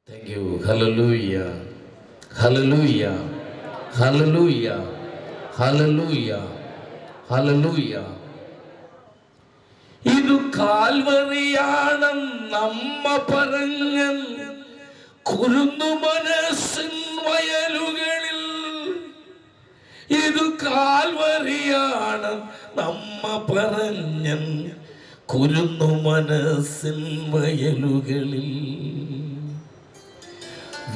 Thank you. Hallelujah. Hallelujah. Hallelujah. Hallelujah. Hallelujah. ഇത് കാൽവറിയാണെന്നമ്മ പറഞ്ഞ കുരുന്നു മനസ്സിൻ വയലുകളിൽ. ഇത് കാൽവറിയാണ് നമ്മ പറഞ്ഞ കുരുന്നു മനസ്സിൻ വയലുകളിൽ.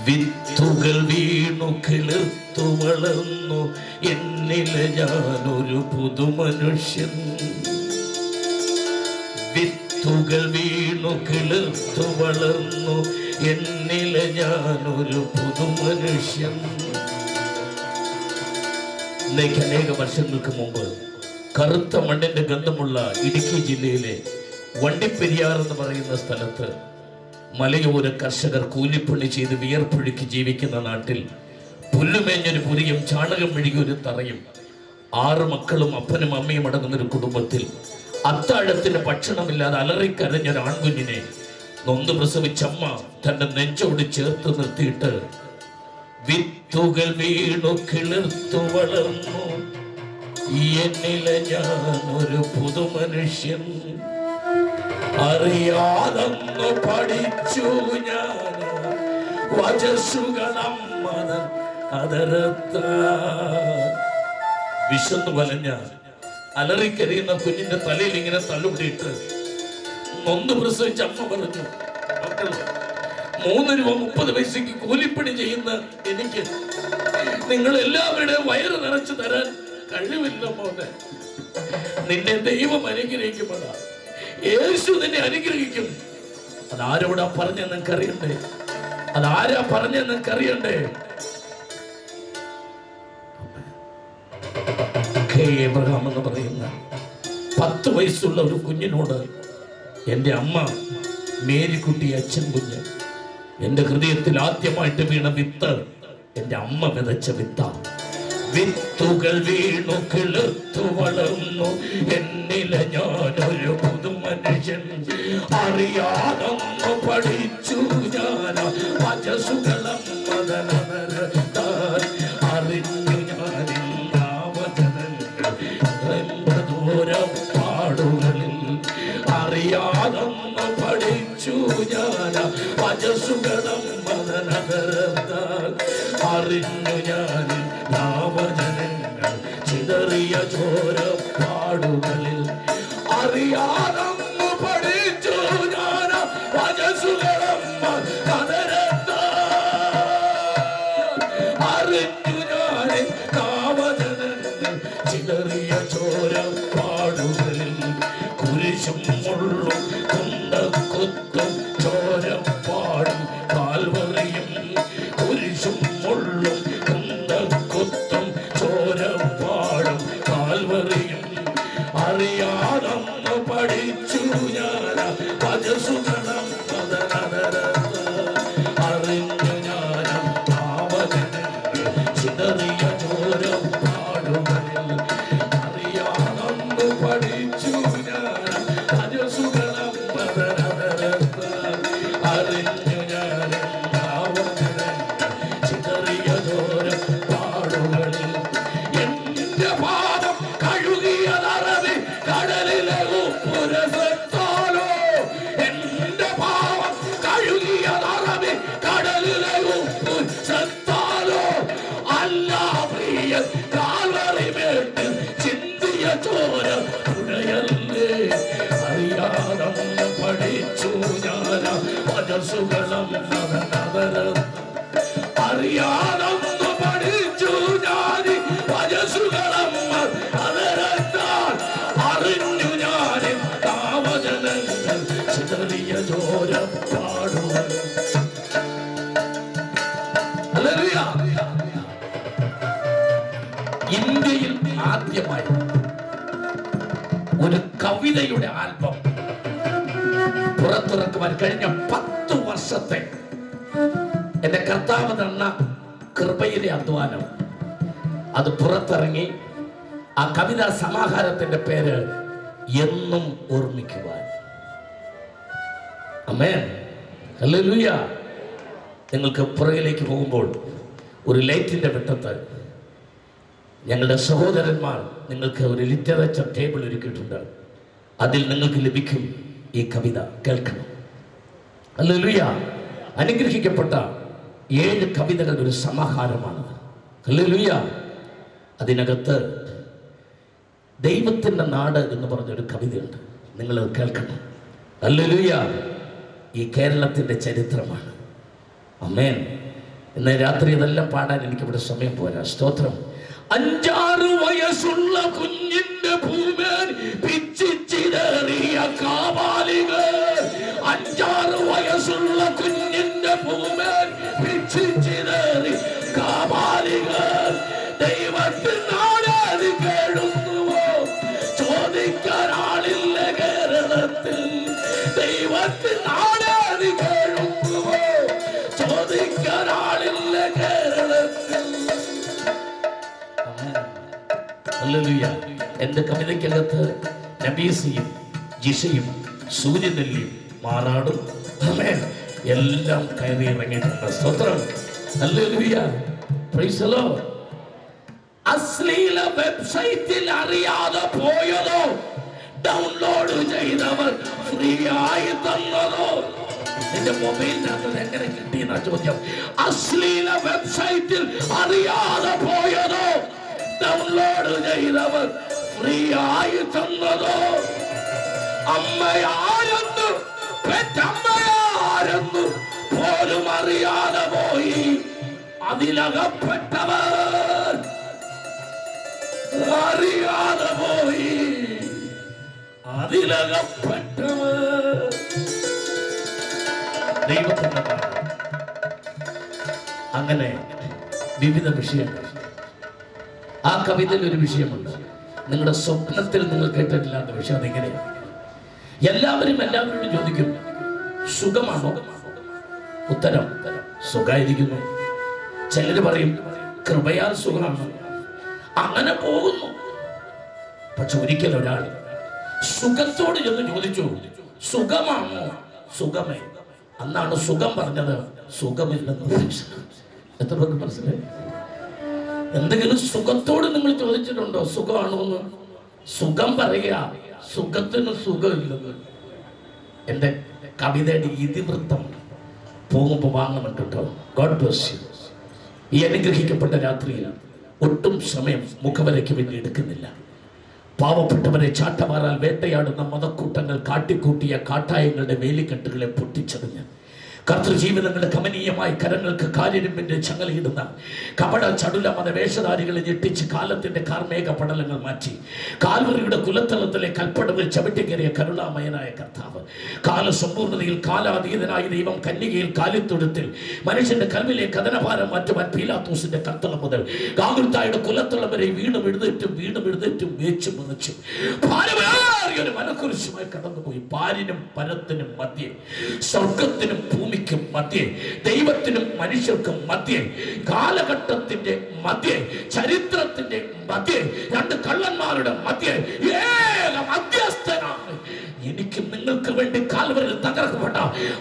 വിത്തുകൾ വീണു കിളിർത്തു വളർന്നു എന്നിലെ ഞാനൊരു പുതുമനുഷ്യൻ. വിത്തുകൾ വീണു കിളിർത്തു വളർന്നു എന്നിലെ ഞാനൊരു പുതുമനുഷ്യൻ. ഇന്നേക്ക് അനേക വർഷങ്ങൾക്ക് മുമ്പ് കറുത്ത മണ്ണിന്റെ ഗന്ധമുള്ള ഇടുക്കി ജില്ലയിലെ വണ്ടിപ്പെരിയാർ എന്ന് പറയുന്ന സ്ഥലത്ത് മലയോര കർഷകർ കൂലിപ്പണി ചെയ്ത് വിയർപ്പൊഴുക്കി ജീവിക്കുന്ന നാട്ടിൽ പുല്ലുമേഞ്ഞൊരു പുരിയും ചാണകം മെഴുകിയൊരു തറയും 6 മക്കളും അപ്പനും അമ്മയും അടങ്ങുന്നൊരു കുടുംബത്തിൽ അത്താഴത്തിന് ഭക്ഷണമില്ലാതെ അലറിക്കരഞ്ഞൊരു ആൺകുഞ്ഞിനെ നൊന്ത് പ്രസവിച്ചമ്മ തന്റെ നെഞ്ചോട് ചേർത്ത് നിർത്തിയിട്ട് വിത്തുകൾ വീണു കിളിർത്തു വളർന്നു എന്നിലെ ഞാനൊരു പുതുമനുഷ്യൻ. അറിയാതെന്നു പഠിച്ചു ഞാൻ വചസ്സുകളമ്മത അതരത്ത. വിശന്നു വലഞ്ഞ അലറിക്കരിയുന്ന കുഞ്ഞിന്റെ തലയിൽ ഇങ്ങനെ തള്ളുപിടിയിട്ട് നൊന്ത് പ്രസവിച്ച അമ്മ പറഞ്ഞു, മക്കൾ 3 രൂപ 30 പൈസക്ക് കൂലിപ്പണി ചെയ്യുന്ന എനിക്ക് നിങ്ങൾ എല്ലാവരുടെയും വയറ് നിറച്ചു തരാൻ കഴിവില്ല മോനെ. നിന്നെ ദൈവം അനുഗ്രഹിക്കുമ്പോഴാ യേശു നിന്നെ അനുഗ്രഹിക്കും. അതാരോടാ പറഞ്ഞെന്ന് നിങ്ങൾക്ക് അറിയണ്ടേ? അതാരാ പറഞ്ഞെന്ന് നിങ്ങൾക്ക് അറിയണ്ടേ? എബ്രഹാം എന്ന് പറയുന്ന 10 വയസ്സുള്ള ഒരു കുഞ്ഞിനോട് എൻ്റെ അമ്മ മേരിക്കുട്ടി അച്ഛൻ കുഞ്ഞ് എൻ്റെ ഹൃദയത്തിൽ ആദ്യമായിട്ട് വീണ വിത്ത് എൻ്റെ അമ്മ വിതച്ച വിത്ത. വിത്തുകൾ വീണു കിളിർത്തു വളർന്നു എന്നിലെ ഞാനൊരു പുതുമനുഷ്യൻ. അറിയാതൊന്നു പഠിച്ചു ഞാൻ വചസ്സുകളമ്മതനതാൽ. അറിഞ്ഞു ഞാനില്ലാ വചനങ്ങൾ ദൂരം പാടുകളിൽ. അറിയാതൊന്നു പഠിച്ചു ഞാൻ വചസ്സുകളമ്മതനതാൽ. അറിഞ്ഞു ഞാനിൽ വചനങ്ങൾ ചിതറിയ ചോരപ്പാടുകളിൽ. അറിയാതെന്നു പഠിച്ചു ഞാൻ വചസ്സുകളമ്മ കതരത്താൽ. അറിഞ്ഞു ഞാൻ വചനങ്ങൾ ചിതറിയ ചോരപ്പാടുകളിൽ. കുരിശും മുള്ളും കുന്തക്കുത്തും ചോരപ്പാടും കാൽവറിയും. കുരിശും മുള്ളും കുന്തക്കുത്തും ചോരപ്പാടും കാൽവറിയും. അറിയാതെന്ന് പഠിച്ചു ഞാൻ വചസ്സുകളും അറിഞ്ഞു ഞാനും പാവജനങ്ങൾ ചിതറിയ ചോരപ്പാടുകളിൽ. അറിയാതെന്ന് പഠിച്ചു ഞാൻ വചസ്സുകളും അറിഞ്ഞു ഞാനും പാവജനങ്ങൾ ചിതറിയ ചോരപ്പാടുകളിൽ. എന്റെ പാപം കഴുകിയതറവി കടലിലെ ഉപ്പുരസത്താലോ. എന്റെ പാപം കഴുകിയതറവി കടലിലെ ഉപ്പുരസത്താലോ. അല്ല പ്രിയൻ കാൽവറി മേട്ടിൽ ചിന്തിയ ചോര പുഴയല്ലേ. അറിയാതെന്ന് പഠിച്ചു ഞാൻ വചസ്സുകളും അറിയാതെന്ന് പഠിച്ചു ഞാൻ വചസ്സുകളമ്മ അതരത്താൽ. അറിഞ്ഞു ഞാൻ വചനങ്ങൾ ചിതറിയ ചോരപ്പാടുകൾ. ഇന്ത്യയിൽ ആദ്യമായി ഒരു കവിതയുടെ ആൽബം പുറത്തിറക്കുവാൻ കഴിഞ്ഞ 10 വർഷത്തെ എന്റെ കർത്താവ് തന്ന കൃപയിലെ അധ്വാനം അത് പുറത്തിറങ്ങി. ആ കവിതാ സമാഹാരത്തിന്റെ പേര് എന്നും ഓർമ്മിക്കുവാൻ. ആമേൻ. ഹല്ലേലൂയ. നിങ്ങൾക്ക് പുറകിലേക്ക് പോകുമ്പോൾ ഒരു ലൈറ്റിൻ്റെ വെട്ടത്ത് ഞങ്ങളുടെ സഹോദരന്മാർ നിങ്ങൾക്ക് ഒരു ലിറ്ററേച്ചർ ടേബിൾ ഒരുക്കിയിട്ടുണ്ട്. അതിൽ നിങ്ങൾക്ക് ലഭിക്കും ഈ കവിത. കേൾക്കണം. ഹല്ലേലൂയ. അനുഗ്രഹിക്കപ്പെട്ട 7 കവിതകളുടെ ഒരു സമാഹാരമാണത്. ഹല്ലേലൂയ. അതിനകത്ത് ദൈവത്തിൻ്റെ നാട് എന്ന് പറഞ്ഞൊരു കവിതയുണ്ട്. നിങ്ങൾ കേൾക്കണം. ഹല്ലേലൂയ. ഈ കേരളത്തിൻ്റെ ചരിത്രമാണ്. ആമേൻ. ഇന്ന് രാത്രി ഇതെല്ലാം പാടാൻ എനിക്കിവിടെ സമയം പോരാ. സ്തോത്രം. 5-6 വയസ്സുള്ള കുഞ്ഞിന്റെ ഭൂമേൻ പിച്ചിച്ചിതറിയ കാവാലികൾ. 5-6 വയസ്സുള്ള കുഞ്ഞിന്റെ ഭൂമേൻ പിച്ചിച്ചിതറി കാവാലികൾ. ദൈവത്തിൽ നാടേത് കേഴുന്നുവോ ചോദിക്കാൻ ആളില്ല കേരളത്തിൽ. ദൈവത്തിൽ നാടേത് കേഴുന്നുവോ ചോദിക്കാൻ ആളില്ല കേരളത്തിൽ. ഹല്ലേലൂയ. എൻ്റെ കവിതയ്ക്കകത്ത് നബീസിയും ജിഷയും സൂര്യനെല്ലിയും മാറാടും എല്ലാം കയറി ഇറങ്ങിയിട്ടുണ്ട്. സ്തോത്രം. ഹല്ലേലൂയ. Praise the Lord. അശ്ലീല വെബ്സൈറ്റിൽ അറിയാതെ പോയതോ ഡൗൺലോഡ് ചെയ്തവർ ഫ്രീ ആയി തന്നതോ? നിന്റെ മൊബൈലിനകത്ത് എങ്ങനെ കിട്ടിയെന്ന ചോദ്യം. അശ്ലീല വെബ്സൈറ്റിൽ അറിയാതെ പോയതോ ഡൗൺലോഡ് ചെയ്തവർ ഫ്രീ ആയി തന്നതോ? അമ്മയാരെന്ന് പെറ്റമ്മയാരെന്ന് പോലും അറിയാതെ പോയി അതിലകപ്പെട്ടവർ. അറിയാതെ പോയി അതിലകപ്പെട്ടവർ. ദൈവത്തിന്റെ അങ്ങനെ വിവിധ വിഷയങ്ങൾ. ആ കവിതയിൽ ഒരു വിഷയമുണ്ട്. നിങ്ങളുടെ സ്വപ്നത്തിൽ നിങ്ങൾ കേട്ടിട്ടില്ലാത്ത വിഷയം. അതെങ്ങനെയാണ്? എല്ലാവരോടും ചോദിക്കും, സുഖമാണോ? ഉത്തരം സുഖമായിരിക്കുന്നു. ചിലര് പറയും കൃപയാൽ സുഖമാണ്. അങ്ങനെ പോകുന്നു. പക്ഷെ ഒരിക്കൽ ഒരാൾ സുഖത്തോട് ചെന്ന് ചോദിച്ചു, സുഖമാണോ? സുഖമേ. അന്നാണ് സുഖം പറഞ്ഞത് സുഖമില്ലെന്ന്. എത്ര പേർക്ക് മനസ്സിലായി? എന്തെങ്കിലും സുഖത്തോട് നിങ്ങൾ ചോദിച്ചിട്ടുണ്ടോ സുഖമാണോ എന്ന്? സുഖം പറയുക, സുഖത്തിന് സുഖമില്ലെന്ന്. എൻ്റെ കവിതയുടെ ഇതിവൃത്തം പോകുമ്പോൾ വാങ്ങണം കേട്ടോ. God bless you. ഈ അനുഗ്രഹിക്കപ്പെട്ട രാത്രിയിൽ ഒട്ടും സമയം മുഖവരയ്ക്ക് വേണ്ടി എടുക്കുന്നില്ല. പാവപ്പെട്ടവരെ ചാട്ടമാറാൽ വേട്ടയാടുന്ന മതക്കൂട്ടങ്ങൾ കാട്ടിക്കൂട്ടിയ കാട്ടായങ്ങളുടെ വേലിക്കെട്ടുകളെ പൊട്ടിച്ചെറിഞ്ഞ് കർത്തൃജീവിതങ്ങളുടെ കമനീയമായ കരങ്ങൾക്ക് കാലിരുമ്പിന്റെ ചങ്ങലയിടുന്ന കപട ചടുല മതവേഷധാരികളെ ഞെട്ടിച്ച് കാലത്തിന്റെ കാർമേഘ പടലങ്ങൾ മാറ്റി കാൽവറിയുടെ കുലത്തളത്തിലെ കൽപ്പടവിൽ ചവിട്ടിക്കേറിയ കരുണാമയനായ കർത്താവ്, കാലസമ്പൂർണതയിൽ കാലാതീതനായ ദൈവം കന്യകയിൽ കാലിത്തൊഴുത്തിൽ മനുഷ്യന്റെ കൽവിലെ കഥനഭാരം മാറ്റുവാൻ പീലാത്തോസിന്റെ കത്തളം മുതൽ ഗാഗുൽത്തായുടെ കുലത്തളം വരെ വീണ്ടും എഴുന്നേറ്റും വേച്ചു മുറിച്ചു ഭാരമേറിയൊരു മനക്കുരിശുമായി കടന്നുപോയി. പാരിനും പരത്തിനും മധ്യേ, സ്വർഗത്തിനും ഭൂമിക്കും മധ്യേ, ദൈവത്തിനും മനുഷ്യർക്കും മധ്യേ, കാലഘട്ടത്തിന്റെ മധ്യേ, ചരിത്രത്തിന്റെ മധ്യേ, 2 കള്ളന്മാരുടെ മധ്യേ ഏക മധ്യസ്ഥനാണ് എനിക്കും നിങ്ങൾക്ക് വേണ്ടി കാൽവരിൽ തകർക്കപ്പെട്ട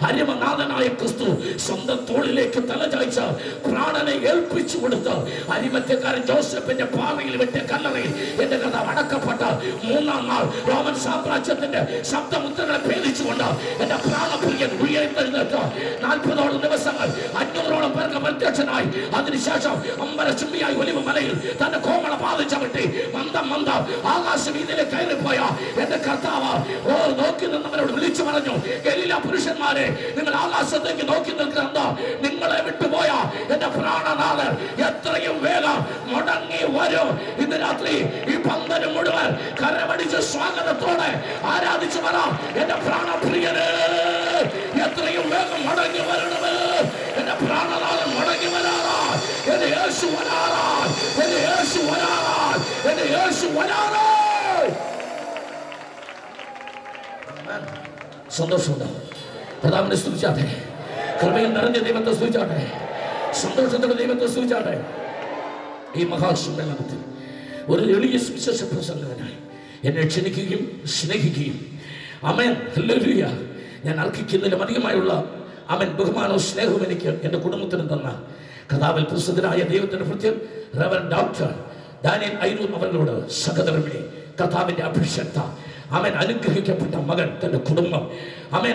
അരിമനാഥനായ ക്രിസ്തു. സ്വന്തം തോളിലേക്ക് തലചായ്ച്ച പ്രാണനെ ഏൽപ്പിച്ചു കൊടുത്ത് അരിമത്യക്കാരൻ ജോസഫിന്റെ പാറയിൽ വെട്ടിയ കല്ലറയിൽ എന്റെ കഥ അടക്കപ്പെട്ട 3-ാം നാൾ റോമൻ സാമ്രാജ്യത്തിന്റെ ശബ്ദമുദ്രകളെ ഭേദിച്ചുകൊണ്ട് എന്റെ പ്രാണപ്രിയൻ ഉയർത്തെഴുന്നേറ്റ് 40ഓളം ദിവസങ്ങൾ 500ഓളം പേർക്ക് പ്രത്യക്ഷനായി. അതിനുശേഷം അമ്പരചുംബിയായി ഒലിവ് മലയിൽ തന്റെ കോമള ബാധിച്ച വിട്ടി മന്ദം ആകാശവീതിയിലേക്ക് കയറിപ്പോയ എന്റെ കർത്താവ് നോക്കി നിന്നവരോട് വിളിച്ചു പറഞ്ഞു, ഗലീല പുരുഷന്മാരെ, നിങ്ങൾ ആകാശത്തേക്ക് നോക്കി നിൽക്കുന്ന നിങ്ങളെ വിട്ടുപോയ എന്റെ പ്രാണനാഥൻ എത്രയും വേഗം മുടങ്ങി വരും. ഇന്ന് രാത്രി ഈ പന്തല് മുഴുവൻ കരമടിച്ച് സ്വാഗതത്തോടെ ആരാധിച്ചു വരാം. എന്റെ പ്രാണപ്രിയന് എത്രയും വേഗം മടങ്ങി വരണമേ. എന്റെ പ്രാണനാഥൻ മടങ്ങി വരാറാ. എന്റെ യേശു വരാറാ. എന്റെ യേശു വരാറാ. എന്റെ യേശു വരാറാ. സന്തോഷമുണ്ടാവും. പ്രതാപനെ സ്തുതിച്ചാട്ടെ. കൃപയിൽ നിറഞ്ഞ ദൈവത്തെ സ്തുതിച്ചാട്ടെ. സന്തോഷത്തോടെ ദൈവത്തെ സ്തുതിച്ചാട്ടെ. ഈ മഹാസമ്മേളനത്തിൽ ഒരു എളിയ സുവിശേഷ പ്രസംഗകനായി എന്നെ ക്ഷണിക്കുകയും സ്നേഹിക്കുകയും ആമേൻ ഹല്ലേലൂയ ഞാൻ അർഹിക്കുന്നതിലും അധികമായുള്ള അവൻ ബഹുമാനവും സ്നേഹവും എനിക്ക് എൻ്റെ കുടുംബത്തിനും തന്ന കർത്താവിൽ പ്രസിദ്ധനായ ദൈവത്തിന്റെ ഭൃത്യൻ റവറൻ ഡോക്ടർ ഡാനിയൽ ഐരൂർ അവരോട് സഹധർമ്മിണി കർത്താവിന്റെ അഭിഷക്ത അവൻ അനുഗ്രഹിക്കപ്പെട്ട മകൻ, തൻ്റെ കുടുംബം, അവൻ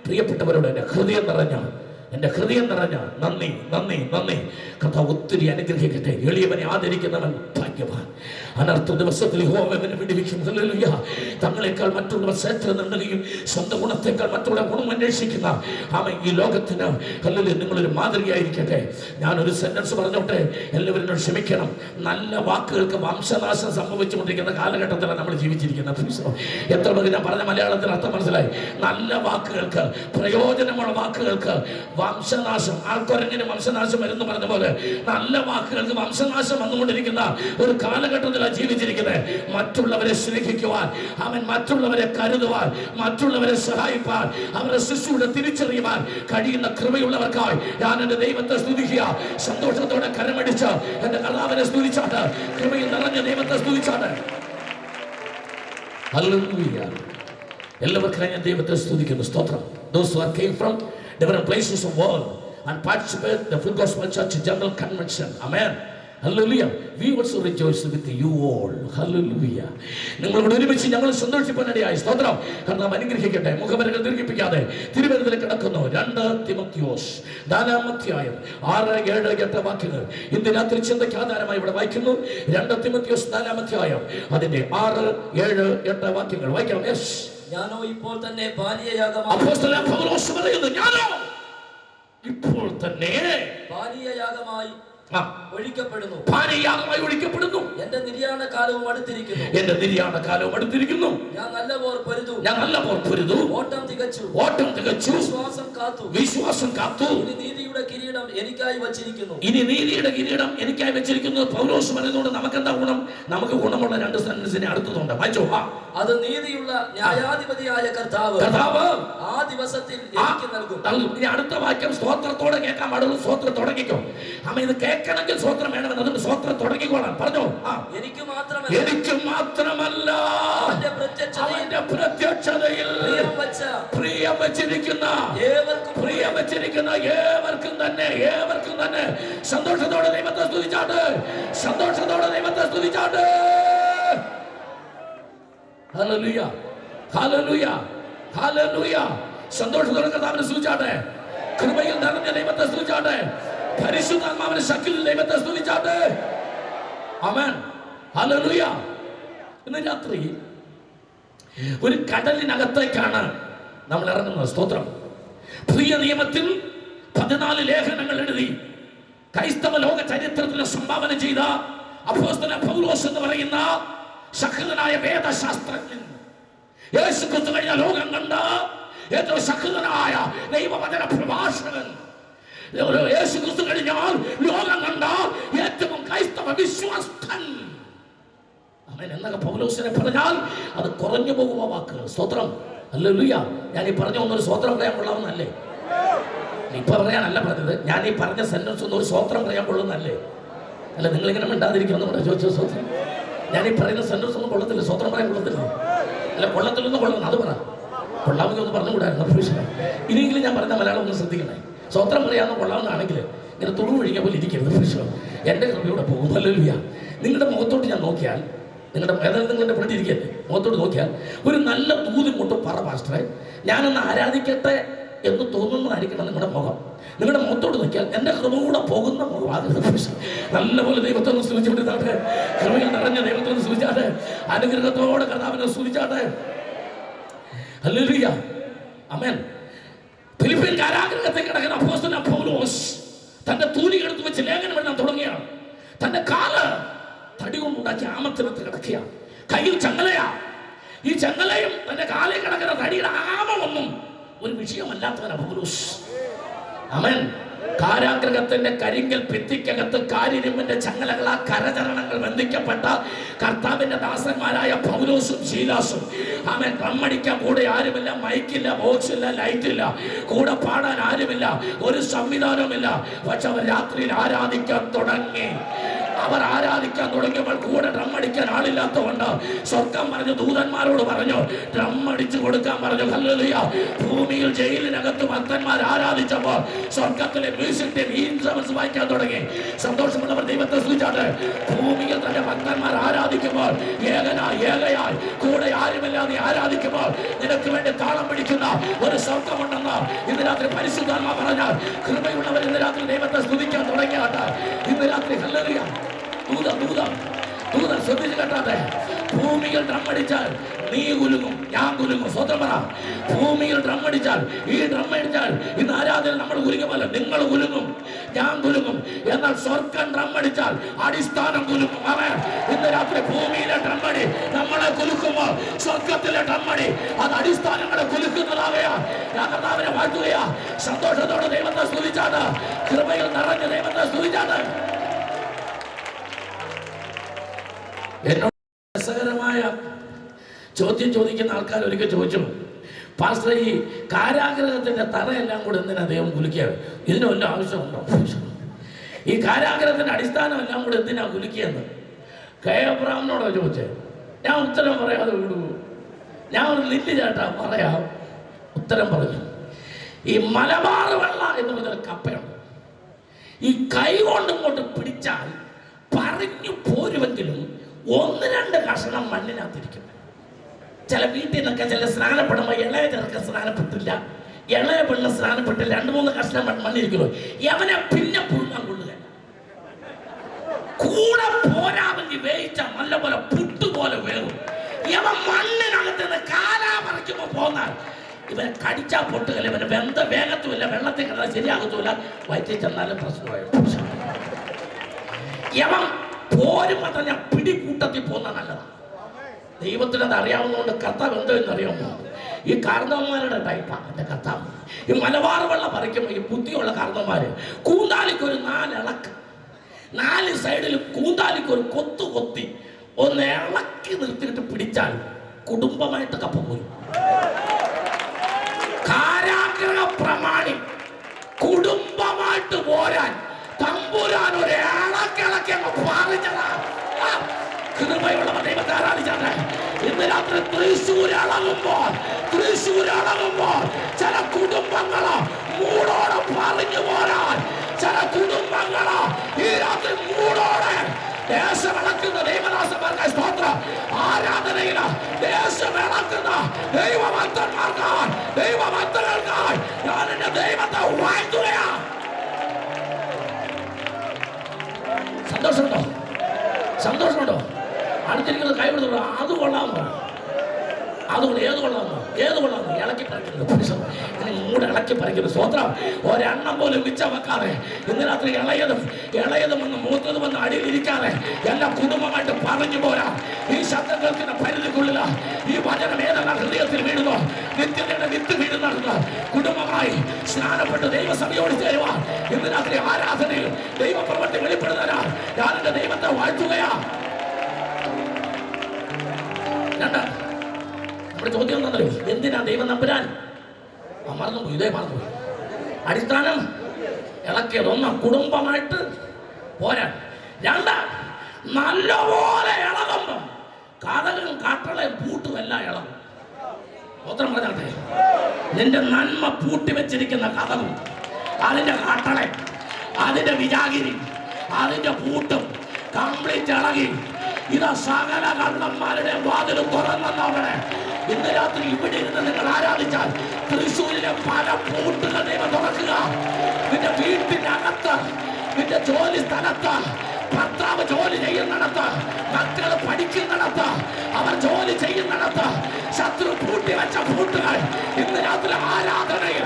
പ്രിയപ്പെട്ടവരോട് എൻ്റെ ഹൃദയം നിറഞ്ഞ നന്ദി നന്ദി നന്ദി. കർത്താവ് ഒത്തിരി അനുഗ്രഹിക്കട്ടെ. എളിയവനെ ആദരിക്കുന്നവൻ ഭാഗ്യവാൻ. അനർത്ഥ ദിവസത്തിൽ യഹോവനെ വിടുവിക്കും. ഹല്ലേലൂയ. തങ്ങളെക്കാൾ മറ്റുള്ളവർ ശ്രേഷ്ഠത നേടുകയും സ്വന്തം ഗുണത്തെക്കാൾ മറ്റുള്ള ഗുണം അന്വേഷിക്കുന്ന അവൻ ഈ ലോകത്തിന് ഹല്ലേലൂയ നിങ്ങളൊരു മാതൃകയായിരിക്കട്ടെ. ഞാനൊരു സെന്റൻസ് പറഞ്ഞോട്ടെ, എല്ലാവരും എന്നോട് ക്ഷമിക്കണം. നല്ല വാക്കുകൾക്ക് വംശനാശം സംഭവിച്ചുകൊണ്ടിരിക്കുന്ന കാലഘട്ടത്തിലാണ് നമ്മൾ ജീവിച്ചിരിക്കുന്നത്. എത്ര പേര് ഞാൻ പറഞ്ഞ മലയാളത്തിൽ അർത്ഥം മനസ്സിലായി? നല്ല വാക്കുകൾക്ക്, പ്രയോജനമുള്ള വാക്കുകൾക്ക് വംശനാശം, ആൾക്കൊരങ്ങനെ വംശനാശം വരുന്നു പറഞ്ഞ പോലെ നല്ല വാക്കുകൾക്ക് വംശനാശം വന്നുകൊണ്ടിരിക്കുന്ന ഒരു കാലഘട്ടത്തിലാണ് ജീവിച്ചിരിക്കുന്നത്. മറ്റുള്ളവരെ സ്നേഹിക്കുവാൻ, അവൻ മറ്റുള്ളവരെ കരുതുവാൻ, മറ്റുള്ളവരെ സഹായിപ്പാൻ, അവരുടെ ശിശുവിടെ തിരിച്ചറിയുവാൻ കഴിയുന്ന കൃപയുള്ളവർക്കായി ഞാൻ എൻ്റെ ദൈവത്തെ സ്തുതിക്കുക. സന്തോഷത്തോടെ കരമടിച്ച് എൻ്റെ കർത്താവിനെ സ്തുതിച്ചാണ്, കൃപയിൽ നിറഞ്ഞ ദൈവത്തെ സ്തുതിച്ചാണ്. ഹല്ലേലൂയ. എല്ലാവർക്കും ഞാൻ ദൈവത്തെ സ്തുതിക്കുന്നു. സ്തോത്രം. Those who came from different places of world and participate the Full Gospel Church General Convention. Amen. Hallelujah. We also rejoice with you all. Hallelujah. നിങ്ങളോട് ഒരുമിച്ച് ഞങ്ങൾ സന്തോഷിപ്പാനിടയായി. സ്തോത്രം. കർത്താവ് അനുഗ്രഹിക്കട്ടെ. മുഖവരകൾ ദീർഘിപ്പിക്കാതെ തിരുവനന്തപുരത്തിൽ കിടക്കുന്നു 2 തിമോത്തിയോസ് 4-ാം അധ്യായം 6, 7, 8 വാക്യങ്ങൾ ഇന്ന് രാത്രി ചിന്തയ്ക്ക് ആധാരമായി ഇവിടെ വായിക്കുന്നു. 2 തിമോത്തിയോസ് 4-ാം അധ്യായം അതിന്റെ 6, 7, 8 വാക്യങ്ങൾ വായിക്കാം. യെസ്. ഞാനോ ഇപ്പോൾ തന്നെ പാനീയയാഗമായി അപ്പോസ്തലൻ പൗലോസ് പറയുന്നു, ഞാനോ ഇപ്പോൾ തന്നെ പാനീയയാഗമായി ഒഴിക്കപ്പെടുന്നു, പാനീയയാഗമായി ഒഴിക്കപ്പെടുന്നു. എന്റെ നിര്യാണ കാലവും അടുത്തിരിക്കുന്നു, എന്റെ നിര്യാണ കാലവും അടുത്തിരിക്കുന്നു. ഞാൻ നല്ല പോർ പൊരുതു, ഓട്ടം തികച്ചു, വിശ്വാസം കാത്തു. ഇനി നീതിയുടെ കിരീടം എനിക്കായി വച്ചിരിക്കുന്നു. പൗലോസ് പറയുന്നതുകൊണ്ട് നമുക്കെന്താ ഗുണം? നമുക്ക് ഗുണമുള്ള 2 സെന്റൻസിനെ അടുത്തതുണ്ട്. വായിച്ചോ. അത് നീതിയുള്ള ന്യായാധിപതിയായ കർത്താവ് ആ ദിവസത്തിൽ എനിക്ക് നൽകും. ഇനി അടുത്ത വാക്യം സ്തോത്രത്തോടെ കേൾക്കാൻ പാടുള്ളൂ. സ്തോത്രം തുടങ്ങിക്കോ. അമ്മ ഇത് കേൾക്കണമെങ്കിൽ സ്തോത്രം വേണമെന്ന്, അതുകൊണ്ട് സ്തോത്രം തുടങ്ങിക്കോളാം. പറഞ്ഞോ. എനിക്ക് മാത്രമല്ല അവന്റെ പ്രത്യക്ഷതയിൽ പ്രിയം വച്ചിരിക്കുന്ന ഏവർക്കും തന്നെ സന്തോഷത്തോടെ ദൈവത്തെ സ്തുതിച്ചാട്ട്. Hallelujah, hallelujah, hallelujah. സന്തോഷത്തോടെ കർത്താവിനെ സ്തുതിച്ചാട്ടെ. കൃപയിൽ നിറഞ്ഞ ദൈവത്തെ സ്തുതിച്ചാട്ടെ. പരിശുദ്ധാത്മാവിന്റെ ശക്തിയിൽ ദൈവത്തെ സ്തുതിച്ചാട്ടെ. ആമേൻ. ഹല്ലേലൂയ. ഇന്ന് രാത്രി ഒരു കടലിനകത്തേക്കാണ് നമ്മൾ ഇറങ്ങുന്നത്. സ്തോത്രം. പുതിയ നിയമത്തിൽ 14 ലേഖനങ്ങൾ എഴുതി ക്രൈസ്തവ ലോക ചരിത്രത്തിന് സംഭാവന ചെയ്ത അപ്പോസ്തലൻ പൗലോസ് എന്ന് പറയുന്ന ശക്തനായ വേദശാസ്ത്രജ്ഞൻ, യേശുക്രിസ്തു കഴിഞ്ഞ ലോകം കണ്ട ഏറ്റവും ശക്തനായ ദൈവവചന പ്രഭാഷകൻ, യേശുക്രിസ്തു കഴിഞ്ഞാൽ ലോകം കണ്ട ഏറ്റവും ക്രൈസ്തവ വിശ്വാസൻ, അവൻ എന്നൊക്കെ പൗലോസിനെ പറഞ്ഞാൽ അത് കുറഞ്ഞു പോകുന്ന വാക്കുകൾ. സ്തോത്രം. ഹല്ലേലൂയ. ഞാൻ ഈ പറഞ്ഞ ഒന്നൊരു സ്തോത്രം പറയാൻ കൊള്ളാവുന്നല്ലേ? ഇപ്പൊ പറയാനല്ല പറഞ്ഞത്. ഞാൻ ഈ പറഞ്ഞ സെന്റൻസ് ഒന്നും ഒരു സ്തോത്രം പറയാൻ കൊള്ളുന്നല്ലേ? അല്ല, നിങ്ങളിങ്ങനെ മിണ്ടാതിരിക്കണം. നമ്മുടെ ചോദിച്ച സ്തോത്രം. ഞാൻ ഈ പറയുന്ന സെന്റൻസ് ഒന്നും കൊള്ളത്തില്ല, സ്വത്രം പറയാൻ കൊള്ളത്തില്ല. അല്ല, കൊള്ളത്തിലൊന്നും കൊള്ളുന്നു, അത് പറ. കൊള്ളാമെങ്കിൽ ഒന്ന് പറഞ്ഞുകൂടായിരുന്നു. ഇനിയെങ്കിലും ഞാൻ പറഞ്ഞ മലയാളം ഒന്ന് ശ്രദ്ധിക്കണേ. സ്വത്രം പറയാമെന്ന് കൊള്ളാവുന്നതാണെങ്കിൽ ഇങ്ങനെ തുണു ഒഴിഞ്ഞ പോലെ ഇരിക്കരുത്. എൻ്റെ കൃപയോടെ പോകും. ഹല്ലേലൂയ. നിങ്ങളുടെ മുഖത്തോട്ട് ഞാൻ നോക്കിയാൽ, ഏതായാലും നിങ്ങളുടെ ഫ്രണ്ട് ഇരിക്കല്ലേ, മുഖത്തോട്ട് നോക്കിയാൽ ഒരു നല്ല ദൂത് കൊണ്ട് പറ പാസ്റ്ററെ, ഞാനൊന്ന് ആരാധിക്കട്ടെ എന്ന് തോന്നുന്നതായിരിക്കണം നിങ്ങളുടെ മുഖം. നിങ്ങളുടെ മുഖത്തോട് നോക്കിയാൽ എൻ്റെ കൃപ കൂടെ പോകുന്ന മുഖമാകരുത്. നല്ലപോലെ ദൈവത്തെ സ്തുതിച്ചുകൊണ്ടിരുന്നാട്ടെ. കൃപയിൽ നിറഞ്ഞ ദൈവത്തെ സ്തുതിച്ചാട്ടെ. അനുഗ്രഹത്തോടെ കർത്താവിനെ സ്തുതിച്ചാട്ടെ. ഹല്ലേലൂയ. ആമേൻ. ഫിലിപ്പിയൻ കാരാഗൃഹത്തിൽ കിടക്കുന്ന അപ്പോസ്തലൻ പൗലോസ് തന്റെ തൂലിക എടുത്ത് വെച്ച് ലേഖനം എഴുതാൻ തുടങ്ങിയാണ്. തന്റെ കാല് തടി കൊണ്ടുണ്ടാക്കിയ ആമത്തിനകത്ത് കിടക്കുക. കയ്യിൽ ചങ്ങലയാ. ഈ ചങ്ങലയും തന്റെ കാലിൽ കിടക്കുന്ന തടിയുടെ ആമമൊന്നും ഒരു വിഷയമല്ലാത്തവനാണ് പൗലോസ്. ആമേൻ. കാരാഗ്രഹത്തിന്റെ കരിങ്കൽ ഭിത്തിക്കകത്ത് കാരിരുമ്പിന്റെ ചങ്ങലകളാ കരചരണങ്ങൾ ബന്ധിക്കപ്പെട്ട കർത്താവിന്റെ ദാസന്മാരായ പൗലോസും ശീലാസും. ആമേൻ. ഡ്രമ്മടിക്കാൻ കൂടെ ആരുമില്ല, മൈക്കില്ല, ബോക്സ് ഇല്ല, ലൈറ്റ് ഇല്ല, കൂടെ പാടാൻ ആരുമില്ല, ഒരു സംവിധാനവുമില്ല. പക്ഷെ അവർ രാത്രിയിൽ ആരാധിക്കാൻ തുടങ്ങി. അവർ ആരാധിക്കാൻ തുടങ്ങിയപ്പോൾ കൂടെ ഡ്രം അടിക്കാൻ ആളില്ലാത്തതുകൊണ്ട് സ്വർഗം പറഞ്ഞു, ദൂതന്മാരോട് പറഞ്ഞു, ഡ്രം അടിച്ചു കൊടുക്കാൻ പറഞ്ഞു. ഹല്ലേലൂയ. ഭൂമിയിൽ ജയിലിനകത്ത് ഭക്തന്മാർ ആരാധിച്ചപ്പോൾ സ്വർഗത്തിലെ മ്യൂസിക് ടീം ഇൻസ്ട്രുമെന്റ്സ് വായിക്കാൻ തുടങ്ങി. സന്തോഷമുള്ളവർ ദൈവത്തെ സ്തുതിച്ചാട്ടെ. ഭൂമിയിൽ തന്റെ ഭക്തന്മാർ ആരാധിക്കുമ്പോൾ, ഏകയായി കൂടെ ആരുമില്ലാതെ ആരാധിക്കുമ്പോൾ നിനക്ക് വേണ്ടി താളം പിടിക്കുന്ന ഒരു സ്വർഗമുണ്ടെന്ന് ഇന്ന് രാത്രി പരിശുദ്ധാത്മാ പറഞ്ഞാൽ, കൃപയുള്ളവർ ഇന്ന് രാത്രി ദൈവത്തെ സ്തുതിക്കാൻ തുടങ്ങിയാട്ടെ. ഇന്ന് രാത്രി ഹല്ലേലൂയ. ദൂതൻ ശ്രദ്ധിച്ചു കേട്ടാട്ടെ. ഭൂമിയിൽ ഡ്രം അടിച്ചാൽ നീ കുലുങ്ങും, ഞാൻ കുലുങ്ങും. സ്വന്തം പറ. ഭൂമിയിൽ ഡ്രം അടിച്ചാൽ, ഈ ഡ്രം അടിച്ചാൽ ഇന്ന് ആരാധന നമ്മൾ കുലുങ്ങുമല്ലോ. നിങ്ങൾ കുലുങ്ങും, ഞാൻ കുലുങ്ങും. എന്നാൽ സ്വർഗം ഡ്രം അടിച്ചാൽ അടിസ്ഥാനം കുലുങ്ങും. അവൻ ഇന്ന് രാത്രി ഭൂമിയിലെ ഡ്രം അടി നമ്മളെ കുലുക്കുമ്പോൾ സ്വർഗത്തിലെ ഡ്രം അടി അത് അടിസ്ഥാനങ്ങളെ കുലുക്കുന്നതാകയാ. ഞാൻ കർത്താവിനെ വാഴ്ത്തുകയാ. സന്തോഷത്തോടെ ദൈവത്തെ സ്തുതിച്ചാണ്. കൃപയിൽ നിറഞ്ഞ ദൈവത്തെ സ്തുതിച്ചാണ്. എന്നോട് രസകരമായ ചോദ്യം ചോദിക്കുന്ന ആൾക്കാർ ഒരിക്കൽ ചോദിച്ചു, പാസ്റ്റർ, ഈ കാരാഗ്രഹത്തിന്റെ തറയെല്ലാം കൂടെ എന്തിനാ ദൈവം കുലുക്കിയത്? ഇതിന് വല്ല ആവശ്യമുണ്ടോ? ഈ കാരാഗ്രഹത്തിന്റെ അടിസ്ഥാനം എല്ലാം കൂടെ എന്തിനാ കുലുക്കിയെന്ന് കെ അബ്രഹാമിനോടോ ചോദിച്ചത്. ഞാൻ ഉത്തരം പറയാതെ വിടൂ. ഞാൻ ഒരു ലില്ലി ചേട്ടാ പറയാം. ഉത്തരം പറഞ്ഞു. ഈ മലബാർ വെള്ള എന്ന് പറഞ്ഞൊരു കപ്പയുണ്ട്. ഈ കൈ കൊണ്ട് ഇങ്ങോട്ട് പിടിച്ചാൽ പറഞ്ഞു പോരുമെങ്കിലും 1-2 കഷണം മണ്ണിനകത്തിരിക്കും. ചില വീട്ടിൽ നിന്നൊക്കെ ചില സ്നാനപ്പെടുമ്പോൾ ഇളയ ചെറുക്ക സ്നാനപ്പെട്ടില്ല, ഇളയ പെണ്ണ് സ്നാനപ്പെട്ടില്ല, 2-3 കഷണം മണ്ണിരിക്കുമല്ലോ. യവനെ പിന്നെ പുഴുങ്ങാൻ കൊള്ളുക. കൂടെ പോരാമെങ്കിൽ വേവിച്ച നല്ലപോലെ പുട്ടുപോലെ വേവും. ഇവൻ മണ്ണിനകത്ത് നിന്ന് കാലാ പറിക്കുമ്പോൾ പോന്നാൽ ഇവനെ കടിച്ചാ പൊട്ടുകല്ല. ഇവന് വേഗത്തുമില്ല, വെള്ളത്തിൽ കിടന്നാൽ ശരിയാകത്തുമില്ല, വയറ്റിൽ ചെന്നാലും പ്രശ്നമായി. യവൻ പോരുമ്പോ തന്നെ പിടികൂട്ടത്തിൽ പോകുന്ന നല്ലതാണ്. ദൈവത്തിന് അത് അറിയാവുന്നതുകൊണ്ട് കർത്താവ് എന്തോ എന്നറിയാമോ? ഈ കാരണവന്മാരുടെ ടൈപ്പാണ് എൻ്റെ കർത്താവ്. ഈ മലബാർ വെള്ളം പറിക്കുമ്പോൾ ഈ ബുദ്ധിയുള്ള കാരണവന്മാര് കൂന്താലിക്ക് ഒരു 4 ഇളക്ക്, 4 സൈഡിൽ കൂന്താലിക്ക് ഒരു കൊത്തി ഒന്ന് ഇളക്കി നിർത്തിയിട്ട് പിടിച്ചാൽ കുടുംബമായിട്ട് കപ്പ പോയി. കാരാഗ്രഹ പ്രമാണി കുടുംബമായിട്ട് പോരാൻ തമ്പുരാൻ ഒരു ഇളക്കിളക്കി അങ്ങ് പാറിച്ചതാ. കൃപയുള്ളവർ ദൈവത്തെ ആരാധിച്ചാണ്. ഇന്ന് രാത്രി തൃശ്ശൂർ ഇളകുമ്പോൾ ചില കുടുംബങ്ങള് മൂടോടെ പറഞ്ഞു പോരാൻ, ചില കുടുംബങ്ങള് ഈ രാത്രി മൂടോടെ ദേശമിളക്കുന്ന ദൈവദാസന്മാർക്ക് സ്തോത്രം. ആരാധനയില് ദേശമിളക്കുന്ന ദൈവഭക്തന്മാർക്കായി, ദൈവഭക്തകൾക്കായി ഞാൻ എന്റെ ദൈവത്തെ വാഴ്ത്തുകയാണ്. സന്തോഷമുണ്ടോ? അടുത്തിരിക്കുന്നത് കൈവിടുന്നു. അത് കൊള്ളാമോ? അതുകൊണ്ട് ഏത് കൊള്ളാമോ? ഇളക്കി പറിക്കുന്നത്. മൂടെ ഇളക്കി പറിക്കുന്നത്. സ്വത്രം ഒരെണ്ണം പോലും മിച്ച വെക്കാതെ ഇന്ന് രാത്രി ഇളയതും വന്ന് മൂത്തതും അടിയിലിരിക്കാതെ എല്ലാ കുടുംബമായിട്ട് പറഞ്ഞു പോരാ. ഈ ശബ്ദം കേൾക്കുന്ന പരിധിക്കുള്ളിൽ ഈ വചനം ഏതെല്ലാം ഹൃദയത്തിൽ വീഴുന്നു, നിത്യതയുടെ വിത്ത് വീഴുന്ന കുടുംബമായി സ്നാനപ്പെട്ട് ദൈവസഭയോട് ചേരുവാൻ ഇന്ന് രാത്രി ആരാധനയിൽ ദൈവപ്രവൃത്തി വെളിപ്പെടുന്നതിനാ ഞാൻ എന്റെ ദൈവത്തെ വാഴ്ത്തുകയാ. നമ്മുടെ ചോദ്യം എന്താണല്ലോ? എന്തിനാ ദൈവം നമ്പുരാൻ മറന്നുപോയി? അടിസ്ഥാനം ഇളക്കിയത്. 1 കുടുംബമായിട്ട് പോരാൻ. 2 നല്ലപോലെ ഇളകുമ്പോ കഥകളും കാട്ടളയും പൂട്ടും എല്ലാം ഇളകും. ഉത്തരം പറഞ്ഞാട്ടെ. നിന്റെ നന്മ പൂട്ടി വെച്ചിരിക്കുന്ന കഥകളും അതിന്റെ കാട്ടള, അതിന്റെ വിജാഗിരി, അതിന്റെ പൂട്ടും കംപ്ലീറ്റ് ഇളകി. ഇതാ സകല കള്ളന്മാരുടെ വാതിലും തുറന്നവരെ ഇന്ന് രാത്രി ഇവിടെ ഇരുന്ന് നിങ്ങൾ ആരാധിച്ചാൽ തൃശ്ശൂരിലെ പല പൂട്ടുകൾ ദൈവം തുറക്കുക. നിന്റെ വീട്ടിനകത്ത്, നിന്റെ ജോലി സ്ഥലത്ത്, ഭർത്താവ് ജോലി ചെയ്യുന്നിടത്ത്, മക്കൾ പഠിക്കുന്നിടത്ത്, അവർ ജോലി ചെയ്യുന്നിടത്ത് ശത്രു പൂട്ടി വെച്ച പൂട്ടുകൾ ഇന്ന് രാത്രി ആരാധനയിൽ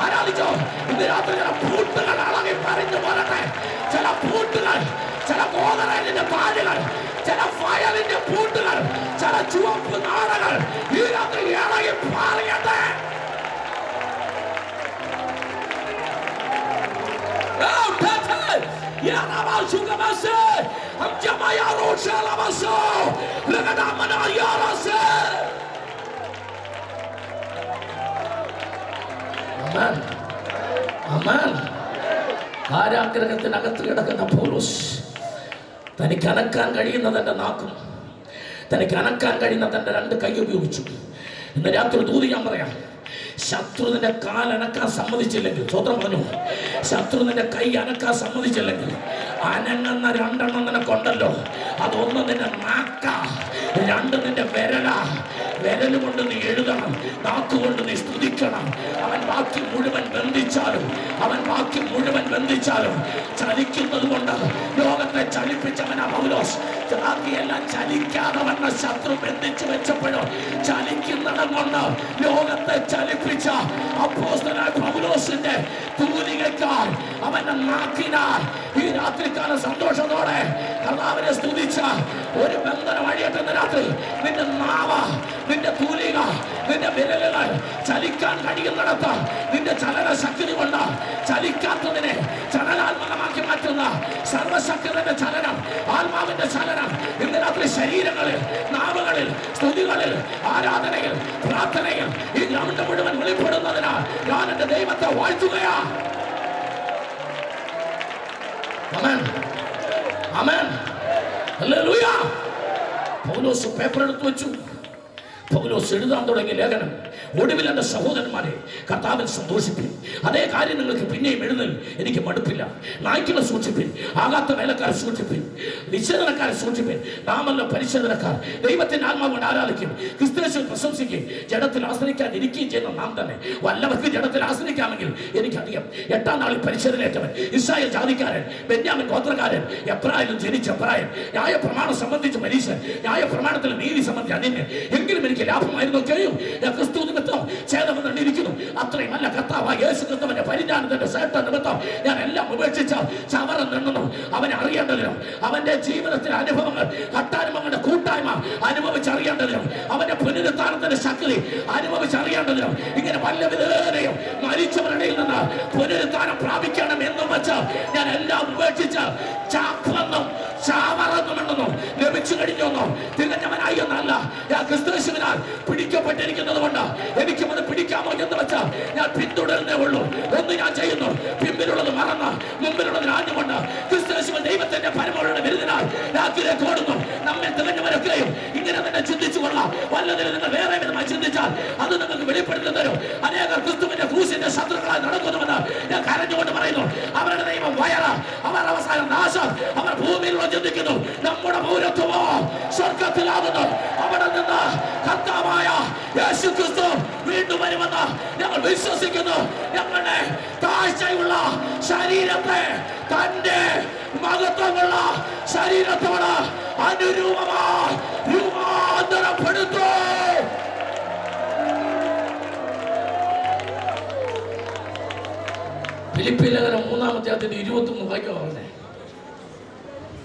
ആരാധിച്ചോ ഇന്ന് രാത്രി ചില പൂട്ടുകൾ അളകി പറഞ്ഞു പോരട്ടെ. ചില പൂട്ടുകൾ, ചില കോതറയിലിന്റെ പാലുകൾ, ചില ഫയലിന്റെ പൂട്ടുകൾ, ചില ചുവപ്പ് നാടകൾ ഈ രാത്രി ഇളകി പാറിയട്ടെ. കാരാഗ്രഹത്തിനകത്ത് കിടക്കുന്ന പൗലോസ് തനിക്ക് അനക്കാൻ കഴിയുന്ന തൻ്റെ നാക്കും, തനിക്ക് അനക്കാൻ കഴിയുന്ന തൻ്റെ 2 കൈ ഉപയോഗിച്ചു. ഇന്ന് രാത്രി ദൂതി ഞാൻ പറയാം, ശത്രു നിന്റെ കാലനക്കാൻ സമ്മതിച്ചില്ലെങ്കിൽ, സ്വതന്ത്രം പറഞ്ഞു, ശത്രു നിന്റെ കൈ അനക്കാൻ സമ്മതിച്ചില്ലെങ്കിൽ അനങ്ങുന്ന 2 എണ്ണം നിനക്കുണ്ടല്ലോ. അതൊന്ന് നിന്റെ നാക്ക, 2 നിന്റെ വിരൽ കൊണ്ട് നീ എഴുതണം, നാക്കുകൊണ്ട് നീ സ്തുതിക്കണം. അവൻ ബാക്കി മുഴുവൻ ബന്ധിച്ചാലും ചലിക്കുന്നത് കൊണ്ട് ലോകത്തെ ചലിപ്പിച്ചവനാ പൗലോസ്. ബാക്കിയെല്ലാം ചലിക്കാതെ വന്ന ശത്രു ബന്ധിച്ചു വെച്ചപ്പോഴും ചലിക്കുന്നിടം കൊണ്ട് ലോകത്തെ ചലിപ്പിച്ച അപ്പോസ്തലനായ പൗലോസിന്റെ തൂലികയ്ക്കാൽ, അവന്റെ നാക്കിനാൽ ഈ രാത്രിക്കാല സന്തോഷത്തോടെ കർത്താവിനെ സ്തുതിച്ച ഒരു ബന്ധനം അഴിയട്ടെന്ന് രാത്രി. നിന്റെ നാവ, നിന്റെ തൂലിക, നിന്റെ വിരലുകൾ ചലിക്കാൻ കഴിയുന്നിടത്ത് നിന്റെ ചലന ശക്തി കൊണ്ട് ചലിക്കാത്തതിനെ ചലനാത്മകമാക്കി മാറ്റുന്ന സർവശക്തന്റെ ചലനം, ആത്മാവിന്റെ ചലനം ഇന്ന് രാത്രി ശരീരങ്ങളിൽ, നാവുകളിൽ, സ്തുതികളിൽ, ആരാധനയിൽ, പ്രാർത്ഥനയിൽ ഈ ഗ്രൗണ്ട് മുഴുവൻ വെളിപ്പെടുന്നതിനാൽ ഞാൻ എന്റെ ദൈവത്തെ വാഴ്ത്തുകയാ. ആമേൻ, ആമേൻ, ഹല്ലേലൂയ. പൗലോസ് പേപ്പർ എടുത്തു വെച്ചു. പൗലോസ് എഴുതാൻ തുടങ്ങിയ ലേഖനം, ഒടുവിൽ എൻ്റെ സഹോദരന്മാരെ കർത്താവിൽ സന്തോഷിപ്പിൻ. അതേ കാര്യം നിങ്ങൾക്ക് പിന്നെയും എഴുതുന്നതിൽ എനിക്ക് മടുപ്പില്ല. നായ്ക്കളെ സൂക്ഷിപ്പിൻ, ആകാത്ത വേലക്കാരെ സൂക്ഷിപ്പിൻ, നിശ്ചേദനക്കാരെ സൂക്ഷിപ്പിൻ. നാമല്ലോ പരിശോധനക്കാർ. ദൈവത്തിന്റെ ആത്മാവ് കൊണ്ട് ആരാധിക്കും, ക്രിസ്തുയേശുവിൽ പ്രശംസിക്കുകയും ജഡത്തിൽ ആശ്രയിക്കാൻ ഇരിക്കുകയും ചെയ്യുന്ന നാം തന്നെ വല്ലവർക്ക് ജഡത്തിൽ ആശ്രയിക്കാമെങ്കിൽ എനിക്കറിയാം. 8-ാം നാളിൽ പരിശോധനയേറ്റവൻ, ഇസ്രായേൽ ജാതിക്കാരൻ, ബെന്യാമിൻ ഗോത്രക്കാരൻ, എബ്രാഹിമിൽ ജനിച്ച എബ്രായൻ, ന്യായ പ്രമാണം സംബന്ധിച്ച് മരീശൻ, ന്യായ പ്രമാണത്തിൽ നീതി സംബന്ധിച്ച് അനിന്യൻ, എങ്കിലും എനിക്ക് ലാഭമായിരുന്നു ഒക്കെയും ക്രിസ്തു നിമിത്തം ഛേദം കണ്ടിരിക്കുന്നു. അത്രയും അല്ല, കർത്താവായ യേശു ക്രിസ്തുവിന്റെ പരിജ്ഞാനത്തിന്റെ ശ്രേഷ്ഠ നിമിത്തം ഞാൻ എല്ലാം ഉപേക്ഷിച്ച ചവറം നിന്നു അവനെ അറിയേണ്ടതിനും, അവന്റെ ജീവിതത്തിലെ അനുഭവങ്ങൾ, കട്ടാനുഭവങ്ങളുടെ കൂട്ടായ്മ അനുഭവിച്ചറിയേണ്ടതിനും, അവന്റെ പുനരുത്ഥാനത്തിന്റെ ശക്തി അനുഭവിച്ചറിയേണ്ടതിനും, ഇങ്ങനെ പല വിധേനയും മരിച്ചവരുടെ നിന്ന് പുനരുത്ഥാനം പ്രാപിക്കണം എന്നും വെച്ച് ഞാൻ എല്ലാം ഉപേക്ഷിച്ച് ചാപ്പെന്നും ചാവറെന്നുമെന്നും ലഭിച്ചു കഴിഞ്ഞൊന്നും തികഞ്ഞവനായി എന്നല്ല, ഞാൻ ക്രിസ്തുയേശുവിനാൽ പിടിക്കപ്പെട്ടിരിക്കുന്നത് കൊണ്ട് എനിക്കും അത് പിടിക്കാമോ എന്ന് വെച്ചാൽ ഞാൻ പിന്തുടരുന്നേ ഉള്ളൂ. ഒന്ന് ഞാൻ ചെയ്യുന്നു, പിമ്പിലുള്ളത് മറന്ന് മുമ്പിലുള്ളത് ആഞ്ഞുകൊണ്ട് ക്രിസ്തുയേശുവിൻ ദൈവത്തിന്റെ പരമോടെ വിരുദ്ധനാൽ രാത്രിയിലേക്ക് ഓടുന്നു. നമ്മെ തികഞ്ഞവരൊക്കെയും ഇങ്ങനെ തന്നെ ചിന്തിച്ചു കൊള്ളാം. വല്ലതിലും നിങ്ങൾ വേറെ വിധമായി ചിന്തിച്ചാൽ അത് നിങ്ങൾക്ക് വെളിപ്പെടുത്തി തരും. അനേകർ ക്രിസ്തുവിന്റെ ക്രൂശിന്റെ ശത്രുക്കളായി നടക്കുന്നുവെന്ന് ഞാൻ കരഞ്ഞുകൊണ്ട് പറയുന്നു. അവരുടെ ദൈവം വയറ്, അവർ അവസാനം നാശം, അവർ ഭൂമിയിലുള്ള ചിന്തിക്കുന്നു. നമ്മുടെ പൗരത്വമോ സ്വർഗത്തിലാകുന്നു. അവിടെ നിന്ന് കർത്താവായ യേശു ക്രിസ്തു വീണ്ടും വരുമെന്ന് ഞങ്ങൾ വിശ്വസിക്കുന്നു. ഞങ്ങളുടെ താഴ്ചയുള്ള ശരീരത്തെ തന്റെ മഹത്വമുള്ള ശരീരത്തോട് അനുരൂപമായി രൂപാന്തരപ്പെടുത്തു. ഫിലിപ്പിയ ലേഖനം 3-ാം അധ്യായത്തിന്റെ 21 വാക്യം പറഞ്ഞേ.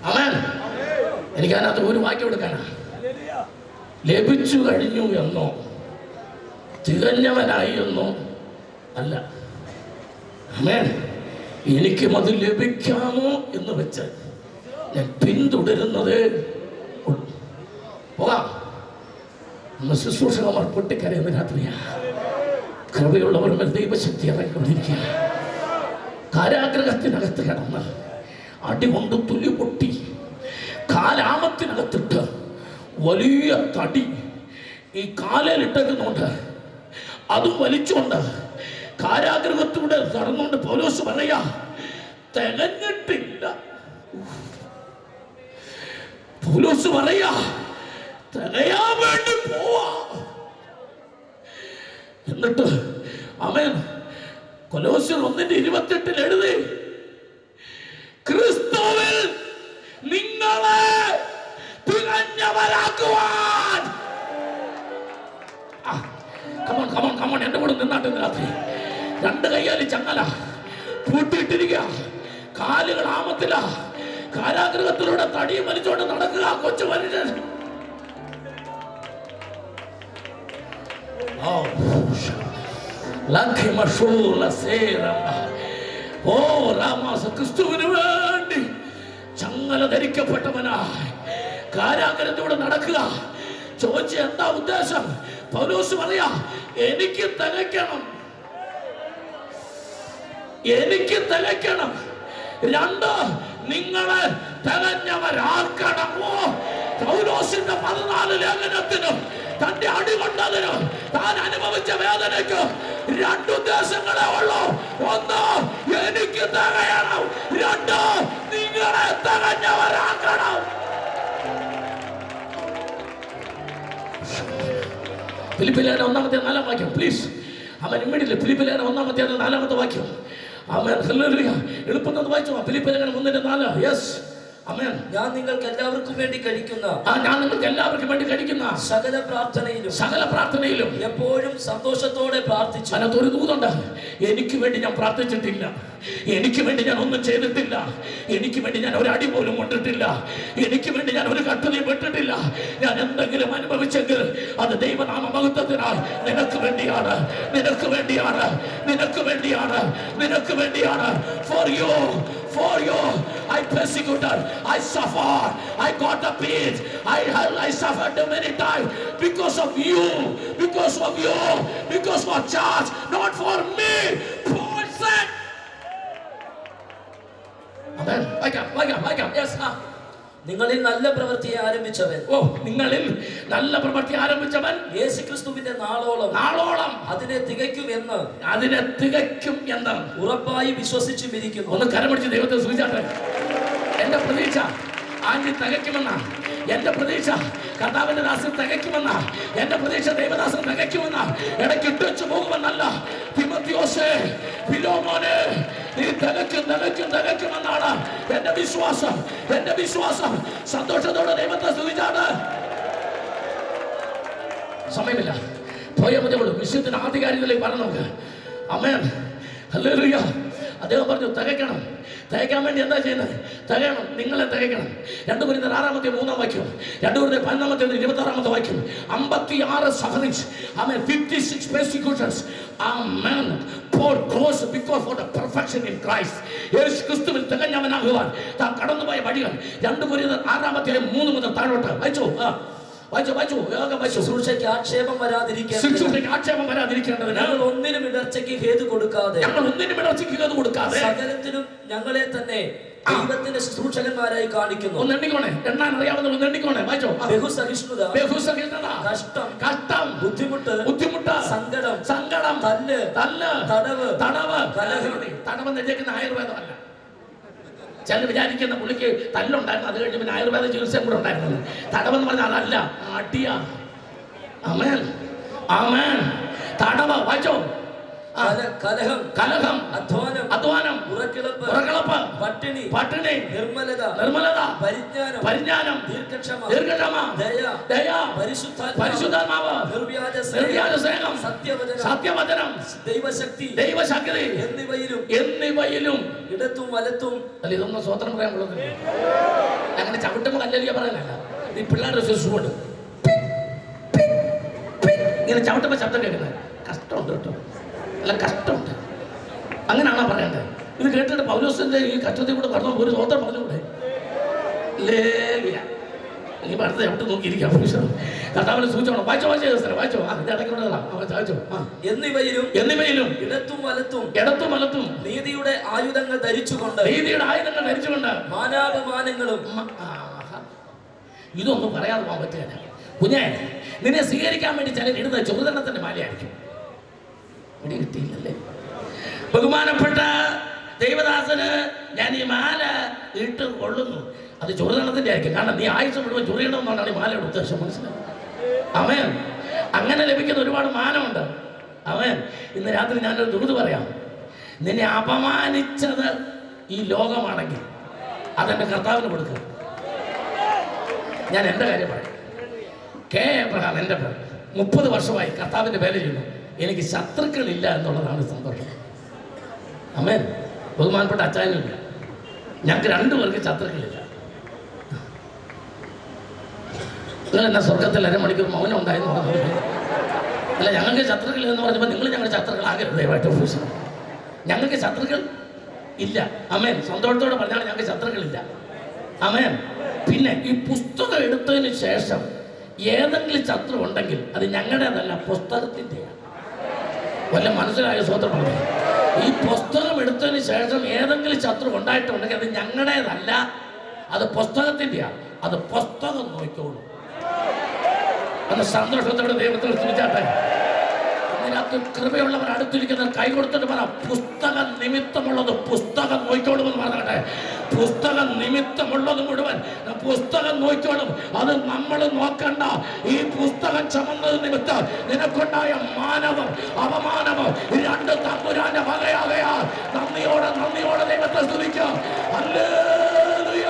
ആമേൻ. എനിക്ക് അതിനകത്ത് ഒരു വാക്യം എടുക്കാനാ. ലഭിച്ചു കഴിഞ്ഞു എന്നോ തികഞ്ഞവനായി എന്നോ അല്ല. ആമേൻ. എനിക്കും അത് ലഭിക്കാമോ എന്ന് വെച്ച് ഞാൻ പിന്തുടരുന്നത് പോകാം. ശുശ്രൂഷകന്മാർ പൊട്ടിക്കരയുന്ന രാത്രിയാ. കൃപയുള്ളവർ ദൈവശക്തി ഇറങ്ങിക്കൊണ്ടിരിക്കുക. കാരാഗ്രഹത്തിനകത്ത് കിടന്ന് അടികൊണ്ട് തുലി പൊട്ടി കാലാമത്തിനകത്തിട്ട് വലിയ തടി ഈ കാലിലിട്ടതുകൊണ്ട് അത് വലിച്ചുകൊണ്ട് കാരാഗ്രഹത്തിലൂടെ നടന്നുകൊണ്ട് പൗലോസ് പറയാ, തികഞ്ഞിട്ടില്ല. പൗലോസ് പറയാ, തികയാൻ വേണ്ടി പോവാ. എന്നിട്ട് ആമേൻ, കൊലോസ്യർ 1:28 എഴുതി, ക്രിസ്തുവിൽ നിങ്ങളെ തികഞ്ഞവരാക്കുവാൻ. കമോൺ എന്റെ കൂടെ നിന്നാട്ട് രാത്രി. 2 കൈയാലും ചങ്ങല പൂട്ടിയിട്ടിരിക്കുക, കാലുകൾ ആമത്തില, കാരാഗ്രഹത്തിലൂടെ തടിയും വലിച്ചോണ്ട് നടക്കുക. കൊച്ചു മനുഷ്യൻ ക്രിസ്തുവിന് വേണ്ടി ചങ്ങല ധരിക്കപ്പെട്ടവനായി കാരാഗ്രഹത്തിലൂടെ നടക്കുക. ചോദിച്ച എന്താ ഉദ്ദേശം? പൗലോസ് പറയാ, എനിക്ക് തികയ്ക്കണം, എനിക്ക് തികയ്ക്കണം. 2, നിങ്ങളെ തികഞ്ഞവരാക്കണമോ. പൗലോസിന്റെ 14 ലേഖനത്തിനും തന്റെ അടികൊണ്ടതിന് താൻ അനുഭവിച്ച വേദനയ്ക്ക് 2 ഉദ്ദേശങ്ങളെ ഉള്ളൂ. 1, എനിക്ക് തികയണം. 2, നിങ്ങളെ തികഞ്ഞവരാക്കണം. ഫിലിപ്പിലേഖനം 1-4 വാക്യം പ്ലീസ്. അവൻ ഇമ്മീഡിയറ്റ്ലി ഫിലിപ്പിലേഖനം 1-4 വാക്യം. അവൻ ഹല്ലേലൂയ. എളുപ്പം വായിച്ചോ. ഫിലിപ്പിലേഖനം 1-4. യെസ്. ആമേൻ. ഞാൻ നിങ്ങൾക്ക് എല്ലാവർക്കും വേണ്ടി കഴിക്കുന്ന സകല പ്രാർത്ഥനയിലും എപ്പോഴും സന്തോഷത്തോടെ പ്രാർത്ഥിച്ചു. അതിനകത്ത് ഒരു ദൂതുണ്ട്. എനിക്ക് വേണ്ടി ഞാൻ പ്രാർത്ഥിച്ചിട്ടില്ല, എനിക്ക് വേണ്ടി ഞാൻ ഒന്നും ചെയ്തിട്ടില്ല, എനിക്ക് വേണ്ടി ഞാൻ ഒരു അടി പോലും കൊണ്ടിട്ടില്ല, എനിക്ക് വേണ്ടി ഞാൻ ഒരു കട്ടതയും വിട്ടിട്ടില്ല. ഞാൻ എന്തെങ്കിലും അനുഭവിച്ചെങ്കിൽ അത് ദൈവനാമ മഹത്വത്തിനായി നിനക്ക് വേണ്ടിയാണ്, നിനക്ക് വേണ്ടിയാണ്, നിനക്ക് വേണ്ടിയാണ്, നിനക്ക് വേണ്ടിയാണ്. For you, I persecuted, I suffered, I got the pain, I suffered many times because of you, because of you, because of church, not for me. Paul said. Amen. Wake up. Yes. നിങ്ങളിൽ നല്ല പ്രവൃത്തിയെ ആരംഭിച്ചവൻ, നിങ്ങളിൽ നല്ല പ്രവൃത്തി ആരംഭിച്ചവൻ യേശുക്രിസ്തുവിന്റെ നാളോളം അതിനെ തികയ്ക്കും എന്ന് ഉറപ്പായി വിശ്വസിച്ചുമിരിക്കുന്നു. ഒന്ന് കരമടിച്ച് ദൈവത്തെ സ്തുതിച്ചാട്ടെ. എന്റെ പ്രതീക്ഷ ആന്റി തികയ്ക്കുമെന്ന, എന്റെ പ്രതീക്ഷ കർത്താവിന്റെ ദാസൻ തികയ്ക്കുമെന്ന, എന്റെ പ്രതീക്ഷ ദൈവദാസൻ തികയ്ക്കുമെന്ന, ഇടയ്ക്ക് ഇട്ടുവെച്ചു പോകുമെന്നല്ല. തിമോത്തിയോസേ, ഫിലോമോനെ, നീ തികയ്ക്കുമെന്നാണ് എന്റെ വിശ്വാസം. സന്തോഷത്തോടെ ദൈവത്തെ സ്തുതിച്ചാണ്. സമയമില്ല, പോയ മതിയുള്ളൂ. വിശുദ്ധത്തിന് ആധികാരികതയിലേക്ക് പറഞ്ഞു നോക്ക്. ആമേൻ. ഹല്ലേലൂയ. അദ്ദേഹം പറഞ്ഞു തികയ്ക്കണം. തികയ്ക്കാൻ വേണ്ടി എന്താ ചെയ്യുന്നത്? തികയണം, നിങ്ങളെ തികയ്ക്കണം. 2 കൊരിന്ത്യർ 6-3 വാക്യം, 2 കൊരിന്ത്യർ 11-26 വാക്യം. 56 sufferings, amen, 56 persecutions, amen. Paul goes because for the perfection in Christ. യേശു ക്രിസ്തുവിൽ തികഞ്ഞവനാകുവാൻ താൻ കടന്നുപോയ വഴികൾ. 2 കൊരിന്ത്യർ 6-3 മുതൽ താഴോട്ട് വായിച്ചു. ശുശ്രൂഷയ്ക്ക് ആക്ഷേപം വരാതിരിക്കേണ്ടതിന് ഞങ്ങൾ ഒന്നിനും ഇടർച്ചയ്ക്ക് ഹേതു കൊടുക്കാതെ സകലത്തിലും ഞങ്ങളെ തന്നെ ദൈവത്തിന്റെ ശുശ്രൂഷകന്മാരായി കാണിക്കുന്നു. ബഹുസഹിഷ്ണുത, കഷ്ടം, ബുദ്ധിമുട്ട്, സങ്കടം, തല്ല്, തടവ്, ആയുർവേദമല്ല. ചില വിചാരിക്കുന്ന പുള്ളിക്ക് തല്ലുണ്ടായിരുന്നു, അത് കഴിഞ്ഞ് പിന്നെ ആയുർവേദ ചികിത്സയും കൂടെ ഉണ്ടായിരുന്നത്. തടവെന്ന് പറഞ്ഞാൽ അതല്ല, അടിയാ. ആമേൻ, ആമേൻ. തടവ വായിച്ചോ. കലഹം, അധ്വാനം, ഉറക്കിളപ്പ്, പട്ടിണി, നിർമ്മലത, പരിജ്ഞാനം, ദീർഘക്ഷമ, ദയ, പരിശുദ്ധാത്മാവ്, നിർവ്യാജ സ്നേഹം, സത്യവചനം, ദൈവശക്തി എന്നിവയിലും ഇടത്തും വലത്തും. അല്ല, ഇതൊന്നും സ്വതന്ത്രം പറയാൻ കൊള്ളുന്നില്ല. അങ്ങനെ ചവിട്ടുമ്പോൾ അല്ലല്ലോ പറയാനല്ല. ഈ പിള്ളേരുടെ ശുശ്രൂഷ ഇങ്ങനെ ചവിട്ടുമ്പോൾ ശബ്ദം കേൾക്കുന്നത് കഷ്ടമുണ്ട് കേട്ടോ, അല്ല കഷ്ടമുണ്ട്. അങ്ങനെയാണോ പറയേണ്ടത്? ഇത് കേട്ടിട്ട് പൗലോസിന്റെ ഈ കഷ്ടത്തിൽ കൂടെ കടന്നു ഒരു സ്വതന്ത്രം പറഞ്ഞുകൂടെ? ഇനി അടുത്ത എവിടെ നോക്കിയിരിക്കാം. കർത്താവിനെ സൂചിച്ചോണം. വായിച്ചോ. എന്നിവയിലും ഇടത്തും വലത്തും നീതിയുടെ ആയുധങ്ങൾ ധരിച്ചുകൊണ്ട് മാനാപമാനങ്ങളും. ഇതൊന്നും പറയാതെ പോകാൻ പറ്റുകയില്ല. കുഞ്ഞെ, നിന്നെ സ്വീകരിക്കാൻ വേണ്ടി ചിലർ ഇടുന്ന ചുമതലത്തിന്റെ മാലയായിരിക്കും. ഇവിടെ കിട്ടിയില്ലല്ലേ? ബഹുമാനപ്പെട്ട ദൈവദാസന് ഞാൻ ഈ മാല ഇട്ട് കൊള്ളുന്നു, അത് ചൊറിതണത്തിന്റെ ആയിരിക്കും. കാരണം നീ ആയുസ് മുഴുവൻ ചൊറിയണമെന്നാണ് ഈ മാലയുടെ ഉദ്ദേശം. മനസ്സിലായി? അവൻ അങ്ങനെ ലഭിക്കുന്ന ഒരുപാട് മാനമുണ്ട്. അവൻ ഇന്ന് രാത്രി ഞാനൊരു ദുരിത് പറയാം. നിന്നെ അപമാനിച്ചത് ഈ ലോകമാണെങ്കിൽ അതെന്റെ കർത്താവിന് കൊടുക്കുക. ഞാൻ എൻ്റെ കാര്യം പറയാം. കെ എബ്രഹാം എൻ്റെ പേര് 30 വർഷമായി കർത്താവിൻ്റെ വേല ചെയ്യുന്നു. എനിക്ക് ശത്രുക്കളില്ല എന്നുള്ളതാണ് സന്തോഷം. ആമേൻ. ബഹുമാനപ്പെട്ട അച്ചായനുമില്ല, ഞങ്ങൾക്ക് 2 പേർക്ക് ശത്രുക്കളില്ല. നിങ്ങളെന്നാ സ്വർഗത്തിൽ അരമണിക്കൂർ മൗനം ഉണ്ടായെന്ന് പറഞ്ഞു? അല്ല, ഞങ്ങൾക്ക് ശത്രുക്കളില്ലെന്ന് പറഞ്ഞപ്പോൾ നിങ്ങൾ ഞങ്ങളുടെ ശത്രുക്കളാകരുത് ദയവായിട്ട്. ഞങ്ങൾക്ക് ശത്രുക്കൾ ഇല്ല. ആമേൻ. സന്തോഷത്തോടെ പറഞ്ഞാൽ ഞങ്ങൾക്ക് ശത്രുക്കളില്ല. ആമേൻ. പിന്നെ ഈ പുസ്തകം എടുത്തതിന് ശേഷം ഏതെങ്കിലും ശത്രു ഉണ്ടെങ്കിൽ അത് ഞങ്ങളുടേതല്ല, പുസ്തകത്തിൻ്റെയാണ്. വല്ല മനസ്സിലായ സ്വന്തം പറഞ്ഞു. ഈ പുസ്തകം എടുത്തതിന് ശേഷം ഏതെങ്കിലും ശത്രു ഉണ്ടായിട്ടുണ്ടെങ്കിൽ അത് ഞങ്ങളുടേതല്ല, അത് പുസ്തകത്തിൻ്റെയാ. അത് പുസ്തകം നോക്കിക്കോളൂ. അത് സന്തോഷത്തോടെ ദൈവത്തിൽ സ്തുതിച്ചാട്ടെ. അതിനകത്ത് കൃപയുള്ളവർ അടുത്തിരിക്കുന്നവർ കൈ കൊടുത്തിട്ട് പറ, പുസ്തകം നിമിത്തമുള്ളത് പുസ്തകം നോക്കിക്കോളുമെന്ന് പറഞ്ഞാട്ടെ. പുസ്തകം നിമിത്തമുള്ളത് മുഴുവൻ പുസ്തകം നോക്കിക്കോളും. അത് നമ്മൾ നോക്കണ്ട. ഈ പുസ്തകം ചുമന്നത് നിമിത്തം നിനക്കുണ്ടായ മാനവം അപമാനവും രണ്ട് തമ്പുരാന്റെ വകയാകയാൽ നന്ദിയോടെ ദൈവത്തെ സ്തുതിക്കാം. Hallelujah,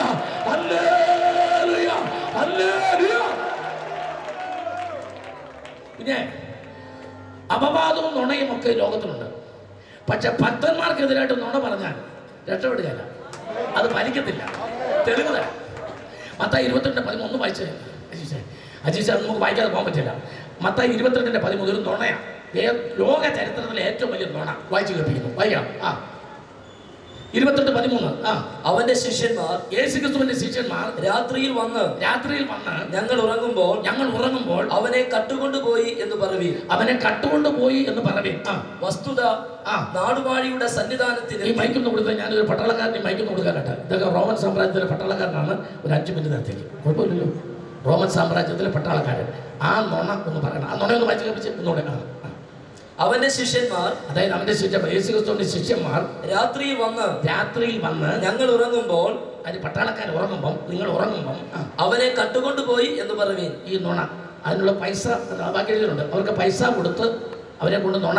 hallelujah, hallelujah. പിന്നെ അപവാദവും നുണയും ഒക്കെ ലോകത്തിലുണ്ട്. പക്ഷെ ഭക്തന്മാർക്കെതിരായിട്ട് നുണ പറഞ്ഞാൽ രക്ഷപ്പെടുകയല്ല, അത് ഫലിക്കത്തില്ല. തെളിവ് തരാം. മത്തായി 22:13 വായിച്ചേ. അജീഷ നമുക്ക് വായിക്കാതെ പോകാൻ പറ്റില്ല. മത്തായി 22:13 ഒരു നുണയാണ്. ലോക ചരിത്രത്തിലെ ഏറ്റവും വലിയ നുണ വായിച്ചു കേൾപ്പിക്കുന്നു. വായിക്കാം. 22:13. അവന്റെ ശിഷ്യന്മാർ, യേശുക്രിസ്തുവിന്റെ ശിഷ്യന്മാർ രാത്രിയിൽ വന്ന് ഞങ്ങൾ ഉറങ്ങുമ്പോൾ അവനെ കട്ടുകൊണ്ടുപോയി എന്ന് പറവീൻ. വസ്തുത നാടുവാഴിയുടെ സന്നിധാനത്തിൽ. ഈ മൈക്കൊന്ന് കൊടുത്താൽ ഞാനൊരു പട്ടാളക്കാരനെ മൈക്കൊന്ന് കൊടുക്കാനട്ടെ. ഇതൊക്കെ റോമൻ സാമ്രാജ്യത്തിലെ പട്ടാളക്കാരനാണ്. ഒരു 5 മിനിറ്റ് നേരത്തേക്ക് കുഴപ്പമില്ലല്ലോ. റോമൻ സാമ്രാജ്യത്തിലെ പട്ടാളക്കാരൻ. ആ നുണ ഒന്ന് പറയണം. ആ നുണയൊന്ന് വായിച്ചു കേൾപ്പിച്ച് ഒന്നുകൂടെ. അവന്റെ ശിഷ്യന്മാർ, അതായത് അവന്റെ യേശുക്രിസ്തുവിന്റെ ശിഷ്യന്മാർ രാത്രിയിൽ വന്ന് ഞങ്ങൾ ഉറങ്ങുമ്പോൾ, അത് പട്ടാളക്കാർ ഉറങ്ങുമ്പോൾ, നിങ്ങൾ ഉറങ്ങുമ്പോൾ അവനെ കട്ടുകൊണ്ടുപോയി എന്ന് പറവീൻ. ഈ നുണ അതിനുള്ള പൈസ ബാക്കി എഴുതിയിട്ടുണ്ട്. അവർക്ക് പൈസ കൊടുത്ത് അവരെ കൊണ്ട് നുണ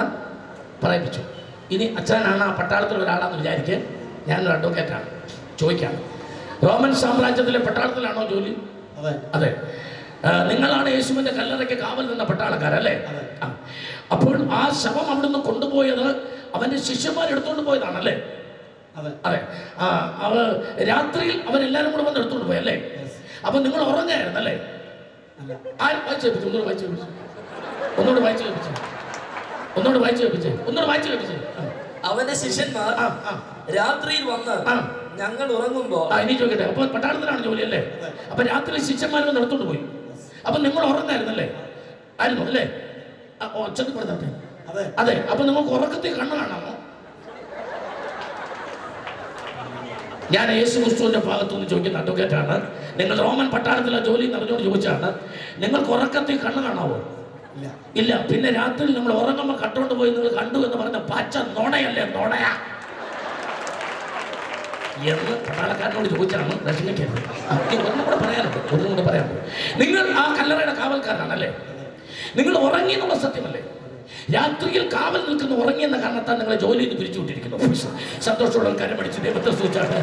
പറയിപ്പിച്ചു. ഇനി അച്ഛനാണ് ആ പട്ടാളത്തിൽ ഒരാളാന്ന് വിചാരിക്കുക. ഞാനൊരു അഡ്വക്കേറ്റാണ്. ചോദിക്കാണ്, റോമൻ സാമ്രാജ്യത്തിലെ പട്ടാളത്തിലാണോ ജോലി? അതെ. നിങ്ങളാണ് യേശുവിന്റെ കല്ലറയ്ക്ക് കാവൽ നിന്ന പട്ടാളക്കാരല്ലേ? അപ്പോൾ ആ ശവം അവിടുന്ന് കൊണ്ടുപോയത് അവന്റെ ശിഷ്യന്മാർ എടുത്തുകൊണ്ട് പോയതാണല്ലേ? അതെ. രാത്രിയിൽ അവരെല്ലാരും കൂടെ വന്ന് എടുത്തുകൊണ്ട് പോയല്ലേ? അപ്പൊ നിങ്ങൾ ഉറങ്ങായിരുന്നല്ലേ? ഒന്നുകൂടെ വായിച്ചു കേൾപ്പിച്ചേ. അവന്റെ ശിഷ്യന്മാർ രാത്രിയിൽ വന്ന് ഞങ്ങൾ ഉറങ്ങുമ്പോ. ഇനി ചോദിക്കട്ടെ. അപ്പൊ പട്ടാളത്തിലാണ് ജോലി അല്ലേ? അപ്പൊ രാത്രി ശിഷ്യന്മാർ വന്ന് എടുത്തോണ്ട് പോയി. അപ്പൊ നിങ്ങൾ ഉറങ്ങായിരുന്നല്ലേ? ആയിരുന്നു അല്ലേ? ഒച്ചപ്പെടുത്തട്ടെ. അതെ. അപ്പൊ നിങ്ങൾക്ക് ഉറക്കത്തിൽ കണ്ണ് കാണാമോ? ഞാൻ യേശുക്രിസ്തുവിന്റെ ഭാഗത്തുനിന്ന് ചോദിക്കുന്ന അഡ്വക്കേറ്റാണ്. നിങ്ങൾ റോമൻ പട്ടാളത്തിലെ ജോലി എന്നറിഞ്ഞോട് ചോദിച്ചാണ്. നിങ്ങൾക്ക് ഉറക്കത്തിൽ കണ്ണ് കാണാവോ? ഇല്ല. പിന്നെ രാത്രി നിങ്ങൾ ഉറങ്ങുമ്പോൾ കട്ടുകൊണ്ട് പോയി നിങ്ങൾ കണ്ടു എന്ന് പറഞ്ഞ പച്ച നുണയല്ലേ? നുണയാ എന്ന് പട്ടാളക്കാരനോട് ചോദിച്ചാണ്. വിഷമിക്കരുത്. ഒന്നും കൂടെ പറയാനുണ്ട്. നിങ്ങൾ ആ കല്ലറയുടെ കാവൽക്കാരനാണല്ലേ? നിങ്ങൾ ഉറങ്ങി എന്നുള്ള സത്യമല്ലേ? രാത്രിയിൽ കാവൽ നിൽക്കുന്ന ഉറങ്ങിയെന്ന കാരണത്താൽ നിങ്ങളെ ജോലിയിൽ നിന്ന് പിരിച്ചുവിട്ടിരിക്കുന്നു. സന്തോഷമുള്ള കരമടിച്ച് ദൈവത്തെ സൂചിച്ചാണ്.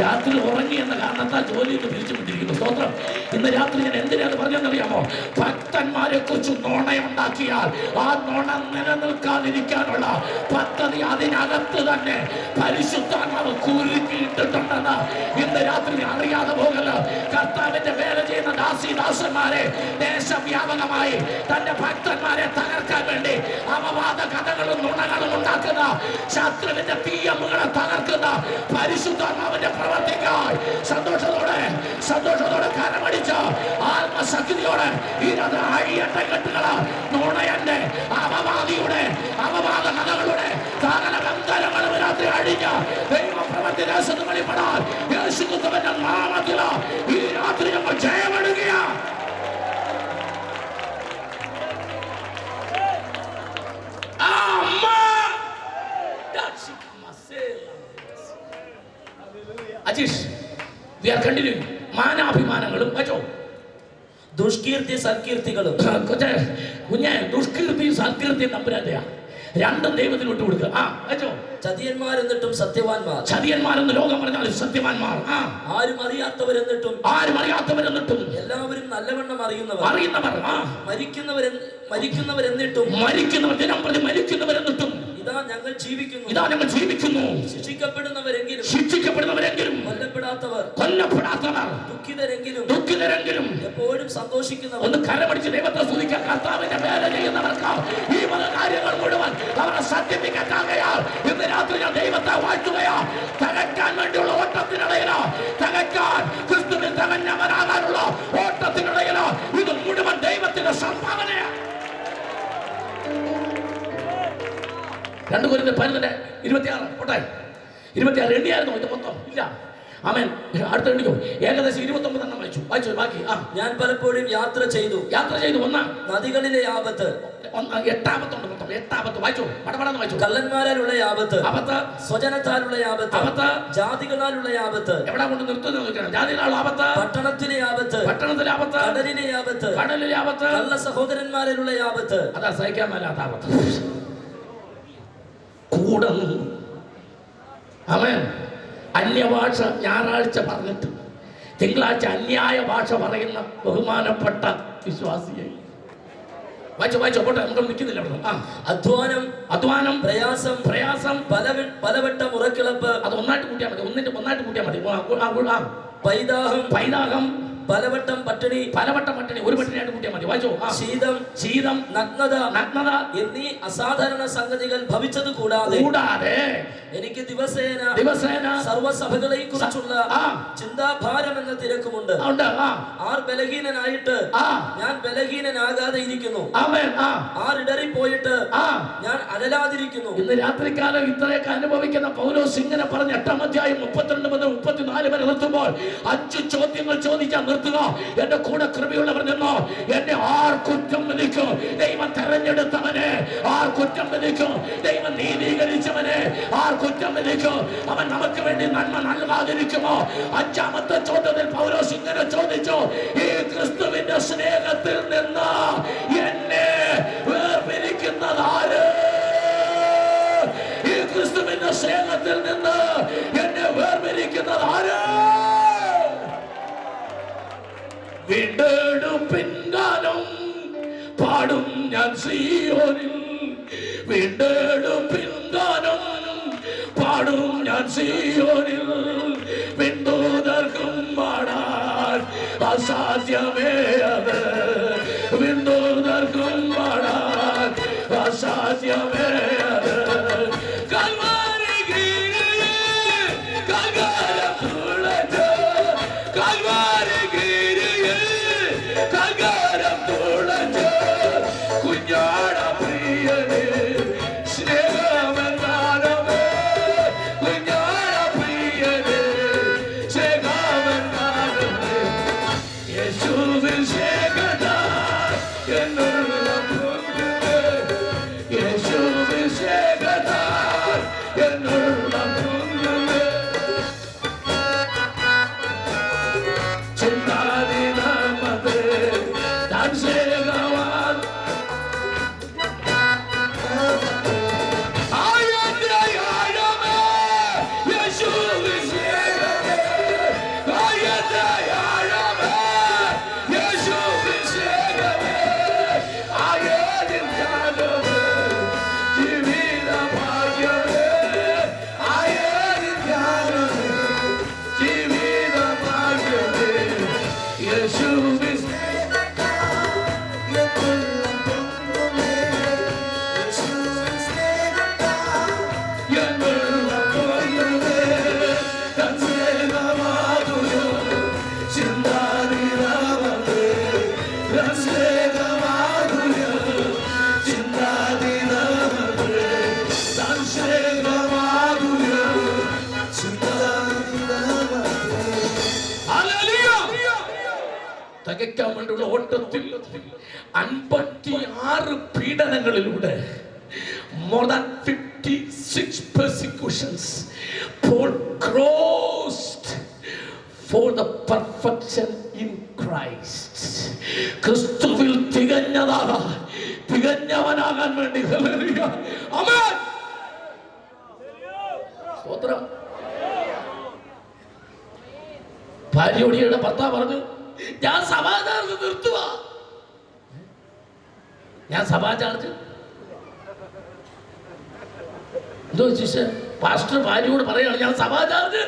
രാത്രി ഉറങ്ങി എന്ന കാരണത്താൽ ജോലിയിൽ നിന്ന് പിരിച്ചുവിട്ടിരിക്കുന്നു. സ്തോത്രം. ഇന്ന് രാത്രി ഞാൻ എന്തിനാണ് പറഞ്ഞെന്നറിയാമോ? ഭക്തന്മാരെ കുറിച്ച് നുണയുണ്ടാക്കിയാൽ ആ നുണ നിലനിൽക്കാതിരിക്കാനുള്ള പദ്ധതി അതിനകത്ത് തന്നെ പരിശുദ്ധാത്മാവ് കുരുക്കിയിട്ടിട്ടുണ്ടെന്ന് ഇന്ന് രാത്രി അറിയാതെ പോകല്. കർത്താവിന്റെ വേല ചെയ്യുന്ന ദാസന്മാരെ ദേശവ്യാപകമായി തന്റെ ഭക്തന്മാരെ തകർക്കാൻ വേണ്ടി അപവാദ കഥകളും നുണകളും ഉണ്ടാക്കുന്ന ശത്രുവിന്റെ തീയമ്പുകളെ തകർക്കുന്ന പരിശുദ്ധാത്മാവിന്റെ പ്രവർത്തിക്കായി സന്തോഷത്തോടെ കരമടിച്ച് ആത്മശക്തിയോടെ അഴിയട്ടെ കെട്ടുകള്. നുണയന്റെ അപവാദിയുടെ അപവാദ കഥകളുടെ സകല ബന്ധനങ്ങളും രാത്രി അഴിഞ്ഞ് ദൈവപ്രവൃത്തി ദേശത്ത് വെളിപ്പെടാൻ യേശുക്രിസ്തുവിന്റെ നാമത്തില് ഈ രാത്രി ഞങ്ങൾ ജയമെടുക്കുകയാണ്. Ajeesh, we are continuing. മാനാഭിമാനങ്ങളും വെച്ചോ. ദുഷ്കീർത്തി സൽകീർത്തികളും. കുഞ്ഞെ, ദുഷ്കീർത്തിയും സൽകീർത്തിയും തമ്പുരാന്റെയാ. രണ്ടും ദൈവത്തിന് വിട്ടു കൊടുക്കുക. വെച്ചോ. ചതിയന്മാരെന്നിട്ടും സത്യവാന്മാർ. ചതിയന്മാരെന്ന് ലോകം പറഞ്ഞാൽ സത്യവാന്മാർ. ആരും അറിയാത്തവരെന്നിട്ടും എല്ലാവരും നല്ലവണ്ണം അറിയുന്നവർ. മരിക്കുന്നവരെന്നിട്ടും ദിനം പ്രതി മരിക്കുന്നവരെന്നിട്ടും ഇതാ ഞങ്ങൾ ജീവിക്കുന്നു. ശിക്ഷിക്കപ്പെടുന്നവരെങ്കിലും കൊല്ലപ്പെടാത്തവർ ദുഃഖിതരെങ്കിലും എപ്പോഴും സന്തോഷിക്കുന്നവർ. ഒന്ന് കരമടിച്ച് ദൈവത്തെ സ്തുതിക്കാൻ. കർത്താവിന്റെ വേല ചെയ്യുന്നവർക്ക് ഈ വക കാര്യങ്ങൾ മുഴുവൻ അവരെ സർട്ടിഫിക്കറ്റാകയാൽ ഇന്ന് രാത്രി ഞാൻ ദൈവത്തെ വാഴ്ത്തുകയാ. തകയ്ക്കാൻ വേണ്ടിയുള്ള ഓട്ടത്തിനിടയിലോ, തകയ്ക്കാൻ ക്രിസ്തുവിൽ തകഞ്ഞവരാകാനുള്ള ഓട്ടത്തിനിടയിലോ ഇത് മുഴുവൻ ദൈവത്തിന്റെ സംഭാവനയാണ്. 2 കൊരിന്ത്യർ 11:26 പോട്ടെ. 26 എണ്ണിയായിരുന്നു ഇത് മൊത്തം ഇല്ല. ആമേൻ. അടുത്ത എണ്ണിക്കോ. ഏകദേശം 29 എണ്ണം വായിച്ചു ബാക്കി. ഞാൻ പലപ്പോഴും യാത്ര ചെയ്തു. ഒന്നാം നദികളിലെ ആപത്ത്. 8 മൊത്തം 8 വായിച്ചു. പടപടന്ന് വായിച്ചു. കള്ളന്മാരാലുള്ള ആപത്ത്. സ്വജനത്താലുള്ള ആപത്ത്. ജാതികളാലുള്ള ആപത്ത്. എവിടെ കൊണ്ട് നിർത്തുന്നത് നോക്കണം. ജാതികളാലുള്ള ആപത്ത്. പട്ടണത്തിലെ ആപത്ത്. കടലിലെ ആപത്ത്. കള്ള സഹോദരന്മാരിലുള്ള ആപത്ത്. അതാ സഹിക്കാൻ മേലാത്ത ആപത്ത്. കൂടെ ആമേൻ. അന്യഭാഷ ഞായറാഴ്ച പറഞ്ഞിട്ട് തിങ്കളാഴ്ച അന്യായ ഭാഷ പറയുന്ന ബഹുമാനപ്പെട്ട വിശ്വാസിയായി വായിച്ചോ പോട്ടെ. നമുക്ക് നിൽക്കുന്നില്ല. അധ്വാനം പ്രയാസം പലവട്ടം ഉറക്കിളപ്പ്. അത് ഒന്നായിട്ട് കൂട്ടിയാൽ മതി. പൈതാഹം പലവട്ടം പട്ടിണി. ഒരു പട്ടിണിയായിട്ട് കൂട്ടിയാൽ മതി. വായിച്ചോ. ശീതം നഗ്നത എന്നീ അസാധാരണ സംഗതികൾ ഭവിച്ചത് കൂടാതെ എനിക്ക് ദിവസേന സർവ്വസഭകളെയും കുറിച്ചുള്ള ചിന്താഭാരം എന്ന തിരക്കുമുണ്ട്. ആർ ബലഹീനനായിട്ട് ഞാൻ ബലഹീനനാകാതെ ഇരിക്കുന്നു. ആർ ഇടറിപ്പോയിട്ട് ഞാൻ അലലാതിരിക്കുന്നു. ഇന്ന് രാത്രികാലം ഇത്രയൊക്കെ അനുഭവിക്കുന്ന പൗലോസ് ഇങ്ങനെ പറഞ്ഞ 8 അധ്യായം 32 മുതൽ 34 വരെ നിർത്തുമ്പോൾ 5 ചോദ്യങ്ങൾ ചോദിക്കാൻ നിർത്തുക. എന്റെ കൂടെ കൃപയുള്ളവർ നിന്നോ. എന്നെ ആർ കുറ്റം വിധിക്കും? ദൈവം തെരഞ്ഞെടുത്തവനെ ആർ കുറ്റം വിധിക്കും? ദൈവം നീതീകരിച്ചവനെ ആർ കുറ്റം വിധിക്കും? അവൻ നമുക്ക് വേണ്ടി നന്മ നൽകാതിരിക്കുമോ? 5ാമത്തെ ചോദ്യത്തിൽ പൗലോസ് ഇങ്ങനെ ചോദിച്ചു, ഈ ക്രിസ്തുവിന്റെ സ്നേഹത്തിൽ നിന്ന് എന്നെ വേർപിരിക്കുന്നത് ആര്? ഈ ക്രിസ്തുവിന്റെ സ്നേഹത്തിൽ നിന്ന് എന്നെ വേർപിരിക്കുന്നത് ആര്? വീണ്ടെടുപ്പിൻ ഗാനം പാടും ഞാൻ സിയോനിൽ. വീണ്ടെടുപ്പിൻ ഗാനം പാടും ഞാൻ സിയോനിൽ. വിണ്ടുതർക്കും പാടാൻ അസാധ്യമേ അത്. വിണ്ടുതർക്കും പാടാൻ അസാധ്യമേ അത്. തികയ്ക്കാൻ വേണ്ടിയുള്ള ഓട്ടത്തിൽ 56 പീഡനങ്ങളിലൂടെ more than 56 persecutions Paul crossed for the perfection in Christ. ക്രിസ്തുവിൽ തികഞ്ഞവനാകാൻ വേണ്ടി. ഹല്ലേലൂയ. ആമേൻ. സ്തോത്രം. ഭാര്യയോടിയുടെ ഭർത്താവ് പറഞ്ഞു, ഞാൻ സഭാചാർജ് നിർത്തുക. ഞാൻ സഭാചാർജ് എന്തോ ശിഷ്യ പാസ്റ്റർ ഭാര്യയോട് പറയാണ്, ഞാൻ സഭാചാർജ്.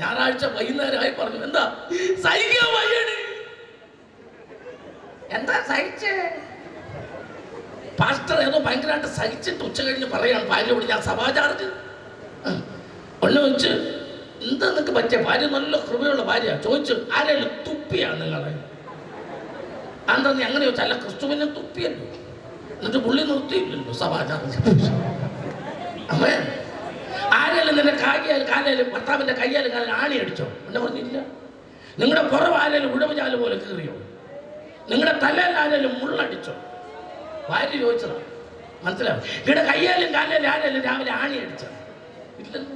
ഞായറാഴ്ച വൈകുന്നേരമായി പറഞ്ഞു, എന്താ സഹിക്കാൻ വയ്യടി? എന്താ സഹിച്ചേ? പാസ്റ്റർ ഏതോ ഭയങ്കരമായിട്ട് സഹിച്ചിട്ട് ഉച്ച കഴിഞ്ഞ് പറയാണ് ഭാര്യയോട്, ഞാൻ സഭാചാർജ്. ഒന്ന് വെച്ച് എന്താ നിനക്ക് പറ്റിയ? ഭാര്യ നല്ല കൃപയുള്ള ഭാര്യ. ചോദിച്ചു, ആരെങ്കിലും തുപ്പിയാണ് നിങ്ങളെ? എന്താ നീ അങ്ങനെ ചോദിച്ചാൽ? അല്ല, ക്രിസ്തുവിനെ തുപ്പിയല്ലോ. എന്നിട്ട് പുള്ളി നിർത്തിയില്ലല്ലോ സഭാചാർജ്. ആമേൻ. ആരെങ്കിലും നിന്റെ കാലിലും ഭർത്താവിന്റെ കയ്യാലും കാലിൽ ആണി അടിച്ചോ? എന്നെ പറഞ്ഞില്ല. നിങ്ങളുടെ പുറം ആരെങ്കിലും ഉടവുചാല് പോലെ കീറിയോ? നിങ്ങളുടെ തലയിൽ ആരെങ്കിലും മുള്ളടിച്ചോ? ഭാര്യ ചോദിച്ചതാ. മനസ്സിലാവും. ഇവിടെ കയ്യാലും കാലിലും ആരെങ്കിലും രാവിലെ ആണി അടിച്ചോ? ഇല്ലെന്ന്.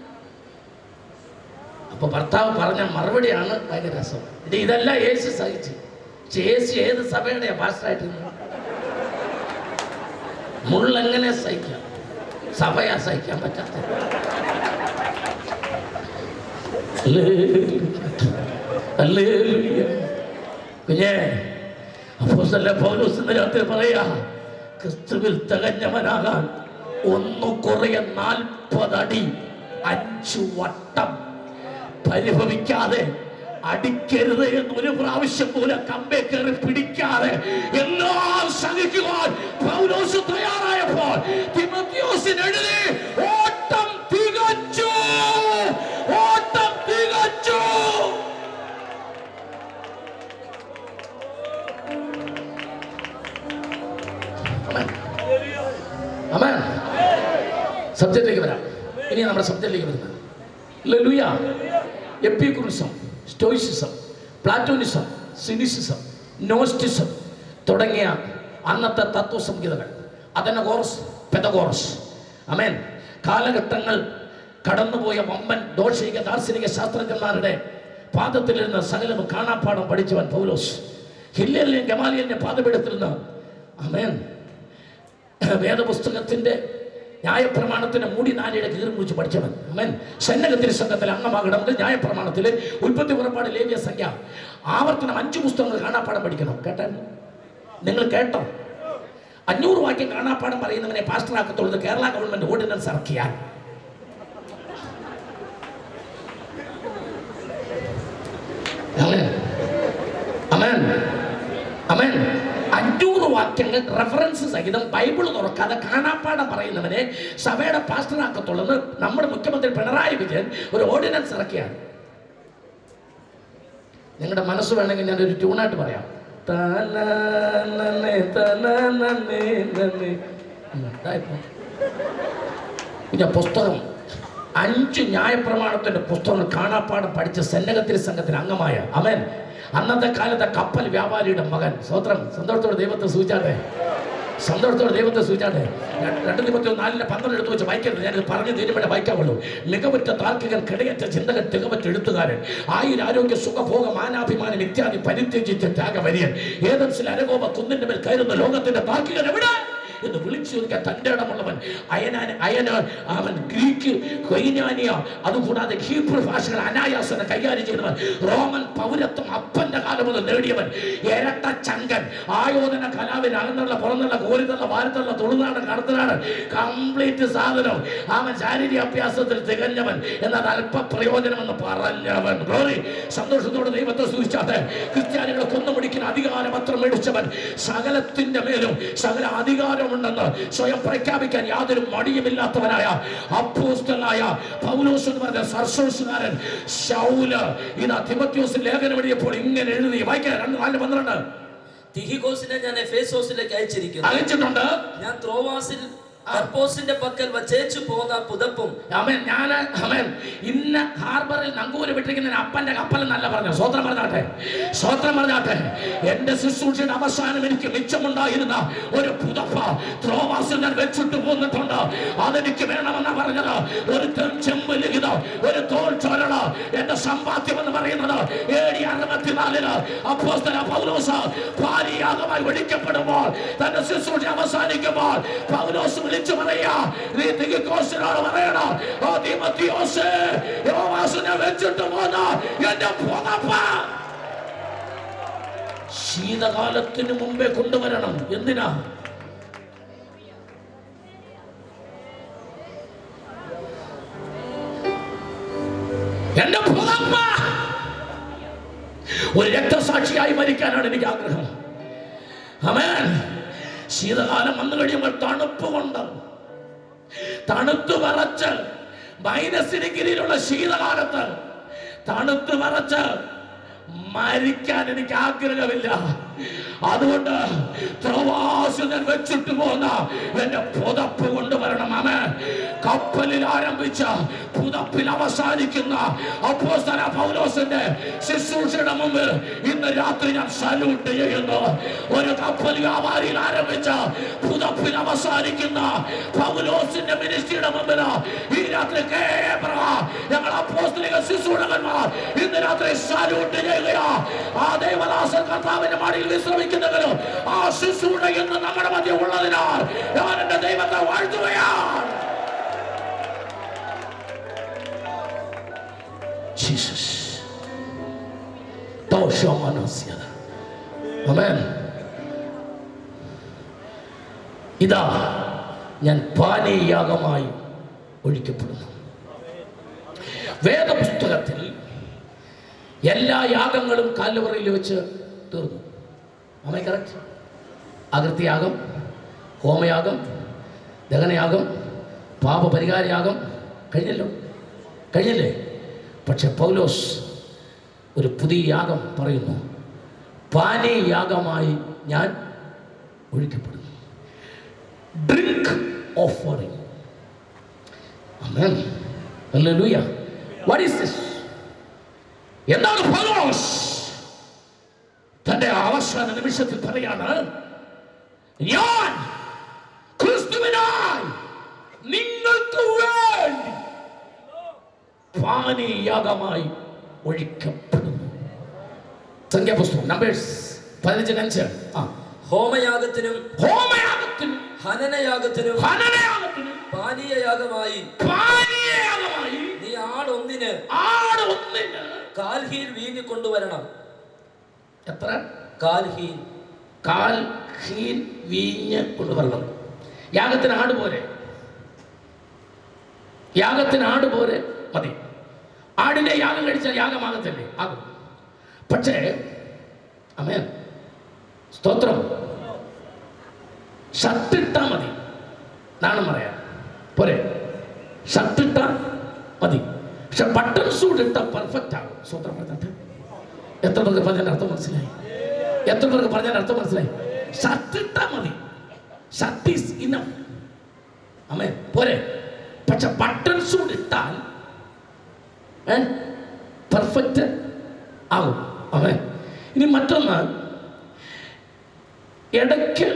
അപ്പൊ ഭർത്താവ് പറഞ്ഞ മറുപടിയാണ് ഭയങ്കര രസം. ഇതെല്ലാം യേശു സഹിച്ചു. യേശു ഏത് സഭയുടെയാ പാസ്റ്ററായിട്ടിരുന്നത്? മുള്ളെങ്ങനെ സഹിക്കാം? സഭയാ സഹിക്കാൻ പറ്റാത്ത. കുഞ്ഞേ, അപ്പോസ്തലൻ പൗലോസ് ഇന്ന് രാത്രി പറയാ, ക്രിസ്തുവിൽ തികഞ്ഞവനാകാൻ 1 അടി 5 വട്ടം പരിഭവിക്കാതെ, അടിക്കരുത് എന്നൊരു പ്രാവശ്യം പോലെ കമ്പേ കയറി പിടിക്കാതെ എല്ലാം സഹിക്കുവാൻ പൗലോസ് തയ്യാറായപ്പോൾ തിമോഥെയോസിന് എഴുതി, ഓട്ടം തികച്ചു, ഓട്ടം തികച്ചു. ആമേൻ. സബ്ജക്റ്റിലേക്ക് വരാം. ഇനി നമ്മുടെ സബ്ജക്റ്റിലേക്ക് വരുന്നത് ഹല്ലേലൂയ. എപ്പിക്യൂറിസം, സ്റ്റോയിസിസം, പ്ലാറ്റോണിസം, സിനിസിസം, നോസ്റ്റിസം തുടങ്ങിയ അന്നത്തെ തത്വസംഹിതകൾ, അഥനഗോറസ്, പെദഗോറസ്. ആമേൻ. കാലഘട്ടങ്ങൾ കടന്നുപോയ വമ്പൻ ദോഷിക ദാർശനിക ശാസ്ത്രജ്ഞന്മാരുടെ പാദത്തിലിരുന്ന് സകലം കാണാപ്പാടം പഠിച്ചവൻ പൗലോസ്. ഹില്ലേലിനെയും ഗമാലിയലിന്റെ പാദപീഠത്തിൽ നിന്ന് ആമേൻ വേദപുസ്തകത്തിന്റെ ന്യായപ്രമാണത്തിന്റെ മൂടി നാലിയുടെ കീറി മുറിച്ച് പഠിച്ചവൻ. ആമേൻ. സന്നദ്ധ സംഘത്തിൽ അംഗമാകണമെങ്കിൽ ന്യായപ്രമാണത്തിൽ ഉൽപ്പത്തി, പുറപ്പാട്, ലേവ്യ, സംഖ്യ, ആവർത്തനം 5 പുസ്തകങ്ങൾ കാണാപ്പാടം പഠിക്കണം. കേട്ടോ? നിങ്ങൾ കേട്ടോ? 500 വാക്യം കാണാപ്പാടം പറയുന്നവനെ പാസ്റ്ററാക്കത്തുള്ളത് കേരള ഗവൺമെന്റ് ഓർഡിനൻസ് ഇറക്കിയാൽ. ആമേൻ. ആമേൻ. 500 വാക്യങ്ങൾ റെഫറൻസ് സഹിതം ബൈബിൾ തുറക്കാതെ കാണാപ്പാടം പറയുന്നവനെ സഭയുടെ പാസ്റ്ററാക്കത്തുള്ളത് നമ്മുടെ മുഖ്യമന്ത്രി പിണറായി വിജയൻ ഒരു ഓർഡിനൻസ് ഇറക്കിയാണ്. നിങ്ങളുടെ മനസ്സ് വേണമെങ്കിൽ ഞാൻ ഒരു ട്യൂണായിട്ട് പറയാം. പിന്നെ പുസ്തകം 5 ന്യായപ്രമാണത്തിന്റെ പുസ്തകങ്ങൾ കാണാപ്പാടം പഠിച്ച സന്നദ്ധ സംഘത്തിന് അംഗമായ ആമേൻ അന്നത്തെ കാലത്തെ കപ്പൽ വ്യാപാരിയുടെ മകൻ. സ്വത്രം. സന്തോഷത്തോടെ ദൈവത്തെ സൂചിച്ചാട്ടെ, സന്തോഷത്തോടെ ദൈവത്തെ സൂചിച്ചാട്ടെ. 2 തിമോഥെയോസ് 4:12 എടുത്തു വെച്ച് വായിക്കരുത്, ഞാനിത് പറഞ്ഞു തീരുമാനം വായിക്കാവുള്ളൂ. മികവുറ്റ താർക്കികൻ, കിടയറ്റ ചിന്തകൻ, തികവറ്റ എഴുത്തുകാരൻ, ആരോഗ്യ സുഖഭോഗ മാനാഭിമാനം ഇത്യാദി പരിത്യജിച്ച ത്യാഗവര്യൻ, ഏതൻസിൽ അരകോപ കുന്നിന്റെ മേൽ കയറുന്ന ലോകത്തിന്റെ താർക്കികൻ എവിടെ എന്ന് വിളിച്ചു ചോദിക്കാൻ തന്റെ ഇടമുള്ളവൻ. അയന് അവൻ ഗ്രീക്ക്, കൊയിനാനിയ, അതുകൂടാതെ ഹീബ്രു ഭാഷകൾ അനായാസനെ കൈകാര്യം ചെയ്തവൻ, റോമൻ പൗരത്വം അപ്പന്റെ കാലം മുതൽ നേടിയവൻ, ഇരട്ട ചങ്കൻ, ആയോധന കലാവിൽ അകന്നുള്ള പുറന്നുള്ള കോരിനുള്ള വാരത്തുള്ള തൊഴുനാട് കടത്തനാണ്, കംപ്ലീറ്റ് സാധനം. അവൻ ശാരീരിക അഭ്യാസത്തിൽ തികഞ്ഞവൻ, എന്നാൽ അല്പ പ്രയോജനമെന്ന് പറഞ്ഞവൻ. ഗ്ലോറി. സന്തോഷത്തോടെ ദൈവത്തെ സൂക്ഷിച്ചാട്ടെ. ക്രിസ്ത്യാനികളെ കൊന്നുമുടിക്കുന്ന അധികാരം പത്രം മേടിച്ചവൻ, സകലത്തിന്റെ മേലും സകല അധികാരം ഉണ്ടെന്ന് സ്വയം പ്രഖ്യാപിക്കാൻ യാതൊരു മടിയുമില്ലാത്തവനായ അപ്പോസ്തലനായ പൗലോസ് എന്ന് പറഞ്ഞ സർസോസുകാരൻ ശൗല് ഇതാ തിമോഥെയോസിന് ലേഖനം എഴുതിയപ്പോൾ ഇങ്ങനെ എഴുതി. വായിക്കാം. 2:4-12. തിഹിക്കോസിനെ ഞാൻ എഫേസോസിലേക്ക് അയച്ചിട്ടുണ്ട്. ഞാൻ ത്രോവാസിൽ അപ്പോസിന്റെ പക്കൽ വച്ചേച്ചു പോന്ന പുതപ്പും. ഞാൻ ഇന്ന ഹാർബറിൽ നങ്കൂര് വിട്ടിരിക്കുന്ന അപ്പന്റെ കപ്പൽ എന്നല്ല പറഞ്ഞു. സ്വത്രം പറഞ്ഞാട്ടെ, സ്വത്രം പറഞ്ഞാട്ടെ. എന്റെ ശുശ്രൂഷയുടെ അവസാനം എനിക്ക് മിച്ചമുണ്ടായിരുന്ന ഒരു പുതപ്പ ത്രോവാസിൽ ഞാൻ വെച്ചിട്ട് പോന്നിട്ടുണ്ട്. അതെനിക്ക് വേണമെന്നാ പറഞ്ഞത്. ഒരു ചെമ്പ് ലിഖിതം, ഒരു തോൾ ചൊരള, എന്റെ സമ്പാദ്യം എന്ന് പറയുന്നത് AD 64 അപ്പോസ്തലൻ പൗലോസ് ഭാര്യയാഗമായി വിളിക്കപ്പെടുമ്പോൾ, തന്റെ ശുശ്രൂഷ അവസാനിക്കുമ്പോൾ പൗലോസ് വിളിച്ചു പറയാ, നീ തിമോഥെയോസിനോട് പറയണം, ഓ തിമോഥെയോസേ, യോവാസിനെ വെച്ചിട്ട് പോന്ന എന്റെ പുതപ്പ ശീതകാലത്തിന് മുമ്പേ കൊണ്ടുവരണം. എന്തിനാ? എന്റെ പുതപ്പ ഒരു രക്തസാക്ഷിയായി മരിക്കാനാണ് എനിക്ക് ആഗ്രഹം. ആമേൻ. ശീതകാലം വന്നു കഴിയുമ്പോൾ തണുപ്പ് കൊണ്ട് തണുത്തു വറച്ച് -ഡിഗ്രിയിലുള്ള ശീതകാലത്ത് തണുത്തു വറച്ച് മരിക്കാൻ എനിക്ക് ആഗ്രഹമില്ല. അതുകൊണ്ട് പ്രവാസികൾ വെച്ചിട്ട് പോകുന്ന എന്റെ പുതപ്പ് കൊണ്ടുവരണം. ആമേൻ. കപ്പലിൽ ആരംഭിച്ച പുതപ്പിൽ അവസാനിക്കുന്ന അപ്പോസ്തല പൗലോസിന്റെ ശുശ്രൂഷയുടെ മുമ്പിൽ ഇന്ന് രാത്രി ഞാൻ സല്യൂട്ട് ചെയ്യുന്നു. ഒരു കപ്പൽ വ്യാപാരിയിൽ ആരംഭിച്ച പുതപ്പിൽ അവസാനിക്കുന്ന പൗലോസിന്റെ മിനിസ്ട്രിയുടെ മുമ്പിൽ ഈ രാത്രി ഞങ്ങൾ അപ്പോസ്തലിക ശുശ്രൂഷകന്മാർ ഇന്ന് രാത്രി സല്യൂട്ട് ചെയ്യുകയാ. ആ ദേവദാസൻ കർത്താവിന്റെ മടിയിൽ വിശ്രമിക്കുന്നവരും ആ ശുശ്രൂഷ ഇന്ന് നമ്മുടെ മധ്യ ഉള്ളതിനാൽ ഞാൻ എന്റെ ദൈവത്തെ വാഴ്ത്തുകയാണ്. ജീസസ്. ആമേൻ. ഇതാ ഞാൻ പാനീയാഗമായി ഒഴിക്കപ്പെടുന്നു. വേദപുസ്തകത്തിൽ എല്ലാ യാഗങ്ങളും കാൽവറിയിൽ വെച്ച് തീർന്നു. ആമേൻ. കറക്റ്റ്. അകൃത്യയാഗം, ഹോമയാഗം, ദഹനയാഗം, പാപപരിഹാരയാഗം കഴിഞ്ഞല്ലേ? പക്ഷെ പൗലോസ് ഒരു പുതിയ യാഗം പറയുന്നു. പാനീയാഗമായി ഞാൻ ഒഴിക്കപ്പെടുന്നു. Drink offering. Amen. Hallelujah. What is this? എന്താണ് പൗലോസ് തന്റെ അവസാന നിമിഷത്തിൽ പറയാണ്? ഞാൻ ക്രിസ്തുവിനായി നിങ്ങൾക്ക് വേണ്ടി പാനീയാഗമായി ഒഴിക്കപ്പെടുന്നു. സംഖ്യാപുസ്തകം നമ്പേഴ്സ് 15:5. ഹോമയാഗത്തിനും ഹനനയാഗത്തിനും പാനീയയാഗമായി നീ ആടൊന്നിന് കാൽഹീൻ വീഞ്ഞ് കൊണ്ടുവരണം. എത്ര? കാൽഹീൻ വീഞ്ഞ് കൊണ്ടുവരണം. യാഗത്തിന് ആട് പോരെ മതി. ആടിനെ യാഗം കഴിച്ചാൽ യാഗമാകത്തില്ലേ? ആകും. പക്ഷേ ആമേൻ, സ്തോത്രം, ഷർട്ടിട്ടാ മതി. നാണം പറയാം പോരെ. ഷർട്ടിട്ടാ മതി. പക്ഷെ ബട്ടൺ സൂട്ട് ഇട്ടാൽ പെർഫെക്റ്റ് ആകും. സ്തോത്രം പറഞ്ഞിട്ട് എത്ര പേർക്ക് പറഞ്ഞതിന്റെ അർത്ഥം മനസ്സിലായി? ഷർട്ടിട്ടാ മതി. Shirt is enough. ആമേൻ പോരെ. പക്ഷെ ബട്ടൺ സൂട്ട് ഇട്ടാൽ പെർഫെക്റ്റ് ആകും. ആമേൻ. ഇനി മറ്റൊന്ന്, ഇടയ്ക്ക്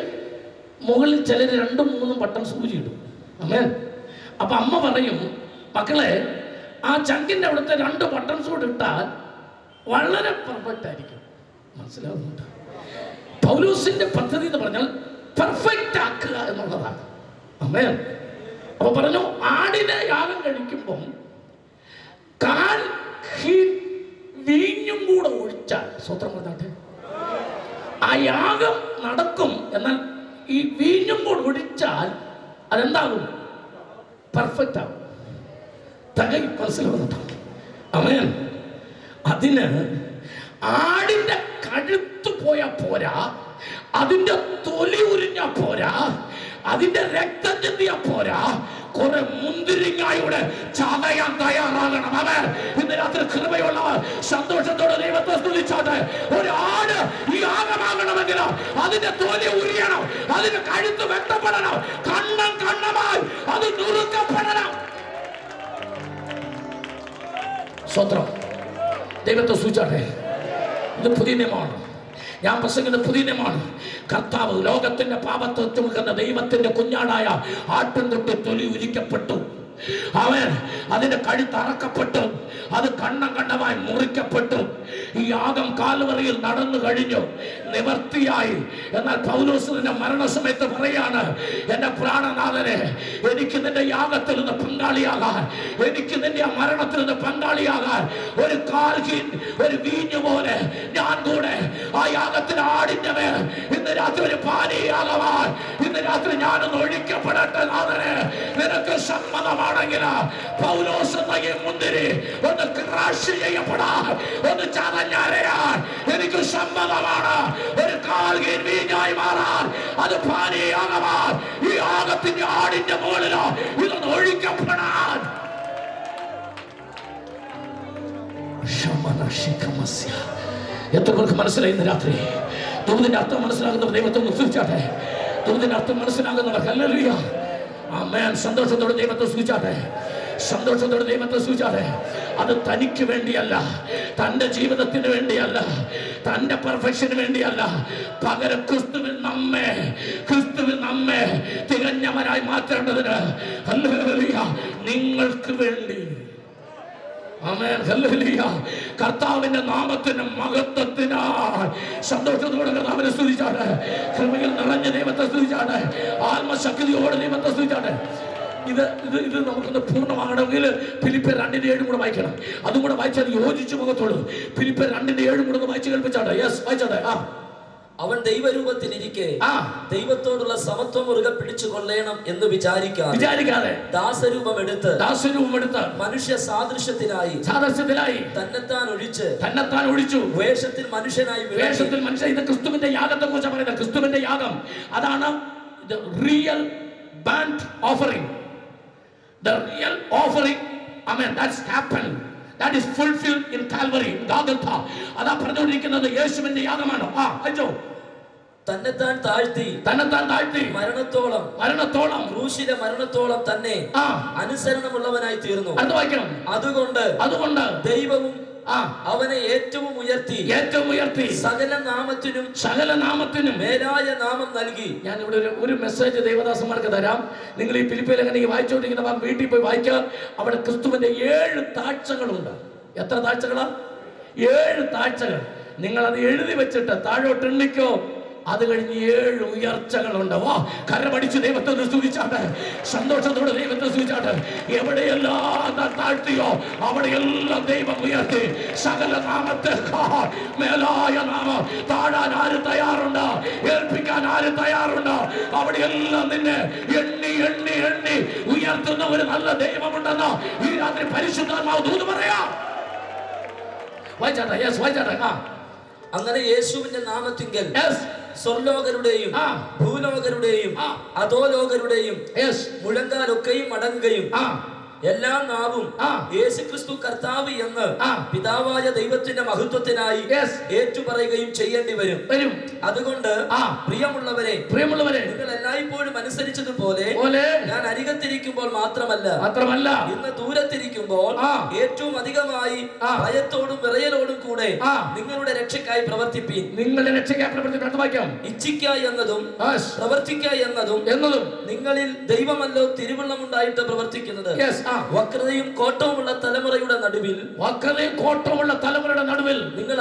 മുകളിൽ ചിലർ 2-3 ബട്ടൺ സൂചി ഇടും. ആമേൻ. അപ്പൊ അമ്മ പറയും, മക്കളെ ആ ചങ്കിന്റെ അവിടുത്തെ 2 ബട്ടൺ സൂട്ട് ഇട്ടാൽ വളരെ പെർഫെക്റ്റ് ആയിരിക്കും. മനസ്സിലാവുന്നുണ്ട്? പൗലോസിന്റെ പദ്ധതി എന്ന് പറഞ്ഞാൽ പെർഫെക്റ്റ് ആക്കുക എന്നുള്ളതാണ്. ആമേൻ. അപ്പൊ പറഞ്ഞു, ആടിനെ യാഗം കഴിക്കുമ്പം വീഞ്ഞും കൂടെ ഒഴിച്ചാൽ, സ്വത്രം പറഞ്ഞാട്ടെ, ആ യാഗം നടക്കും. എന്നാൽ ഈ വീഞ്ഞും കൂടെ ഒഴിച്ചാൽ അതെന്താകും? പെർഫെക്റ്റ് ആകും. മനസ്സിലാവുന്നുണ്ടോ? ആമേൻ. അതിന് ആടിന്റെ കഴുത്ത് പോയാ പോരാ, അതിന്റെ തൊലി ഉരിഞ്ഞാ പോരാ, അതിന്റെ രക്തം ചിന്തിയാ പോരാ, കുറെ മുന്തിരിങ്ങായുടെ ചതയാൻ തയ്യാറാകണം. അവൻ ഇന്ന് രാത്രി കൃപയുള്ളവർ സന്തോഷത്തോടെ ദൈവത്തെ സ്തുതിച്ചാട്ടെ. ഒരു ആട് ഈ യാഗമാകണമെങ്കിൽ അതിന്റെ തൊലി ഉരിയണം, അതിന്റെ കഴുത്ത് വെട്ടപ്പെടണം, കണ്ണമായി അത് നുറുക്കപ്പെടണം. സ്വത്രം ദൈവത്തെ സ്തുതിച്ചാട്ടെ. ഇത് പുതിയ നിയമമാണ്. ഞാൻ പ്രസംഗിക്കുന്ന പുതിയ നിയമമാണ്. കർത്താവ് ലോകത്തിന്റെ പാപത്തെ ചുമക്കുന്ന ദൈവത്തിന്റെ കുഞ്ഞാടായ ആട്ടിൻതൊട്ടി തൊലി ഉരിക്കപ്പെട്ടു. അവൻ അതിന്റെ കഴുത്ത് അറക്കപ്പെട്ടു, അത് കണ്ണമായി മുറിക്കപ്പെട്ടു. ഈ യാഗം കാൽവറിയിൽ നടന്നു കഴിഞ്ഞു, നിവർത്തിയായി. എന്നാൽ പൗലോസ് നിന്റെ മരണസമയത്ത് പറയാണ്, എന്റെ പ്രാണനാഥനെ, എനിക്ക് നിന്റെ യാഗത്തിൽ നിന്ന് പങ്കാളിയാകാൻ, എനിക്ക് നിന്റെ ആ മരണത്തിൽ നിന്ന് പങ്കാളിയാകാൻ ഒരു കാൽഹീൻ, ഒരു വീഞ്ഞു പോലെ ഞാൻ കൂടെ ആ യാഗത്തിന് ആടിന്റെ മേൽ ഇന്ന് രാത്രി ഒരു പാനീയാകവാൻ ഇന്ന് രാത്രി ഞാനൊന്ന് ഒഴിക്കപ്പെടട്ടെ. നാഥനെ, നിനക്ക് സമ്മതമാണെങ്കിൽ പൗലോസ് എന്ന ഈ മുന്തിരി ഒന്ന് ക്രാഷ് ചെയ്യപ്പെടാൻ, ഒന്ന് ചതഞ്ഞരയാൻ എനിക്ക് സമ്മതമാണ്. ഒരു കാൽഹീൻ വീഞ്ഞായി മാറാൻ, അത് പാനീയാകവാൻ ഈ യാഗത്തിന്റെ ആടിന്റെ മുകളിലോ ഇതൊന്ന് ഒഴിക്കപ്പെടാൻ. എത്ര പേർക്ക് മനസ്സിലായി ഇന്ന് രാത്രി? ദൂതിന്റെ അർത്ഥം മനസ്സിലാകുന്നവർ ദൈവത്തെ സ്തുതിച്ചാട്ടെ. ദൂതിന്റെ അർത്ഥം മനസ്സിലാകുന്നവർ ഹല്ലേലൂയ ആമേൻ സന്തോഷത്തോടെ ദൈവത്തെ സ്തുതിച്ചാട്ടെ. സന്തോഷത്തോടെ ദൈവത്തെ സ്തുതിച്ചാട്ടെ. അത് തനിക്ക് വേണ്ടിയല്ല, തൻ്റെ ജീവിതത്തിന് വേണ്ടിയല്ല, തൻ്റെ പെർഫെക്ഷന് വേണ്ടിയല്ല, പകരം ക്രിസ്തുവിൽ നമ്മെ തികഞ്ഞവരായി മാറ്റേണ്ടതിന് ഹല്ലേലൂയ നിങ്ങൾക്ക് വേണ്ടി ആമേൻ ഹല്ലേലൂയ കർത്താവിന്റെ നാമത്തിന് മഹത്വത്തിനായി സന്തോഷത്തോടെ കർത്താവിനെ സ്തുതിച്ചാട്ടെ. കൃപയിൽ നിറഞ്ഞ ദൈവത്തെ സ്തുതിച്ചാട്ടെ. ആത്മശക്തിയോടെ ദൈവത്തെ സ്തുതിച്ചാട്ടെ. ഇത് നമുക്കൊന്ന് പൂർണ്ണമാകണമെങ്കിൽ ഫിലിപ്പിയർ 2:7 കൂടെ വായിക്കണം. അതും കൂടെ വായിച്ചാൽ യോജിച്ചു മുഖത്തോളൂ. ഫിലിപ്പിയർ 2:7 കൂടെ ഒന്ന് വായിച്ച് കേൾപ്പിച്ചാട്ടെ. യെസ് വായിച്ചാട്ടെ. അവൻ ദൈവരൂപത്തിലിരിക്കെ ദൈവത്തോടുള്ള സമത്വം മുറുകെ പിടിച്ചു കൊള്ളണം എന്ന് വിചാരിക്കാതെ ദാസരൂപം എടുത്ത് മനുഷ്യ സാദൃശ്യത്തിനായി തന്നെത്താൻ ഒഴിച്ചു വേഷത്തിൽ മനുഷ്യനായി. ഇത് ക്രിസ്തുവിന്റെ യാഗത്തെ കുറിച്ച് പറയുന്നത്. ക്രിസ്തുവിന്റെ യാഗം അതാണ് real burnt offering. The real offering, amen, that's happened. That is fulfilled in Calvary, Golgotha. അതാ പറഞ്ഞുകൊണ്ടിരിക്കുന്നത് യേശുവിന്റെ യാഗമാണ്. അയ്യോ തന്നെത്താൻ താഴ്ത്തി മരണത്തോളം ക്രൂശിലെ മരണത്തോളം തന്നെ അനുസരണമുള്ളവനായി തീർന്നു. അതുകൊണ്ട് ദൈവവും അവനെ ഏറ്റവും ഉയർത്തി സകല നാമത്തിനും മേലായ നാമം നൽകി. ഞാൻ ഇവിടെ ഒരു മെസ്സേജ് ദൈവദാസന്മാർക്ക് തരാം. നിങ്ങൾ ഈ ഫിലിപ്പിയിൽ എങ്ങനെ വായിച്ചുകൊണ്ടിരിക്കുന്ന വീട്ടിൽ പോയി വായിക്കുക. അവിടെ ക്രിസ്തുവിന്റെ 7 താഴ്ചകളുണ്ട്. എത്ര താഴ്ചകളാ? 7 താഴ്ചകൾ. നിങ്ങൾ അത് എഴുതി വെച്ചിട്ട് താഴോട്ട് എണ്ണിക്കോ. അത് കഴിഞ്ഞ് 7 ഉയർച്ചകളുണ്ട്. കരമടിച്ച് ദൈവത്തെ സ്തുതിച്ചാട്ടെ. സന്തോഷത്തോടെ ദൈവത്തെ സ്തുതിച്ചാട്ടെ. എവിടെയെല്ലാം താഴ്ത്തിയോ അവിടെയെല്ലാം ദൈവം ഉയർത്തി. സകല നാമത്തേക്കാൾ മേലായ നാമം താഴാൻ ആര് തയ്യാറുണ്ട്? ഏൽപ്പിക്കാൻ ആര് തയ്യാറുണ്ട്? അവിടെയെല്ലാം നിന്നെ എണ്ണി എണ്ണി എണ്ണി ഉയർത്തുന്ന ഒരു നല്ല ദൈവമുണ്ടെന്ന് ഈ രാത്രി പരിശുദ്ധാത്മാവ് ദൂത് പറയാം. വായിച്ചാട്ടെ. യെസ് വായിച്ചാട്ടെ. അങ്ങനെ യേശുവിന്റെ നാമത്തിങ്കൽ സ്വർലോകരുടെയും ഭൂലോകരുടെയും അധോലോകരുടെയും മുഴങ്കാലൊക്കെയും അടങ്ങുകയും എല്ലാ നാവും യേശുക്രിസ്തു കർത്താവ് എന്ന് പിതാവായ ദൈവത്തിന്റെ മഹത്വത്തിനായി ഏറ്റുപറയുകയും ചെയ്യേണ്ടി വരും. അതുകൊണ്ട് പ്രിയമുള്ളവരെ നിങ്ങൾ എല്ലായ്പ്പോഴും അനുസരിച്ചതുപോലെ ഞാൻ അരികത്തിരിക്കുമ്പോൾ മാത്രമല്ല ഇന്ന് ദൂരത്തിരിക്കുമ്പോൾ ഏറ്റവും അധികമായി ഭയത്തോടും വിറയലോടും കൂടെ നിങ്ങളുടെ രക്ഷയ്ക്കായി പ്രവർത്തിപ്പീൻ. ഇച്ഛിക്ക എന്നതും പ്രവർത്തിക്ക എന്നതും നിങ്ങളിൽ ദൈവമല്ലോ തിരുവുള്ളമുണ്ടായിട്ട് പ്രവർത്തിക്കുന്നത്. വക്രതയും കോട്ടവുമുള്ള തലമുറയുടെ നടുവിൽ നിങ്ങൾ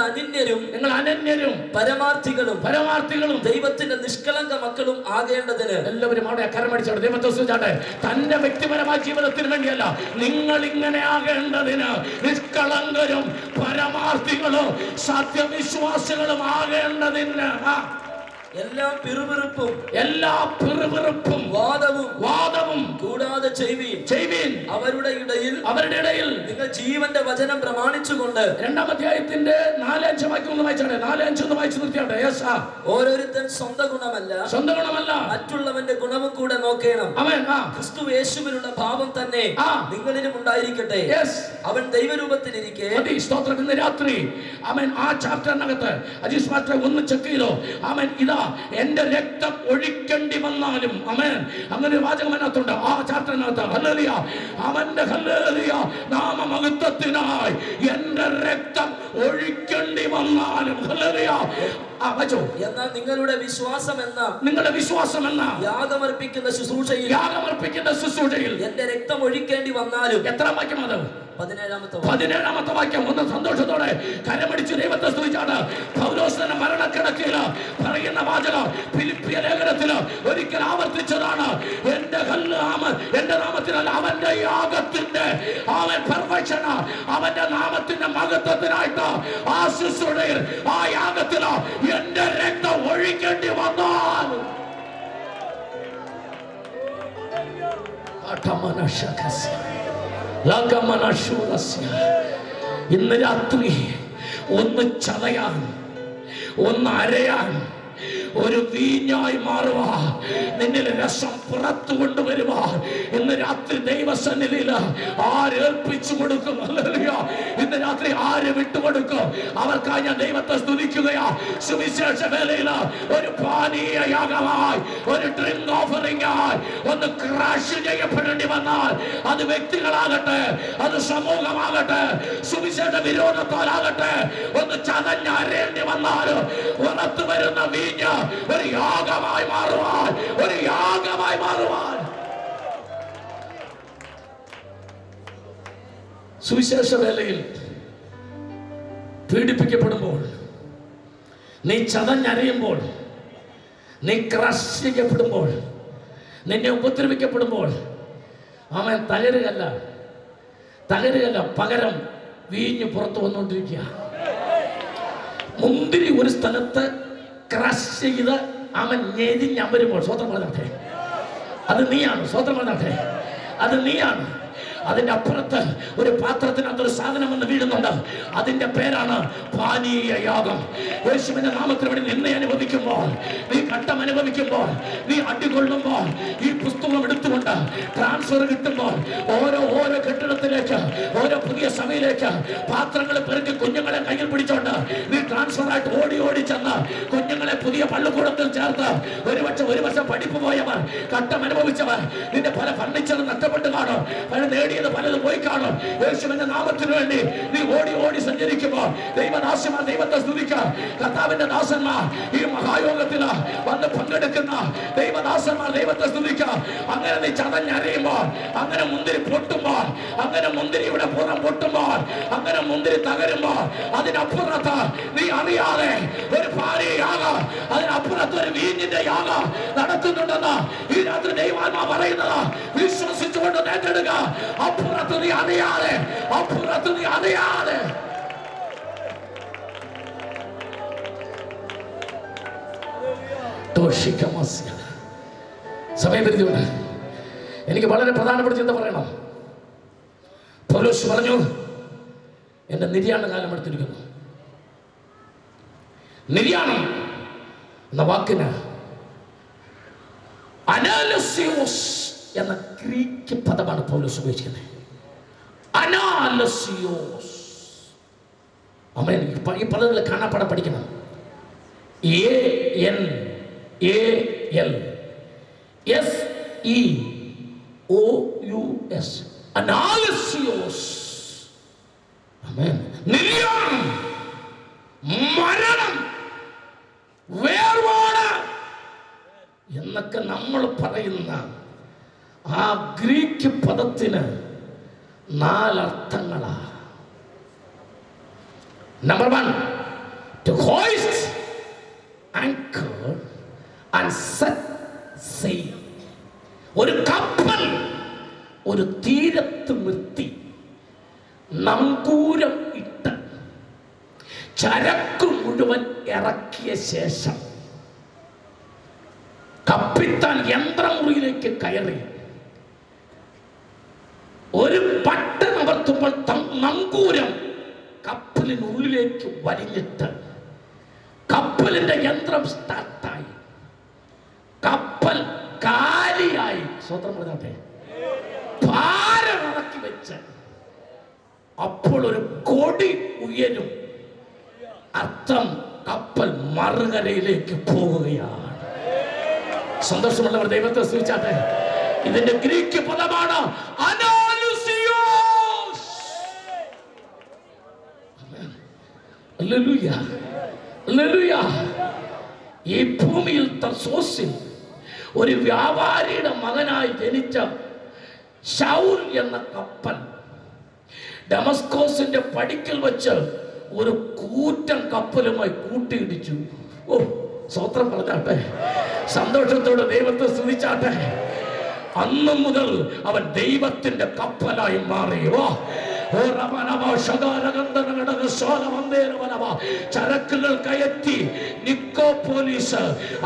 അനന്യരും പരമാർത്ഥികളും ദൈവത്തിന്റെ നിഷ്കളങ്ക മക്കളും ആകേണ്ടതിന്. എല്ലാവരും അവിടെ കരമടിച്ചാണ് ദൈവത്തെ സ്തുതിച്ചാട്ടെ. തന്റെ വ്യക്തിപരമായ ജീവിതത്തിന് വേണ്ടിയല്ല, നിങ്ങൾ ഇങ്ങനെ ആകേണ്ടതിന് നിഷ്കളങ്കരും പരമാർത്ഥികളും സത്യവിശ്വാസികളും ആകേണ്ടതിന്. എല്ലാ പിറുപിറുപ്പും വാദവും കൂടാതെ ചെയ്വീൻ. അവരുടെ ഇടയിൽ നിങ്ങൾ ജീവന്റെ വചനം പ്രമാണിച്ചുകൊണ്ട്. 2-ാം അധ്യായത്തിന്റെ 4-5 വാക്യം വായിച്ചാട്ടെ. 4-5 വായിച്ചു നിർത്തിയാട്ടെ. ഓരോരുത്തൻ സ്വന്തം ഗുണമല്ല മറ്റുള്ളവന്റെ ഗുണവും കൂടെ നോക്കണം. ക്രിസ്തു യേശുവിനുള്ള ഭാവം തന്നെ നിങ്ങളിലും ഉണ്ടായിരിക്കട്ടെ. അവൻ ദൈവരൂപത്തിലിരിക്കെ. സ്തോത്രം. ഇന്ന് രാത്രി അവൻ ആ ചാപ്റ്ററിനകത്ത് അജീഷ് മാസ്റ്റർ ഒന്ന് ചെക്ക് ചെയ്തോ. അവൻ ഇതാ എന്റെ രക്തം ഒഴിക്കേണ്ടി വന്നാലും അമേൻ അങ്ങനെ വാചകം അതിനകത്തുണ്ട്. ആ ചാപ്റ്ററിനകത്ത് ഹല്ലേലൂയ അവന്റെ ഹല്ലേലൂയ നാമമഹത്വത്തിനായി എന്റെ രക്തം ഒഴിക്കേണ്ടി വന്നാലും ഹല്ലേലൂയ. എന്നാൽ നിങ്ങളുടെ വിശ്വാസം എന്ന യാഗമർപ്പിക്കുന്ന ശുശ്രൂഷയിൽ എന്റെ രക്തം ഒഴിക്കേണ്ടി വന്നാലും. എത്ര വാക്യം അത്? 17-ാമത്തെ വാക്യം. ഒന്ന് സന്തോഷത്തോടെ കരമടിച്ച് ദൈവത്തെ സ്തുതിച്ചാണ്. പൗലോസിന്റെ മരണക്കിടക്കയിൽ പറയുന്ന വാചകം ഫിലിപ്പിയ ലേഖനത്തില് ഒരിക്കൽ ആവർത്തിച്ചതാണ്. എന്റെ നാമത്തിനല്ല, അവന്റെ യാഗത്തിന്റെ പെർഫെക്ഷൻ, അവന്റെ നാമത്തിന്റെ മഹത്വത്തിനായിട്ട് ആ ശുശ്രൂഷയിൽ ആ യാഗത്തില് എന്റെ രക്തം ഒഴിക്കേണ്ടി വന്നാൽ ഇന്ന് രാത്രി ഒന്ന് ചതയാൻ, ഒന്ന് അരയാൻ, ഒരു വീഞ്ഞായി മാറുവാ, നിന്നിൽ രസം പുറത്തു കൊണ്ടുവരുവാ. ഇന്ന് രാത്രി ദൈവസന്നിധിയിൽ ആരേൽപ്പിച്ചു കൊടുക്കും? ഹല്ലേലൂയ. ഇന്ന് രാത്രി ആര് വിട്ടുകൊടുക്കും? അവർക്കായി ഞാൻ ദൈവത്തെ സ്തുതിക്കുകയാ. സുവിശേഷ വേളയിൽ ഒരു പാനീയ യാഗമായി, ഒരു ഡ്രിങ്ക് ഓഫറിംഗ് ആയി ഒന്ന് ക്രാഷ് ചെയ്യപ്പെടേണ്ടി വന്നാൽ, അത് വ്യക്തികളാകട്ടെ, അത് സമൂഹമാകട്ടെ, സുവിശേഷ വിരോധത്താലാകട്ടെ, ഒന്ന് ചതഞ്ഞരേണ്ടി വന്നാൽ പുറത്തു വരുന്ന വീഞ്ഞ് ഒരു യാഗമായി മാറുവാൻ, ഒരു യാഗമായി മാറുവാൻ. സുവിശേഷ വേളയിൽ പീഡിപ്പിക്കപ്പെടുമ്പോൾ, നീ ചതഞ്ഞരയുമ്പോൾ, നീ ക്രഷ് ചെയ്യപ്പെടുമ്പോൾ, നിന്നെ ഉപദ്രവിക്കപ്പെടുമ്പോൾ, അവൻ തകരുകയല്ല, പകരം വീഞ്ഞ് പുറത്തു വന്നുകൊണ്ടിരിക്കുക. മുന്തിരി ഒരു സ്ഥലത്ത് ക്രഷ് ചെയ്ത് അവൻ ഞെരിഞ്ഞമരുമ്പോൾ, സ്വതന്ത്രം പറഞ്ഞാട്ടെ, അത് നീയാണ്. സ്വതന്ത്രം പറഞ്ഞാട്ടെ, അത് നീയാണ്. അതിന്റെ അപ്പുറത്ത് ഒരു പാത്രത്തിനകത്ത് ഒരു സാധനം വന്ന് വീഴുന്നുണ്ട്. അതിന്റെ പേരാണ് പാനീയ യാഗം. യേശുവിന്റെ നാമത്തിൽ വേണ്ടി നിന്നെ അനുഭവിക്കുമ്പോൾ, നീ ഘട്ടം അനുഭവിക്കുമ്പോൾ, നീ അടികൊള്ളുമ്പോൾ, ഈ പുസ്തകം എടുത്തുകൊണ്ട് ട്രാൻസ്ഫർ കിട്ടുമ്പോൾ, ഓരോ കെട്ടിടത്തിലേക്ക്, ഓരോ പുതിയ സഭയിലേക്ക് പാത്രങ്ങൾ പെറുക്കി കുഞ്ഞുങ്ങളെ കയ്യിൽ പിടിച്ചോണ്ട് നീ ട്രാൻസ്ഫർ ആയിട്ട് ഓടി ചെന്ന് കുഞ്ഞുങ്ങളെ പുതിയ പള്ളിക്കൂടത്തിൽ ചേർത്ത് ഒരു വർഷം പഠിപ്പ് പോയവർ, ഘട്ടം അനുഭവിച്ചവർ, നിന്റെ പല ഫർണിച്ചർ നഷ്ടപ്പെട്ട് കാണും, പല നേടിയത് പലതും പോയി കാണും. യേശുവിന്റെ നാമത്തിന് വേണ്ടി നീ ഓടി സഞ്ചരിക്കുമ്പോൾ ദൈവദാസന്മാർ ദൈവത്തെ സ്തുതിക്കാം. കർത്താവിന്റെ ദാസന്മാർ ഈ മഹായോഗത്തിൽ വന്ന് പങ്കെടുക്കുന്ന ദൈവദാസന്മാർ ദൈവത്തെ സ്തുതിക്കാം. അങ്ങനെ നീ ചതഞ്ഞറിയുമ്പോൾ, അങ്ങനെ മുന്തിരി പൊട്ടുമ്പോൾ, അങ്ങനെ മുന്തിരിയുടെ പുറം പൊട്ടുമ്പോൾ, അങ്ങനെ മുന്തിരി തകരുമ്പോൾ, അതിനപ്പുറത്ത് നീ അറിയാതെ ഒരു പാനീയ യാഗം, അതിനപ്പുറത്ത് ഒരു വീഞ്ഞിന്റെ യാഗം നടക്കുന്നുണ്ടെന്ന് ഈ രാത്രി ദൈവാത്മാ പറയുന്നത് വിശ്വസിച്ചുകൊണ്ട് നേടിടുക. അപ്പുറത്ത് നീ അറിയാതെ, സമയപരിധിയുണ്ട്. എനിക്ക് വളരെ പ്രധാനപ്പെട്ട ചിന്ത പറയണം. പൗലോസ് പറഞ്ഞു, എന്റെ നിര്യാണ കാലം എടുത്തിരിക്കുന്നു. നിര്യാണം എന്ന വാക്കിന് അനാലസിയോസ് എന്ന ഗ്രീക്ക് പദമാണ് പൗലോസ് ഉപയോഗിക്കുന്നത്. അനാലസിയോസ്. അമ്മ ഈ പദങ്ങൾ കാണാപ്പാടം പഠിക്കണം. ANALSEOUS. അനാലസിയോസ്. നിര്യാണം, മരണം, വേർപാട് എന്നൊക്കെ നമ്മൾ പറയുന്ന ആ ഗ്രീക്ക് പദത്തിന് 4 അർത്ഥങ്ങളാ. Number 1, to hoist anchor and set sail. ഒരു കപ്പൽ ഒരു തീരത്ത് നിർത്തി നങ്കൂരം ഇട്ട് ചരക്ക് മുഴുവൻ ഇറക്കിയ ശേഷം കപ്പിത്താൻ യന്ത്രമുറിയിലേക്ക് കയറി ഒരു ബട്ടൺ അമർത്തുമ്പോൾ നങ്കൂരം കപ്പലിനുള്ളിലേക്ക് വലിഞ്ഞിട്ട് കപ്പലിന്റെ യന്ത്രം സ്റ്റാർട്ടായി, കപ്പൽ കാലിയായി. സ്വതന്ത്രം പറഞ്ഞാട്ടെ, ഭാരം ഇറക്കി വെച്ച് അപ്പോൾ ഒരു കൊടി ഉയരും. അർത്ഥം കപ്പൽ മറുകരയിലേക്ക് പോവുകയാണ്. സന്തോഷമുള്ളവർ ദൈവത്തെ സ്തുതിച്ചാട്ടെ. ഇതിന്റെ ഗ്രീക്ക് പദമാണ് അനാലുസിയോസ്. Hallelujah, hallelujah. ഈ ഭൂമിയിൽ തർസോസിൽ ഒരു വ്യാപാരിയുടെ മകനായി ജനിച്ച ശൗൽ എന്ന കപ്പൽ ഡമസ്കോസിന്റെ പടിക്കൽ വെച്ച് ഒരു കൂറ്റൻ കപ്പലുമായി കൂട്ടിയിടിച്ചു. ഓ, സ്തോത്രം പറഞ്ഞാട്ടെ, സന്തോഷത്തോടെ ദൈവത്തെ സ്തുതിച്ചാട്ടെ. അന്നു മുതൽ അവൻ ദൈവത്തിന്റെ കപ്പലായി മാറി. ചരക്കുകൾ കയറ്റി നിക്കോപോലിസ്,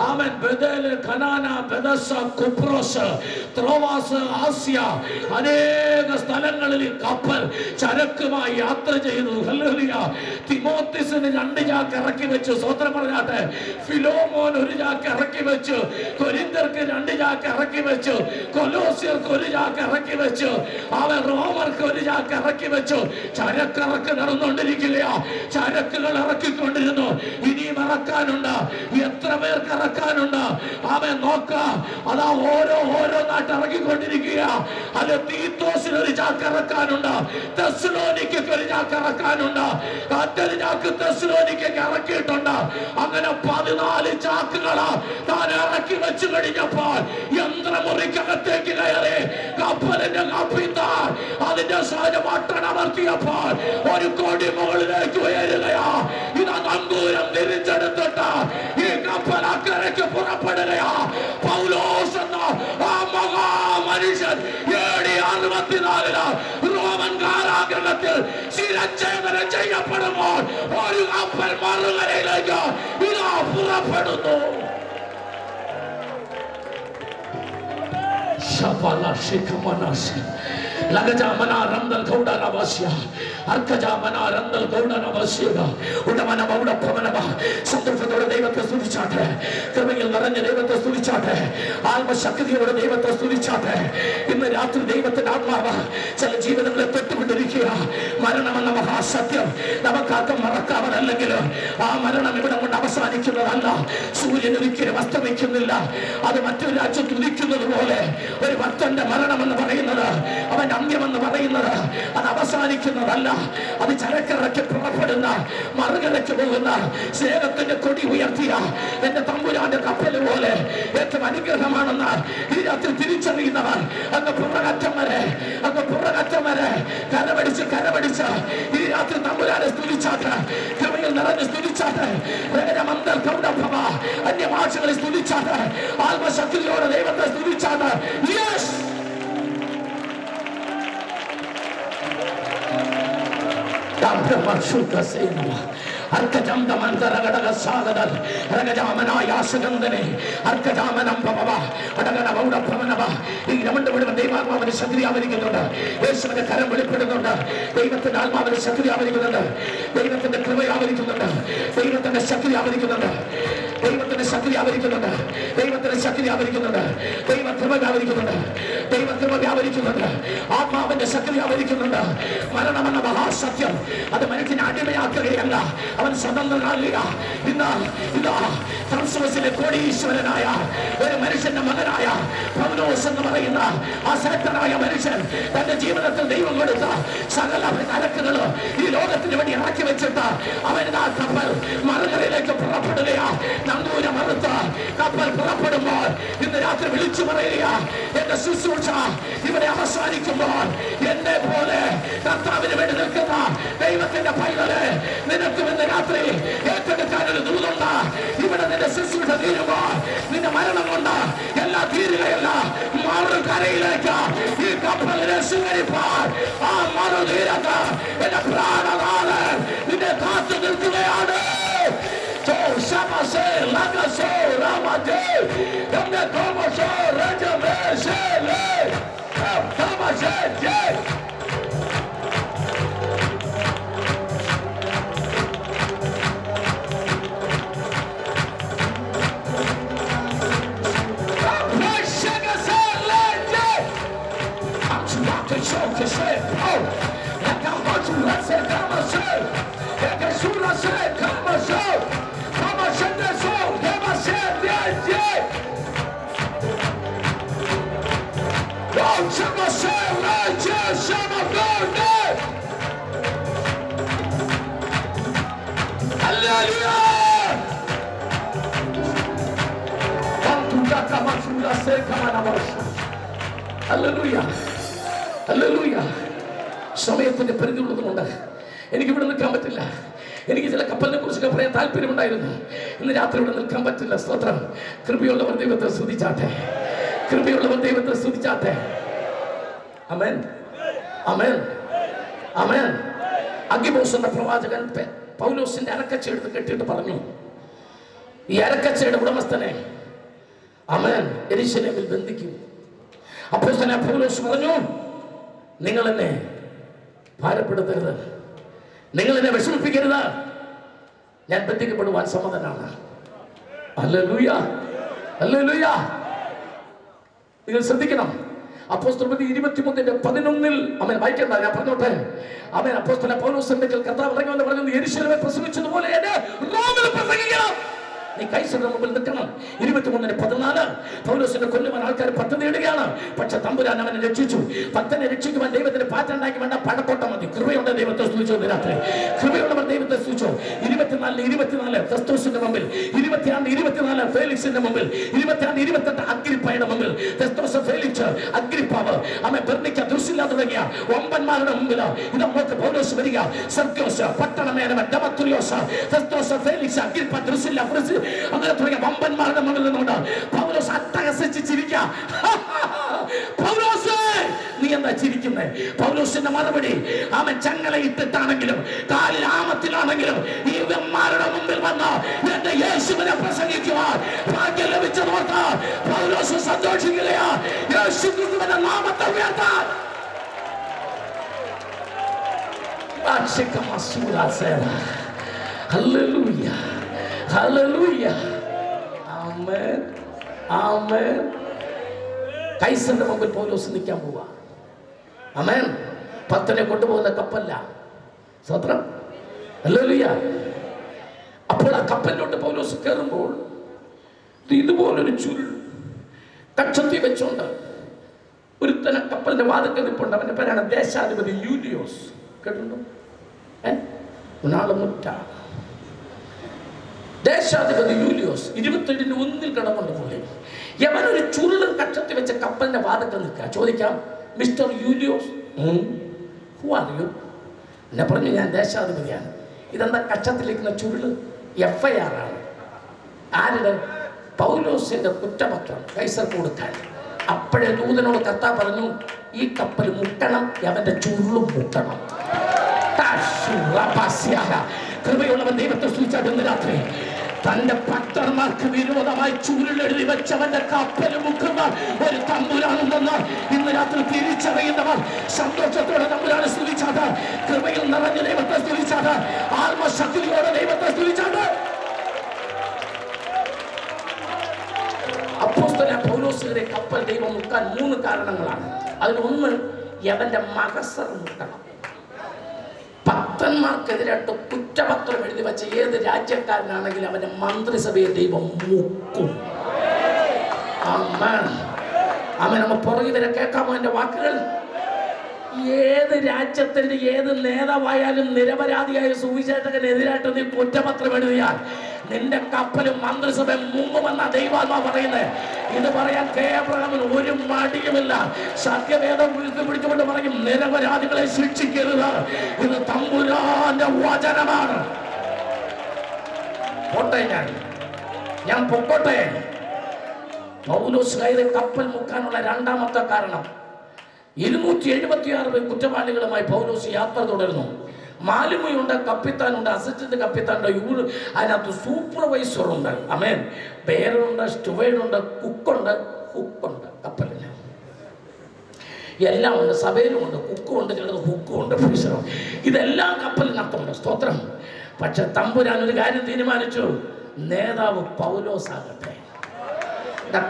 ആമൻ, ബെതേല്, കനാന, ബെദസ, കുപ്രോസ്, ത്രോവാസ്, ആസ്യ, അനേക സ്ഥലങ്ങളിൽ കപ്പൽ ചരക്കുമായി യാത്ര ചെയ്തു. ഹല്ലേലൂയ. തിമോത്തിസിന് 2 ചാക്ക് ഇറക്കി വെച്ചു. സ്വതന്ത്രം പറഞ്ഞാട്ടെ. ഫിലോമോൻ 1 ചാക്ക് ഇറക്കി വെച്ചു. കൊരിന്ത്യർക്ക് 2 ചാക്ക് ഇറക്കി വെച്ചു. കൊലോസ്യർക്ക് 1 ചാക്ക് ഇറക്കി വെച്ചു. അവൻ റോമർക്ക് 1 ചാക്ക് ഇറക്കി വെച്ചു. ചരക്കിറക്ക് നടന്നുകൊണ്ടിരിക്കുകയാ. ചരക്കുകൾ ഇറക്കിക്കൊണ്ടിരുന്നു. ഇനിയും ഇറക്കാനുണ്ട്. എത്ര പേർക്ക് ഇറക്കാനുണ്ട്? അവൻ നോക്ക, അതാ ഓരോന്നായിട്ട് ഇറക്കിക്കൊണ്ടിരിക്കുക. അല്ല, തീത്തോസിന് 1 ചാക്ക് ഇറക്കാനുണ്ട്. തെസ്സലോനിക്കയ്ക്ക് 1 ചാക്ക് ഇറക്കാനുണ്ട്. മറ്റൊരു ചാക്ക് തെസ്സലോനിക്കയ്ക്ക് ഇറക്കിയിട്ടുണ്ട്. അങ്ങനെ 14 ചാക്കുകളാ താൻ ഇറക്കി വെച്ചു കഴിഞ്ഞപ്പോൾ യന്ത്രമുറിക്കകത്തേക്ക് കയറി കപ്പലിന്റെ കപ്പിത്താൻ അതിന്റെ പട്ടണമർത്തിയപ്പോൾ ഒരു കൊടി മുകളിലേക്ക് ഉയരുകയാ. ഇതാ നങ്കൂരം തിരിച്ചെടുത്തിട്ട് ഈ കപ്പൽ അക്കരയ്ക്ക് പുറപ്പെടുകയാ. പൗലോസ് എന്ന ആ മഹാമനുഷ്യൻ AD 64 റോമൻ കാരാഗ്രഹത്തിൽ ശിരച്ഛേദനം ചെയ്യപ്പെടുമ്പോൾ ഒരു കപ്പൽ മറുകരയിലേക്ക് ഇതാ പുറപ്പെടുന്നു. സന്തോഷത്തോടെ ദൈവത്തെ സ്തുതിച്ചാട്ടെ. കൃപയിൽ നിറഞ്ഞ ദൈവത്തെ സ്തുതിച്ചാട്ടെ. ആത്മശക്തിയോടെ ദൈവത്തെ സ്തുതിച്ചാട്ടെ. ഇന്ന് രാത്രി ദൈവത്തിന്റെ ആത്മാവ് ചില ജീവിതങ്ങളെ തൊട്ടുകൊണ്ടിരിക്കുക. മരണമെന്ന മഹാസത്യം നമുക്കാർക്കും മറക്കാവതല്ലെങ്കിൽ ആ മരണം ഇവിടെ കൊണ്ട് അവസാനിക്കുന്നതല്ല. സൂര്യൻ ഒരിക്കലും അസ്തമിക്കുന്നില്ല. അത് മറ്റൊരു രാജ്യത്ത് ഉദിക്കുന്നത് പോലെ ഒരു ഭക്തന്റെ മരണമെന്ന് പറയുന്നത്, അവൻ അന്ത്യമെന്ന് പറയുന്നത് അത് അവസാനിക്കുന്നതല്ല. അത് ചരക്കിറക്കി പുറപ്പെടുന്ന മറുകരയ്ക്ക് പോകുന്ന സ്നേഹത്തിന്റെ കൊടി ഉയർത്തിയ എന്റെ തമ്പുരാന്റെ കപ്പല് പോലെ ഏറ്റവും അനുഗ്രഹമാണെന്ന് ഈ രാത്രി തിരിച്ചറിയുന്നവർ അങ്ങ് പുറകറ്റം വരെ കരമടിച്ച് ഈ രാത്രി തമ്പുരാനെ സ്തുതിച്ചാട്ട്, കൃപയിൽ നിറഞ്ഞ് സ്തുതിച്ചാട്ട്, അന്യഭാഷകളെ സ്തുതിച്ചാട്ട്, ആത്മശക്തിയോടെ ദൈവത്തെ സ്തുതിച്ചാട്ട്. യെസ്, ദൈവാത്മാവിന്റെ ശക്തി ആവരിക്കുന്നുണ്ട്. യേശുവിന്റെ കരം വെളിപ്പെടുന്നുണ്ട്. ദൈവത്തിന്റെ ആത്മാവിന്റെ ശക്തി ആവരിക്കുന്നുണ്ട്. ദൈവത്തിന്റെ കൃപ ആവരിക്കുന്നുണ്ട്. ദൈവത്തിന്റെ ശക്തി ആവരിക്കുന്നുണ്ട്. ദൈവത്തിന്റെ ശക്തി ആവരിക്കുന്നുണ്ട്. ദൈവത്തിന്റെ ശക്തി ആവരിക്കുന്നുണ്ട്. ദൈവകൃപ വ്യാപരിക്കുന്നുണ്ട്. ദൈവകൃപ വ്യാപരിക്കുന്നുണ്ട്. ആത്മാവിന്റെ ശക്തി ആവരിക്കുന്നുണ്ട്. മരണമെന്ന മഹാസത്യം അത് മനുഷ്യനെ അടിമയാക്കുകയല്ല, അവൻ സ്വതന്ത്രനാകുക. ഇതാ ക്രിസ്തുവിലെ കോടീശ്വരനായ ഒരു മനുഷ്യന്റെ മകനായ പൗലോസ് എന്ന് പറയുന്ന ആ ശ്രേഷ്ഠനായ മനുഷ്യൻ തന്റെ ജീവിതത്തിൽ ദൈവം കൊടുത്ത സകല കരക്കുകളും ഈ ലോകത്തിന് വേണ്ടി ഇറക്കി വെച്ചിട്ട് അവൻ ആ കപ്പൽ മറുകരയിലേക്ക് പുറപ്പെടുകയാ. നങ്കൂരം മറുത്ത കപ്പൽ പുറപ്പെടുമ്പോൾ ഇന്ന് രാത്രി വിളിച്ചു പറയുക, എന്റെ ശുശ്രൂഷ ഇവിടെ അവസാനിക്കുമ്പോൾ എന്നെ പോലെ കർത്താവിന് വേണ്ടി നിൽക്കുന്ന ദൈവത്തിന്റെ പൈതലെ, നിനക്കും ഇന്ന് രാത്രി ഏറ്റെടുക്കാൻ ഒരു ദൂതുണ്ട്. ഇവിടെ നിന്റെ ശുശ്രൂഷ തീരുമ്പോൾ നിന്റെ മരണം കൊണ്ട് എല്ലാം തീരുകയല്ല, മറുകരയിലേക്ക് ഈ കപ്പലിനെ സ്വീകരിപ്പാൻ ആ മറുതീരത്ത് എന്റെ പ്രാണനാഥൻ നിന്നെ കാത്തു നിൽക്കുകയാണ്. സമയത്തിന്റെ പരിധി ഉള്ളതുകൊണ്ട് എനിക്ക് ഇവിടെ നിൽക്കാൻ പറ്റില്ല. എനിക്ക് ചില കപ്പലിനെ കുറിച്ചൊക്കെ പറയാൻ താല്പര്യമുണ്ടായിരുന്നു. ഇന്ന് രാത്രി ഇവിടെ നിൽക്കാൻ പറ്റില്ല. സ്തോത്രം. കൃപയുള്ളവർ ദൈവത്തെ സ്തുതിച്ചാട്ടെ. കൃപയുള്ളവർ ദൈവത്തെ സ്തുതിച്ചാട്ടെ. ആമേൻ, ആമേൻ. ആമേൻ. അഗ്ബോസ് എന്ന പ്രവാചകൻ പൗലോസിന്റെ അരക്കച്ചയെടുത്ത് കെട്ടിയിട്ട് പറഞ്ഞു, ഈ അരക്കച്ചയുടെ ഉടമസ്ഥനെ ആമേൻ യെരൂശലേമിൽ ബന്ധിക്കും. അപ്പോസ്തലനായ പൗലോസ് പറഞ്ഞു, നിങ്ങൾ എന്നെ ഭാരപ്പെടുത്തരുത്, നിങ്ങൾ എന്നെ വിഷമിപ്പിക്കരുത്, ഞാൻ ബന്ധിക്കപ്പെടുവാൻ സമ്മതനാണ്. Hallelujah, hallelujah. നിങ്ങൾ ശ്രദ്ധിക്കണം. അപ്പോസ്തലപ്രവൃത്തി 23:11 അവൻ വായിക്കണ്ട, ഞാൻ പറഞ്ഞോട്ടെ. അവൻ അപ്പോസ്തലൻ പൗലോസ് കർത്താവ് ഇറങ്ങി വന്ന് പറഞ്ഞു, യെരൂശലേമിൽ പ്രസംഗിച്ചതുപോലെ എന്നെ റോമിൽ പ്രസംഗിക്കണം. നീ കൈസരുടെ മുമ്പിൽ നിൽക്കണം. 23:14 പൗലോസിനെ കൊല്ലുവാൻ ആൾക്കാർ പദ്ധതി ഇടുകയാണ്. പക്ഷെ തമ്പുരാൻ അവനെ രക്ഷിച്ചു. ഭക്തനെ രക്ഷിക്കുവാൻ ദൈവത്തിന് പാറ്റുണ്ടാക്കി വേണ്ട, പടക്കോട്ട മതി. കൃപയുടെ ദൈവത്തെ സ്തുതിച്ചു. രാത്രി കൃപയുള്ളവർ ദൈവത്തെ സ്തുതിച്ചു. 24 ഫെസ്തോസിന്റെ മുമ്പിൽ, 24 ഫേലിക്സിന്റെ മുമ്പിൽ, 28 അഗ്രിപ്പയുടെ മുമ്പിൽ, ഫെസ്തോസ്, ഫേലിക്സ്, അഗ്രിപ്പാവ്, അമ്മ ബെർണിക്ക, ദുർസില്ല തുടങ്ങിയ വമ്പന്മാരുടെ മുമ്പിൽ ഇത് നമുക്ക് പൗലോസ് വരിക. സെർഗ്യോസ്, പട്ടണമേനവൻ, ഡെമത്രിയോസ്, ഫെസ്തോസ്, ഫേലിക്സ്, അഗ്രിപ്പ, ദുർസില്ല, അങ്ങനെ തുടങ്ങിയ വമ്പന്മാരുടെ മുമ്പിൽ നിന്നുകൊണ്ട് പൗലോസ് അട്ടഹസിച്ച് ചിരിക്കുക. പൗലോസ്, നീ എന്താ ചിരിക്കുന്നേ? പൗലോസിന്റെ മറുപടി, അവൻ ചങ്ങല ഇട്ടിട്ടാണെങ്കിലും കാലിൽ ആമത്തിലാണെങ്കിലും ഈ വെമ്മാരുടെ മുമ്പിൽ വന്ന് എന്റെ യേശുവിനെ പ്രസംഗിക്കുവാൻ ഭാഗ്യം ലഭിച്ചതോർത്ത് പൗലോസ് സന്തോഷിക്കുകയാ. യേശുക്രിസ്തുവിന്റെ നാമത്തെ ഉയർത്താൻ. ഹല്ലേലൂയ, ഹല്ലേലൂയ, ആമേൻ, ആമേൻ. കൈസറിന്റെ മുമ്പിൽ പൗലോസ് നിൽക്കാൻ പോവാ. ആമേൻ. ഭക്തനെ കൊണ്ടുപോകുന്ന കപ്പല്ല. സ്വത്രം, ഹല്ലേലൂയ. അപ്പോൾ ആ കപ്പലിലോട്ട് പൗലോസ് കയറുമ്പോൾ ഇതുപോലൊരു ചുരുൾ കക്ഷത്തി വെച്ചോണ്ട് ഒരുത്തനെ കപ്പലിന്റെ വാതിൽക്കൽ നിൽപ്പുണ്ട്. അവന്റെ പേരാണ് ദേശാധിപതി യൂലിയോസ്. കേട്ടിട്ടുണ്ടോ? ഉണാളുമുറ്റ ദേശാധിപതി യൂലിയോസ് 27:1 കടന്നുണ്ട് പുള്ളി. യവനൊരു ചുരുളും കക്ഷത്തി വെച്ച കപ്പലിന്റെ വാതിൽക്കൽ നിൽക്കുക. ചോദിക്കാം, mister Julius, who are you? എന്നെ പറഞ്ഞു, ഞാൻ ദേശാധിപതിയാണ്. ഇതെന്താ കക്ഷത്തിലിരിക്കുന്ന ചുരുള്? FIR ആണ്. ആരുടെ? പൗലോസിന്റെ കുറ്റപത്രം കൈസർക്ക് കൊടുക്കാൻ. അപ്പോഴേ ദൂതനോട് കർത്താവ് പറഞ്ഞു, ഈ കപ്പൽ മുട്ടണം, അവന്റെ ചുരുളും മുട്ടണം. കൃപയുള്ളവൻ ദൈവത്തെ സൂചിച്ചാൽ രാത്രി തന്റെ ഭക്തന്മാർക്ക് വിരോധമായി ചുരുളെഴുതി വെച്ചവന്റെ കപ്പൽ മുക്കുന്ന ഒരു തമ്പുരാനുണ്ടെന്ന് ഇന്ന് രാത്രി തിരിച്ചറിയുന്നവർ സന്തോഷത്തോടെ തമ്പുരാനെ സ്തുതിച്ചാണ്. കൃപയിൽ നിറഞ്ഞ ദൈവത്തെ സ്തുതിച്ചാണ്. ആത്മശക്തിയോടെ ദൈവത്തെ സ്തുതിച്ചാണ്. അപ്പോസ്തലനായ പൗലോസിന്റെ കപ്പൽ ദൈവം മുക്കാൻ 3 കാരണങ്ങളാണ്. അതിലൊന്ന്, യവന്റെ മകസർ മുക്കണം. ഭക്തന്മാർക്കെതിരായിട്ട് കുറ്റപത്രം എഴുതി വെച്ച ഏത് രാജ്യക്കാരനാണെങ്കിലും അവന്റെ മന്ത്രിസഭയെ ദൈവം മുക്കും. അമ്മ നമ്മ പുറകെ വരെ കേൾക്കാമോ എന്റെ വാക്കുകൾ? ഏത് രാജ്യത്തിന്റെ ഏത് നേതാവായാലും നിരപരാധിയായ സുവിശേഷകനെതിരായിട്ട് നീ കുറ്റപത്രം എഴുതിയാൽ നിന്റെ കപ്പലും മന്ത്രിസഭയും മുങ്ങുമെന്ന ദൈവാത്മാ പറയുന്നത്. ഇത് പറയാൻ കേവലം ഒരു മടിയുമില്ല. സത്യവേദം പിടിച്ചുകൊണ്ട് പറയും, നിരപരാധികളെ ശിക്ഷിക്കരുത്. ഇത് തമ്പുരാന്റെ വചനമാണ്. പോട്ടെ, ഞാൻ പൊക്കോട്ടെ. പൗലോസ് കയറി കപ്പൽ മുക്കാനുള്ള 2ാമത്തെ കാരണം, 276 കുറ്റവാളികളുമായി പൗലോസ് യാത്ര തുടരുന്നു. മാലുമയുണ്ട്, കപ്പിത്താനുണ്ട്, അസിസ്റ്റന്റ് കപ്പിത്താനുണ്ട്, അതിനകത്ത് സൂപ്പർവൈസറുണ്ട്, അമേൻ, പേരുണ്ട്, സ്റ്റുവേർഡുണ്ട്, കുക്കുണ്ട്, ഹുക്കുണ്ട്. കപ്പലിന് എല്ലാം ഉണ്ട്. സഭയിലുമുണ്ട്, കുക്കുമുണ്ട്, ചിലത് ഹുക്കുമുണ്ട്. ഇതെല്ലാം കപ്പലിനകത്തുണ്ട്. സ്തോത്രം. പക്ഷെ തമ്പുരാൻ ഒരു കാര്യം തീരുമാനിച്ചു, നേതാവ് പൗലോസാകട്ടെ.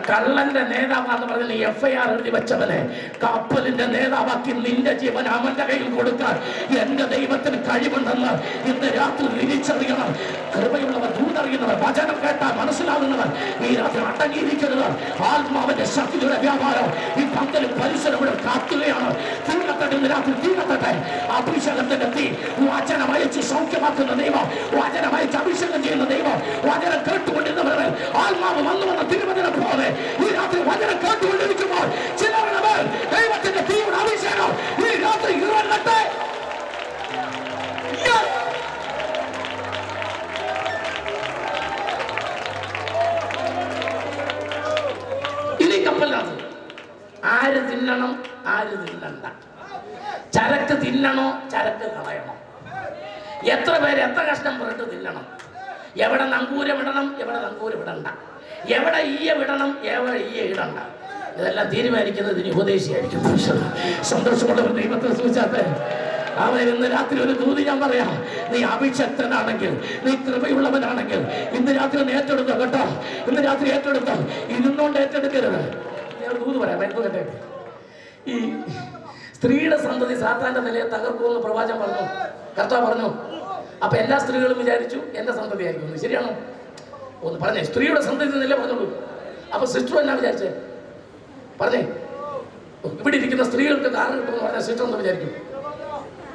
കള്ളന്റെ നേതാവാന്ന് പറഞ്ഞ FIR എഴുതി വെച്ചവനെ കപ്പലിന്റെ നേതാവാക്കി നിന്റെ ജീവൻ അവന്റെ കയ്യിൽ കൊടുക്കാൻ എന്റെ ദൈവത്തിന് കഴിവുണ്ടെന്ന് ഇന്ന് രാത്രി തിരിച്ചറിയണം. കൃപയുള്ളവർ, ദൂതറിയുന്നവർ, വചനം കേട്ടാൽ മനസ്സിലാകുന്നവർ ഈ രാത്രി അടങ്ങിയിരിക്കുന്നത്. ആത്മാവിന്റെ ശക്തിയുടെ വ്യാപാരം ഈ പന്തലും പരിസരം ഇവിടെ കാത്തുകയാണ്. തീർക്കട്ടെ, രാത്രി തീർക്കട്ടെ. അഭിഷേകത്തിന്റെ തീ വചനം അയച്ച് സൗഖ്യമാക്കുന്ന ദൈവം, വചനം അയച്ച് അഭിഷേകം ചെയ്യുന്ന ദൈവം, വചനം കേട്ടുകൊണ്ടിരുന്നവരെ ആത്മാവ് വന്നു തിരുവചനം പോലെ ഈ രാത്രി വചനം കേട്ടുകൊണ്ടിരിക്കുമ്പോൾ ചിലരുടെ മേൽ ദൈവത്തിന്റെ തീയുടെ അഭിഷേകം ഈ രാത്രി ഇറങ്ങട്ടെ. ഇനി കപ്പലിനകത്ത് ആര് തിന്നണം, ആര് തിന്നണ്ട, ചരക്ക് തിന്നണം തിന്നണോ ചരക്ക് കളയണോ? എത്ര പേര് എത്ര കഷ്ണം പുറത്ത് തിന്നണം? എവിടെ നങ്കൂരം ഇടണം, എവിടെ നങ്കൂരം ഇടണ്ട, എവിടെ ഈയ വിടണം, എവിടെ ഈയ ഇടണ്ട, ഇതെല്ലാം തീരുമാനിക്കുന്നത് ഇതിന് ഉപദേശിയായിരിക്കും. സന്തോഷമുള്ള ദൈവത്തെ സൂചിച്ചാട്ടെ. അവൻ ഇന്ന് രാത്രി ഒരു ദൂതി ഞാൻ പറയാം. നീ അഭിഷക്തനാണെങ്കിൽ, നീ കൃപയുള്ളവനാണെങ്കിൽ ഇന്ന് രാത്രി നീ ഏറ്റെടുത്തോ കേട്ടോ. ഇന്ന് രാത്രി ഏറ്റെടുത്തോ, ഇരുന്നോണ്ട് ഏറ്റെടുക്കരുത്. ഞാൻ ദൂത് പറയാം, കേട്ടെ. ഈ സ്ത്രീയുടെ സന്തതി സാത്താന്റെ നിലയെ തകർക്കുമെന്ന് പ്രവാചകൻ പറഞ്ഞു, കർത്താവ് പറഞ്ഞു. അപ്പൊ എല്ലാ സ്ത്രീകളും വിചാരിച്ചു എന്റെ സന്തതി ആയിരിക്കും. ശരിയാണോ? ഒന്ന് പറഞ്ഞേ, സ്ത്രീയുടെ സന്തതി നില പറഞ്ഞോളൂ. അപ്പൊ സിസ്റ്റർ എന്നാ വിചാരിച്ചേ? പറഞ്ഞേ. ഇവിടെ ഇരിക്കുന്ന സ്ത്രീകൾക്ക് കാറ് കിട്ടുമെന്ന് പറഞ്ഞ സിസ്റ്റർ എന്ന് വിചാരിക്കും.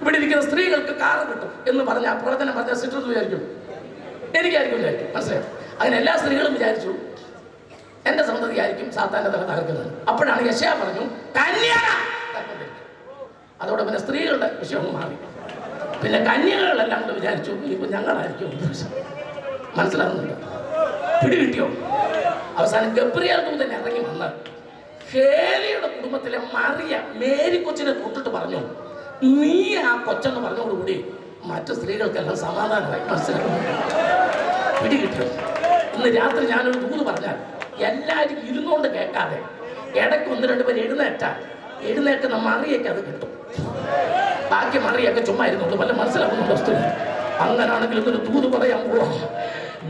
ഇവിടെ ഇരിക്കുന്ന സ്ത്രീകൾക്ക് കാറ് കിട്ടും എന്ന് പറഞ്ഞ പ്രവർത്തനം പറഞ്ഞ സിസ്റ്റർ എന്ന് വിചാരിക്കും. എനിക്കായിരിക്കും വിചാരിക്കും. മനസ്സിലായോ? അങ്ങനെ എല്ലാ സ്ത്രീകളും വിചാരിച്ചു എന്റെ സന്തതി ആയിരിക്കും സാത്താന്റെ തല തകർക്കുന്നത്. അപ്പോഴാണ് യെശയ്യാ പറഞ്ഞു കന്യക. അതോടെ പിന്നെ സ്ത്രീകളുടെ വിഷയം മാറി. പിന്നെ കന്യകകളെല്ലാം കൂടെ വിചാരിച്ചു ഇപ്പൊ ഞങ്ങളായിരിക്കും. മനസ്സിലാകുന്നുണ്ട്? പിടികിട്ടിയോ? അവസാനം ഗബ്രിയേൽ ദൂതൻ ഇറങ്ങി വന്ന് ഹേലിയുടെ കുടുംബത്തിലെ മറിയ മേരി കൊച്ചിനെ തൊട്ടിട്ട് പറഞ്ഞു, നീ ആ കൊച്ചെന്ന് പറഞ്ഞോടുകൂടി മറ്റു സ്ത്രീകൾക്കെല്ലാം സമാധാനമായി. മനസ്സിലാക്കുന്നു? പിടികിട്ടിയോ? ഇന്ന് രാത്രി ഞാനൊരു ദൂത് പറഞ്ഞാൽ എല്ലാവരും ഇരുന്നുകൊണ്ട് കേൾക്കാതെ ഇടയ്ക്ക് ഒന്ന് രണ്ട് പേര് എഴുന്നേക്കുന്ന മറിയൊക്കെ അത് കിട്ടും. ബാക്കി മറിയൊക്കെ ചുമ്മാ ഇരുന്നുണ്ട്. വല്ല മനസ്സിലാക്കുന്നുണ്ടോ സ്ത്രീ? അങ്ങനാണെങ്കിൽ ഒരു ദൂത് പറയാൻ പോവാ.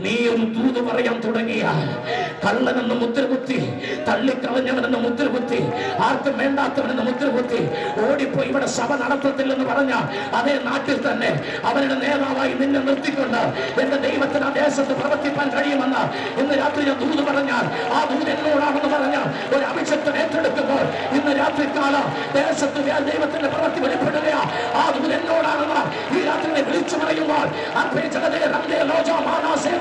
നീ ഒരു ദൂത് പറയാൻ തുടങ്ങിയ കള്ളനെന്ന് മുദ്രകുത്തി, തള്ളിക്കളഞ്ഞവനെന്ന് മുദ്രകുത്തി, ആർക്കും വേണ്ടാത്തവനെന്ന് മുദ്രകുത്തി ഓടിപ്പോയി ഇവിടെ സഭ നടത്തത്തില്ലെന്ന് പറഞ്ഞ അതേ നാട്ടിൽ തന്നെ അവരുടെ നേതാവായി നിന്നെ നിർത്തിക്കൊണ്ട് എന്റെ ദൈവത്തിന് ആ ദേശത്ത് പ്രവർത്തിപ്പാൻ കഴിയുമെന്ന് ഇന്ന് രാത്രി ഞാൻ ദൂത് പറഞ്ഞാൽ ആ ദൂത് എന്നോടാണെന്ന് പറഞ്ഞ ഒരു അഭിഷക്തൻ ഏറ്റെടുക്കുമ്പോൾ ഇന്ന് രാത്രി കാലം ദേശത്ത് ദൈവത്തിന്റെ പ്രവർത്തി വെളിപ്പെടുകയാ. ആ ദൂത് എന്നോടാണെന്ന് ഈ രാത്രി വിളിച്ചു പറയുമ്പോൾ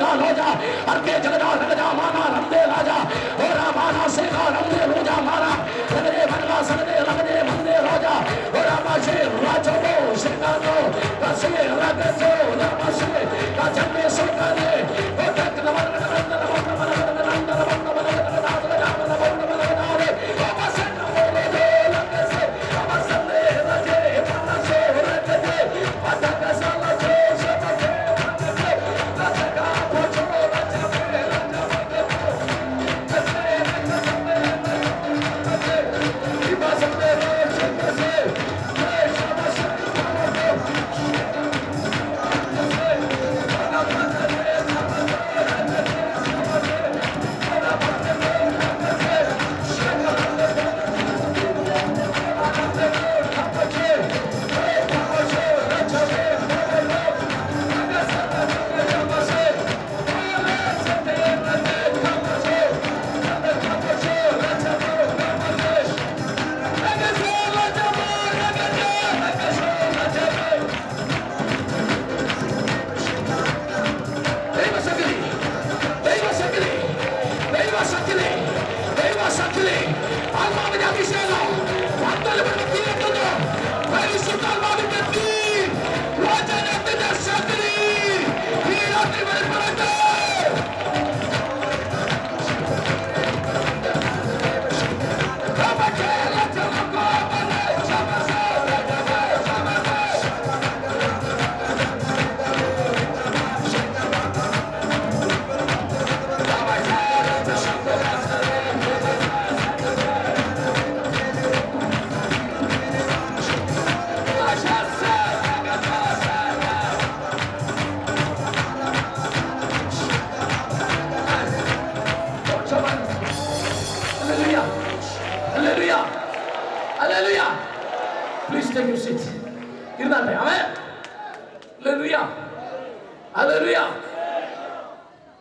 Loja, Arke Jagada Raja Mana Ramde Raja, Ora Mana Seka Ramde Roja Mana, Ramde Banga Sade Ramde Mande Roja, Ora Mashe Raja Bo Sekano, Kase Ragazo, Ramashe, Kajame Sekane, Ota Knavan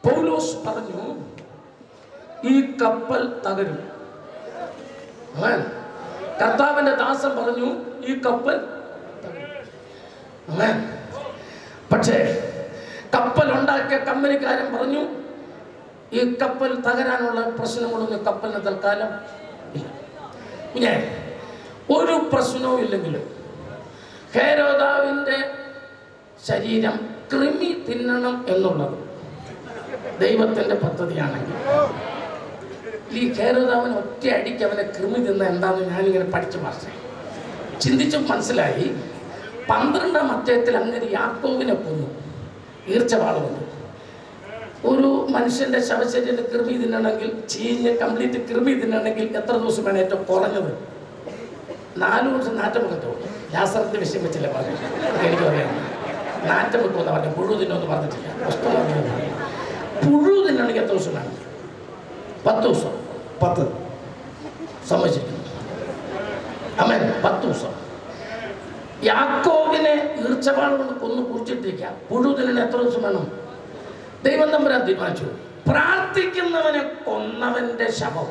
പൗലോസ് പറഞ്ഞു ഈ കപ്പൽ തകരും. കർത്താവിന്റെ ദാസൻ പറഞ്ഞു ഈ കപ്പൽ തകരും. പക്ഷേ കപ്പൽ ഉണ്ടാക്കിയ കമ്പനിക്കാരൻ പറഞ്ഞു ഈ കപ്പൽ തകരാനുള്ള പ്രശ്നങ്ങളൊന്നും കപ്പലിന് തൽക്കാലം ഇല്ല. ഒരു പ്രശ്നവും ഇല്ലെങ്കിലും ഹേരോദാവിന്റെ ശരീരം കൃമി തിന്നണം എന്നുള്ളത് ദൈവത്തിന്റെ പദ്ധതിയാണെങ്കിൽ ഈ ഹേരോദാവൻ ഒറ്റ അടിക്ക് അവനെ കൃമി തിന്ന എന്താണെന്ന് ഞാനിങ്ങനെ പഠിച്ചു മനസ്സിലായി ചിന്തിച്ചു മനസ്സിലായി. 12-ാം അധ്യായത്തിൽ അങ്ങനെ യാക്കോബിനെ കൊന്നു. ഈർച്ചവാളുകൊണ്ട്. ഒരു മനുഷ്യന്റെ ശവശരീരത്തിൽ കൃമി തിന്നണമെങ്കിൽ, ചീഞ്ഞ് കംപ്ലീറ്റ് കൃമി തിന്നണമെങ്കിൽ എത്ര ദിവസം വേണം? ഏറ്റവും കുറഞ്ഞത് 4 ദിവസം നാറ്റം വെക്കത്തുള്ളൂ. ലാസറിന്റെ വിഷയം വെച്ചില്ല പറഞ്ഞു. എനിക്ക് പറയാം, നാറ്റം വെക്കുമെന്ന് പറഞ്ഞു. പുഴു തിന്നോന്ന് പറഞ്ഞിട്ടില്ല. പുഴു തിന്നണമെങ്കിൽ എത്ര ദിവസം വേണം? 10 ദിവസം. 10 സമ്മതിച്ചിരിക്കുന്നു. അമ്മ 10 ദിവസം. യാക്കോബിനെ ഈർച്ചവാൾ കൊണ്ട് കൊന്നു കുറിച്ചിട്ടിരിക്കാം. പുഴു തിന്നണ എത്ര ദിവസം വേണം? ദൈവം തമ്പുരാൻ തീരുമാനിച്ചു. പ്രാർത്ഥിക്കുന്നവനെ കൊന്നവന്റെ ശവം,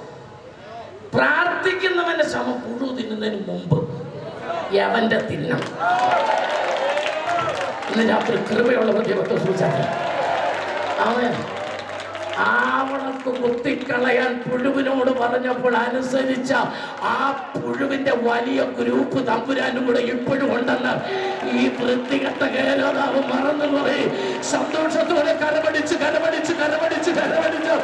പ്രാർത്ഥിക്കുന്നവന്റെ ശവം പുഴു തിന്നുന്നതിന് മുമ്പ് യവന്റെ തിന്നം. ഇന്ന് രാത്രി കൃപയുള്ളവർ ദൈവത്തെ സൂചിച്ചാൽ അവൻ ആവണക്ക് കുത്തിക്കളയാൻ പുഴുവിനോട് പറഞ്ഞപ്പോൾ അനുസരിച്ച ആ പുഴുവിന്റെ വലിയ ഗ്രൂപ്പ് തമ്പുരാനും കൂടെ ഇപ്പോഴും ഉണ്ടെന്ന് ഈ വൃത്തികെട്ട കേരളാവ് മറന്നു പോയി. സന്തോഷത്തോടെ കരമടിച്ച് കരമടിച്ച് കരമടിച്ച് കരമടിച്ച്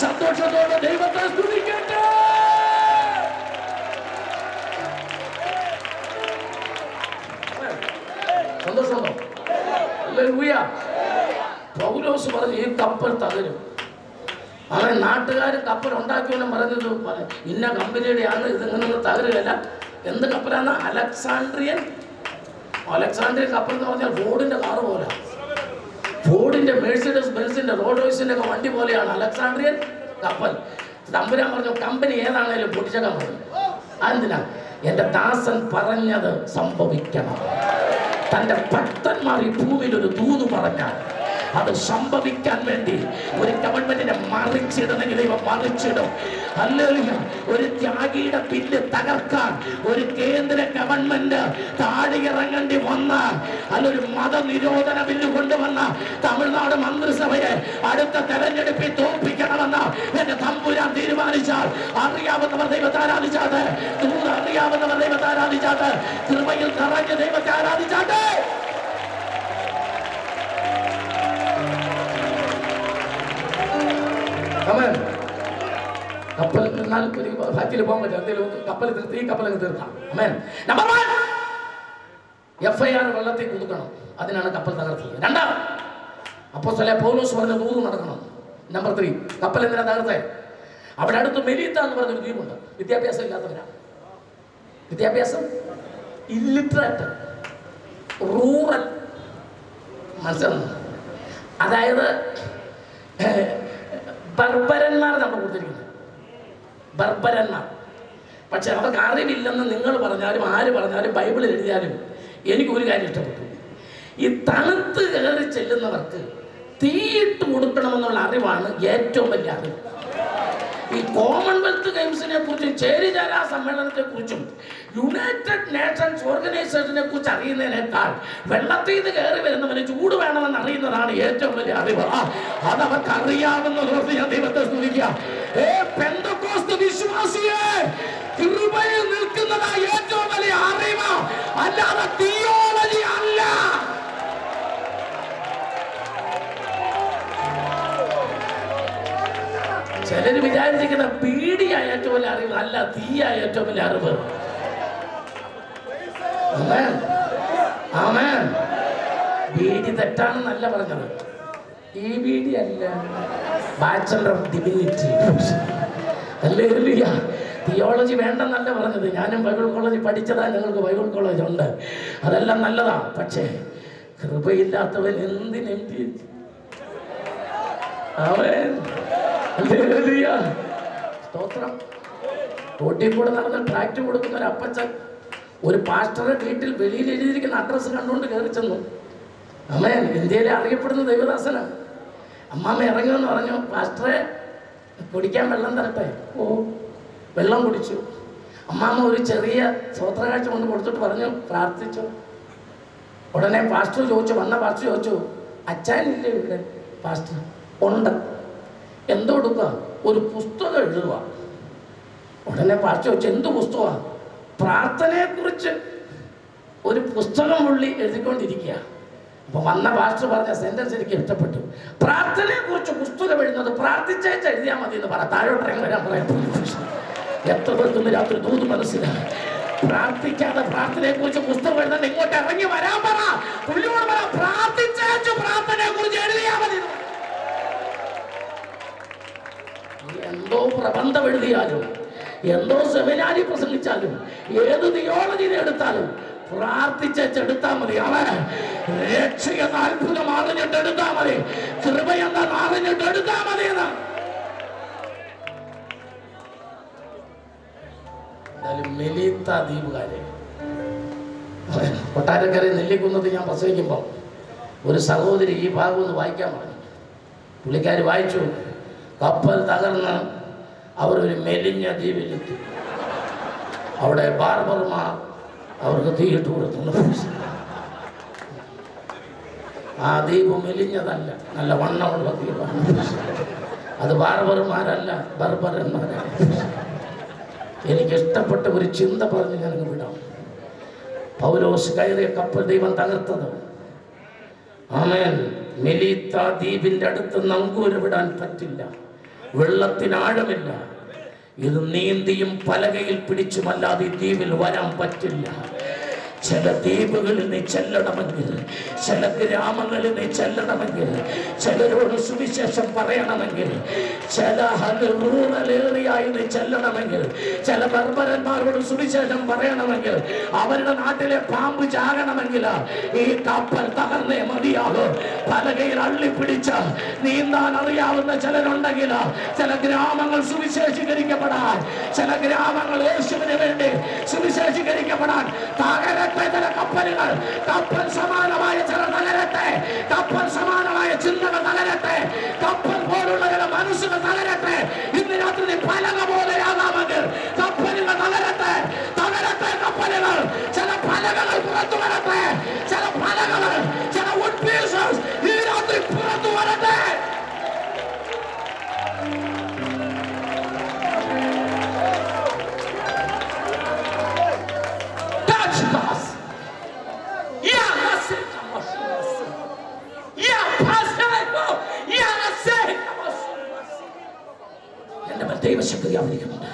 സന്തോഷത്തോടെ ദൈവത്തെ സ്തുതിക്കട്ടെ. സന്തോഷമുണ്ടോ? പൗലോസ് പറഞ്ഞു ഈ കപ്പൽ തകരും. അവൻ നാട്ടുകാർ കപ്പൽ ഉണ്ടാക്കിയോന്നും പറഞ്ഞത് ഇന്ന കമ്പനിയുടെയാണ്, ഇതിങ്ങനെ തകരുകയല്ല. എന്ത് കപ്പലാണ്? അലക്സാണ്ട്രിയൻ കപ്പൽ എന്ന് പറഞ്ഞാൽ ഫോർഡിന്റെ കാറ് പോലെ, ഫോർഡിന്റെ മെഴ്സിഡസ് ബെൻസിന്റെ റോഡോയ്സിന്റെ ഒക്കെ വണ്ടി പോലെയാണ് അലക്സാണ്ട്രിയൻ കപ്പൽ. തമ്പുരാൻ പറഞ്ഞു കമ്പനി ഏതാണേലും പൊട്ടിച്ചേക്കാൻ പറഞ്ഞു. അതെന്തിനാ? എന്റെ ദാസൻ പറഞ്ഞത് സംഭവിക്കണം. തന്റെ ഭക്തന്മാർ ഈ ഭൂമിയിൽ ഒരു ദൂത് പറഞ്ഞാൽ അത് സംഭവിക്കാൻ വേണ്ടി ഒരു ഗവൺമെന്റിനെ മറിച്ചിടണമെങ്കിൽ ദൈവം മറിച്ചിടും. ഹല്ലേലൂയ. ഒരു ത്യാഗിയുടെ ബില്ല് തകർക്കാൻ ഒരു കേന്ദ്ര ഗവൺമെന്റ് താഴെ ഇറങ്ങേണ്ടി വന്നാൽ, അല്ലൊരു മതനിരോധന ബില്ല് കൊണ്ടുവന്ന തമിഴ്നാട് മന്ത്രിസഭയെ അടുത്ത തെരഞ്ഞെടുപ്പിൽ തോൽപ്പിക്കണമെന്ന് എന്റെ തമ്പുരാൻ തീരുമാനിച്ചാൽ, അറിയാവുന്നവർ ദൈവത്തെ ആരാധിച്ചാട്ടെ, ദൂത് അറിയാവുന്നവർ ദൈവത്തെ ആരാധിച്ചാട്ടെ, കൃപയിൽ നിറഞ്ഞ് ദൈവത്തെ ആരാധിച്ചാട്ടെ. കപ്പൽ നിന്നാൽ ഫ്ലാറ്റിൽ പോകാൻ പറ്റും. എന്തെങ്കിലും കപ്പൽ നിർത്തി കപ്പലങ്ങ് തീർക്കാം. നമ്പർ 1, FIR വെള്ളത്തിൽ കുതുക്കണം. അതിനാണ് കപ്പൽ തകർത്തത്. 2, അപ്പോസ്തലൻ പൗലോസ് പറഞ്ഞ ദൂത് നടക്കണം. നമ്പർ 3, കപ്പൽ എന്തിനാ തകർത്തേ? അവിടെ അടുത്ത് മെലീത്ത എന്ന് പറഞ്ഞൊരു ദ്വീപുണ്ട്. വിദ്യാഭ്യാസം ഇല്ലാത്തവരാ, വിദ്യാഭ്യാസം ഇല്ലിറ്ററേറ്റ്, റൂറൽ, മനസ്സിലാവുന്നു? അതായത് ബർബരന്മാർ നമ്മൾ കൊടുത്തിരിക്കുന്നത്, ബർബരന്മാർ. പക്ഷെ അവർക്ക് അറിവില്ലെന്ന് നിങ്ങൾ പറഞ്ഞാലും ആര് പറഞ്ഞാലും ബൈബിളിൽ എഴുതിയാലും എനിക്കൊരു കാര്യം ഇഷ്ടപ്പെട്ടു. ഈ തണുത്ത് കയറി ചെല്ലുന്നവർക്ക് തീയിട്ട് കൊടുക്കണമെന്നുള്ള അറിവാണ് ഏറ്റവും വലിയ അറിവ്. ഈ കോമൺവെൽത്ത് ഗെയിംസിനെ കുറിച്ചും ചേരിചേരാ സമ്മേളനത്തെ കുറിച്ചും യുണൈറ്റഡ് നേഷൻസ് ഓർഗനൈസേഷനെ കുറിച്ച് അറിയുന്നതിനേക്കാൾ വെള്ളത്തിൽ നിന്ന് കയറി വരുന്നവന് ചൂട് വേണമെന്ന് അറിയുന്നതാണ് ഏറ്റവും വലിയ അറിവ്. അതവർക്ക് അറിയാവുന്നതോർത്ത് ഞാൻ ദൈവത്തെ സ്തുതിക്കുക. പെന്തക്കോസ്ത് വിശ്വാസിയെ, കൃപയിൽ നിൽക്കുന്നതാ ഏറ്റവും വലിയ അറിവ്, അല്ലാതെ തിയോളജി അല്ല. ചിലര് വിചാരിച്ചിരിക്കുന്ന പീഡിയായ ഏറ്റവും വലിയ അറിവ് അല്ല, തീയായ ഏറ്റവും വലിയ അറിവ്. ബീഡി തെറ്റാണെന്നല്ല പറഞ്ഞത്. ഈ ബീഡി അല്ല, bachelor of divinity. Hallelujah. Theology വേണ്ടെന്നല്ല പറഞ്ഞത്. ഞാനും ബൈബിൾ കോളേജിൽ പഠിച്ചതാ, ഞങ്ങൾക്ക് ബൈബിൾ കോളേജ് ഉണ്ട്, അതെല്ലാം നല്ലതാ. പക്ഷേ കൃപയില്ലാത്തവൻ എന്തിനും സ്തോത്രം. റോട്ടിൽ കൂടെ നടന്ന് ട്രാക്ട് കൊടുക്കുന്ന ഒരു അപ്പച്ചൻ ഒരു പാസ്റ്ററുടെ വീട്ടിൽ വെളിയിൽ എഴുതിയിരിക്കുന്ന അഡ്രസ്സ് കണ്ടുകൊണ്ട് കയറി ചെന്നു. അമ്മേ, ഇന്ത്യയിലെ അറിയപ്പെടുന്ന ദൈവദാസനാണ്. അമ്മാമ്മ ഇറങ്ങുമെന്ന് പറഞ്ഞു. പാസ്റ്ററെ, കുടിക്കാൻ വെള്ളം തരട്ടെ? ഓ, വെള്ളം കുടിച്ചു. അമ്മാമ്മ ഒരു ചെറിയ സ്വോത്രകാഴ്ച കൊണ്ട് കൊടുത്തിട്ട് പറഞ്ഞു, പ്രാർത്ഥിച്ചു. ഉടനെ പാസ്റ്റർ ചോദിച്ചു, വന്ന പാസ്റ്റർ ചോദിച്ചു, അച്ഛനില്ലേ ഇവിടെ? പാസ്റ്റർ ഉണ്ട്. എന്തോ എടുക്കുക? ഒരു പുസ്തകം എഴുതുക. ഉടനെ പാസ്റ്റർ ചോദിച്ചു, എന്ത് പുസ്തകമാണ്? പ്രാർത്ഥനയെക്കുറിച്ച് ഒരു പുസ്തകം പുള്ളി എഴുതിക്കൊണ്ടിരിക്കുക. അപ്പൊ വന്ന പാസ്റ്റർ പറഞ്ഞ സെന്റൻസ് എനിക്ക് ഇഷ്ടപ്പെട്ടു. പ്രാർത്ഥനയെക്കുറിച്ച് പുസ്തകം എഴുതുന്നത് പ്രാർത്ഥിച്ചേച്ച് എഴുതിയാൽ മതി എന്ന് പറ. താഴോട്ടിറങ്ങി വരാൻ പറയാം. എത്ര പേർക്കൊന്ന് രാത്രി ദൂത് മനസ്സിലായി. പ്രാർത്ഥിക്കാതെ പ്രാർത്ഥനയെ കുറിച്ച് പുസ്തകം എഴുതാൻ ഇങ്ങോട്ട് ഇറങ്ങി വരാൻ പറ. പുള്ളിയോട് പറ, പ്രാർത്ഥിച്ചു പ്രാർത്ഥനയെ കുറിച്ച് എഴുതിയാൽ മതി. എന്തോ പ്രബന്ധം എഴുതിയാലും, എന്തോ സെമിനാരി പ്രസംഗിച്ചാലും, ഏത് തിയോളജി എടുത്താലും പ്രാർത്ഥിച്ചെടുത്താൽ മതി. അവൻ രക്ഷയെന്ന അത്ഭുതം അറിഞ്ഞിട്ട് എടുത്താൽ മതി, കൃപയെന്ന അറിഞ്ഞിട്ട് എടുത്താൽ മതി. മെലീത്ത ദ്വീപുകാരെ, കൊട്ടാരക്കര നെല്ലിക്കുന്നത് ഞാൻ പ്രസംഗിക്കുമ്പോൾ ഒരു സഹോദരി ഈ ഭാഗം ഒന്ന് വായിക്കാൻ പറഞ്ഞു. പുള്ളിക്കാർ വായിച്ചു. കപ്പൽ തകർന്ന് അവരൊരു മെലിഞ്ഞ ദ്വീപിലെത്തി. അവിടെ ബാർബർമാർ അവർക്ക് തീയിട്ട് കൊടുത്തുള്ള. ആ ദ്വീപ് മെലിഞ്ഞതല്ല, നല്ല വണ്ണമുള്ള ദ്വീപാണ്. അത് ബാർബർമാരല്ല, ബർബരന്മാരാണ്. എനിക്കിഷ്ടപ്പെട്ട ഒരു ചിന്ത പറഞ്ഞ് ഞങ്ങൾക്ക് വിടാം. പൗലോസ് കയറിയ കപ്പൽ ദൈവം തകർത്തത്. ആമേൻ. മെലീത്ത ദ്വീപിന്റെ അടുത്ത് നങ്കൂര വിടാൻ പറ്റില്ല, വെള്ളത്തിന് ആഴമില്ല. ഇത് നീന്തിയും പലകയിൽ പിടിച്ചുമല്ലാതെ ഈ ദ്വീപിൽ വരാൻ പറ്റില്ല. ചില ദ്വീപുകളിൽ നീ ചെല്ലണമെങ്കിൽ, ചില ഗ്രാമങ്ങളിൽ നീ ചെല്ലണമെങ്കിൽ, ചിലരോട് സുവിശേഷം പറയണമെങ്കിൽ, ചില റൂറൽ ഏറിയായി നീ ചെല്ലണമെങ്കിൽ, ചില ബർബരന്മാരോട് സുവിശേഷം പറയണമെങ്കിൽ, അവരുടെ നാട്ടിലെ പാമ്പ് ചാകണമെങ്കിൽ ഈ കപ്പൽ തകർന്നേ മതിയാകും. പലകയിൽ അള്ളിപ്പിടിച്ച് നീന്താൻ അറിയാവുന്ന ചിലരുണ്ടെങ്കിൽ, ചില ഗ്രാമങ്ങൾ സുവിശേഷീകരിക്കപ്പെടാൻ, ചില ഗ്രാമങ്ങൾ യേശുവിന് വേണ്ടി സുവിശേഷീകരിക്കപ്പെടാൻ തകരട്ടെ. ചില കപ്പലുകൾ, കപ്പൽ സമാനമായ ചില തകരട്ടെ, കപ്പൽ സമാനമായ ചിന്തകൾ തകരട്ടെ, കപ്പൽ പോലുള്ള ചില മനസ്സുകൾ തകരട്ടെ. ഇന്ന് രാത്രി പലക പോലെയാകാമെങ്കിൽ കപ്പലുകൾ തകരട്ടെ, തകരട്ടെ കപ്പലുകൾ. ചില പലകകൾ പുറത്തു വരട്ടെ, ചില പലകകൾ, ചില wood pieces ഈ രാത്രി പുറത്തു വരട്ടെ. ദൈവശക്തി വ്യാപരിക്കുന്നുണ്ട്,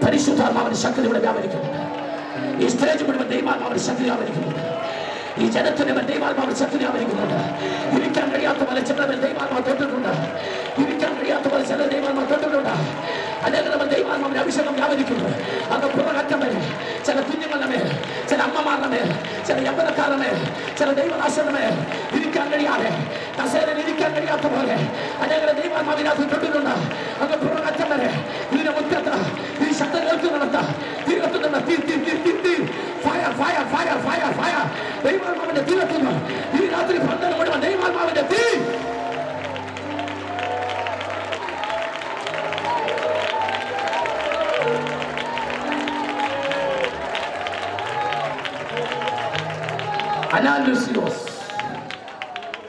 പരിശുദ്ധാത്മാവിന്റെ ശക്തി ഇവിടെ വ്യാപരിക്കുന്നുണ്ട്. ഈ സ്റ്റേജ് മുഴുവൻ ദൈവാത്മാവിന്റെ ശക്തി വ്യാപരിക്കുന്നുണ്ട്. ഈ ജനത്തിന് ദൈവാത്മാവിന്റെ ശക്തി വ്യാപരിക്കുന്നുണ്ട്. ഇരിക്കാൻ കഴിയാത്ത പോലെ ചിലർ ദൈവാത്മാവ് തൊട്ടിട്ടുണ്ട്, ഇരിക്കാൻ കഴിയാത്ത പോലെ ചില ദൈവാത്മാവ് തൊട്ടിട്ടുണ്ട്. അല്ലെങ്കിൽ ദൈവാത്മാവിന്റെ അഭിഷേകം വ്യാപരിക്കുന്നു. അത് പുറകറ്റം വരെ, ചില കുഞ്ഞുങ്ങളുടെ മേൽ, ചില അമ്മമാരുടെ മേൽ, ചില യൗവനക്കാരുടെ മേൽ, ചില ദൈവദാസരുടെ മേൽ ഇരിക്കാൻ കഴിയാതെ, കസേരയിൽ ഇരിക്കാൻ കഴിയാത്ത പോലെ അല്ലെങ്കിൽ ദൈവാത്മാവിനകത്ത് തൊട്ടിട്ടുണ്ട്. അത് പുറകറ്റം വരെ ഇതിന്റെ മുറ്റത്ത് ഈ ശബ്ദം കേൾക്കുന്നിടത്ത് തീ കത്തുന്നുണ്ട്. തീ തീ തീ തീ തീ fire fire fire fire fire. ദൈവാത്മാവിന്റെ തീ കത്തുന്നു. ഈ രാത്രി 12 മുഴുവൻ ദൈവാത്മാവിന്റെ തീ.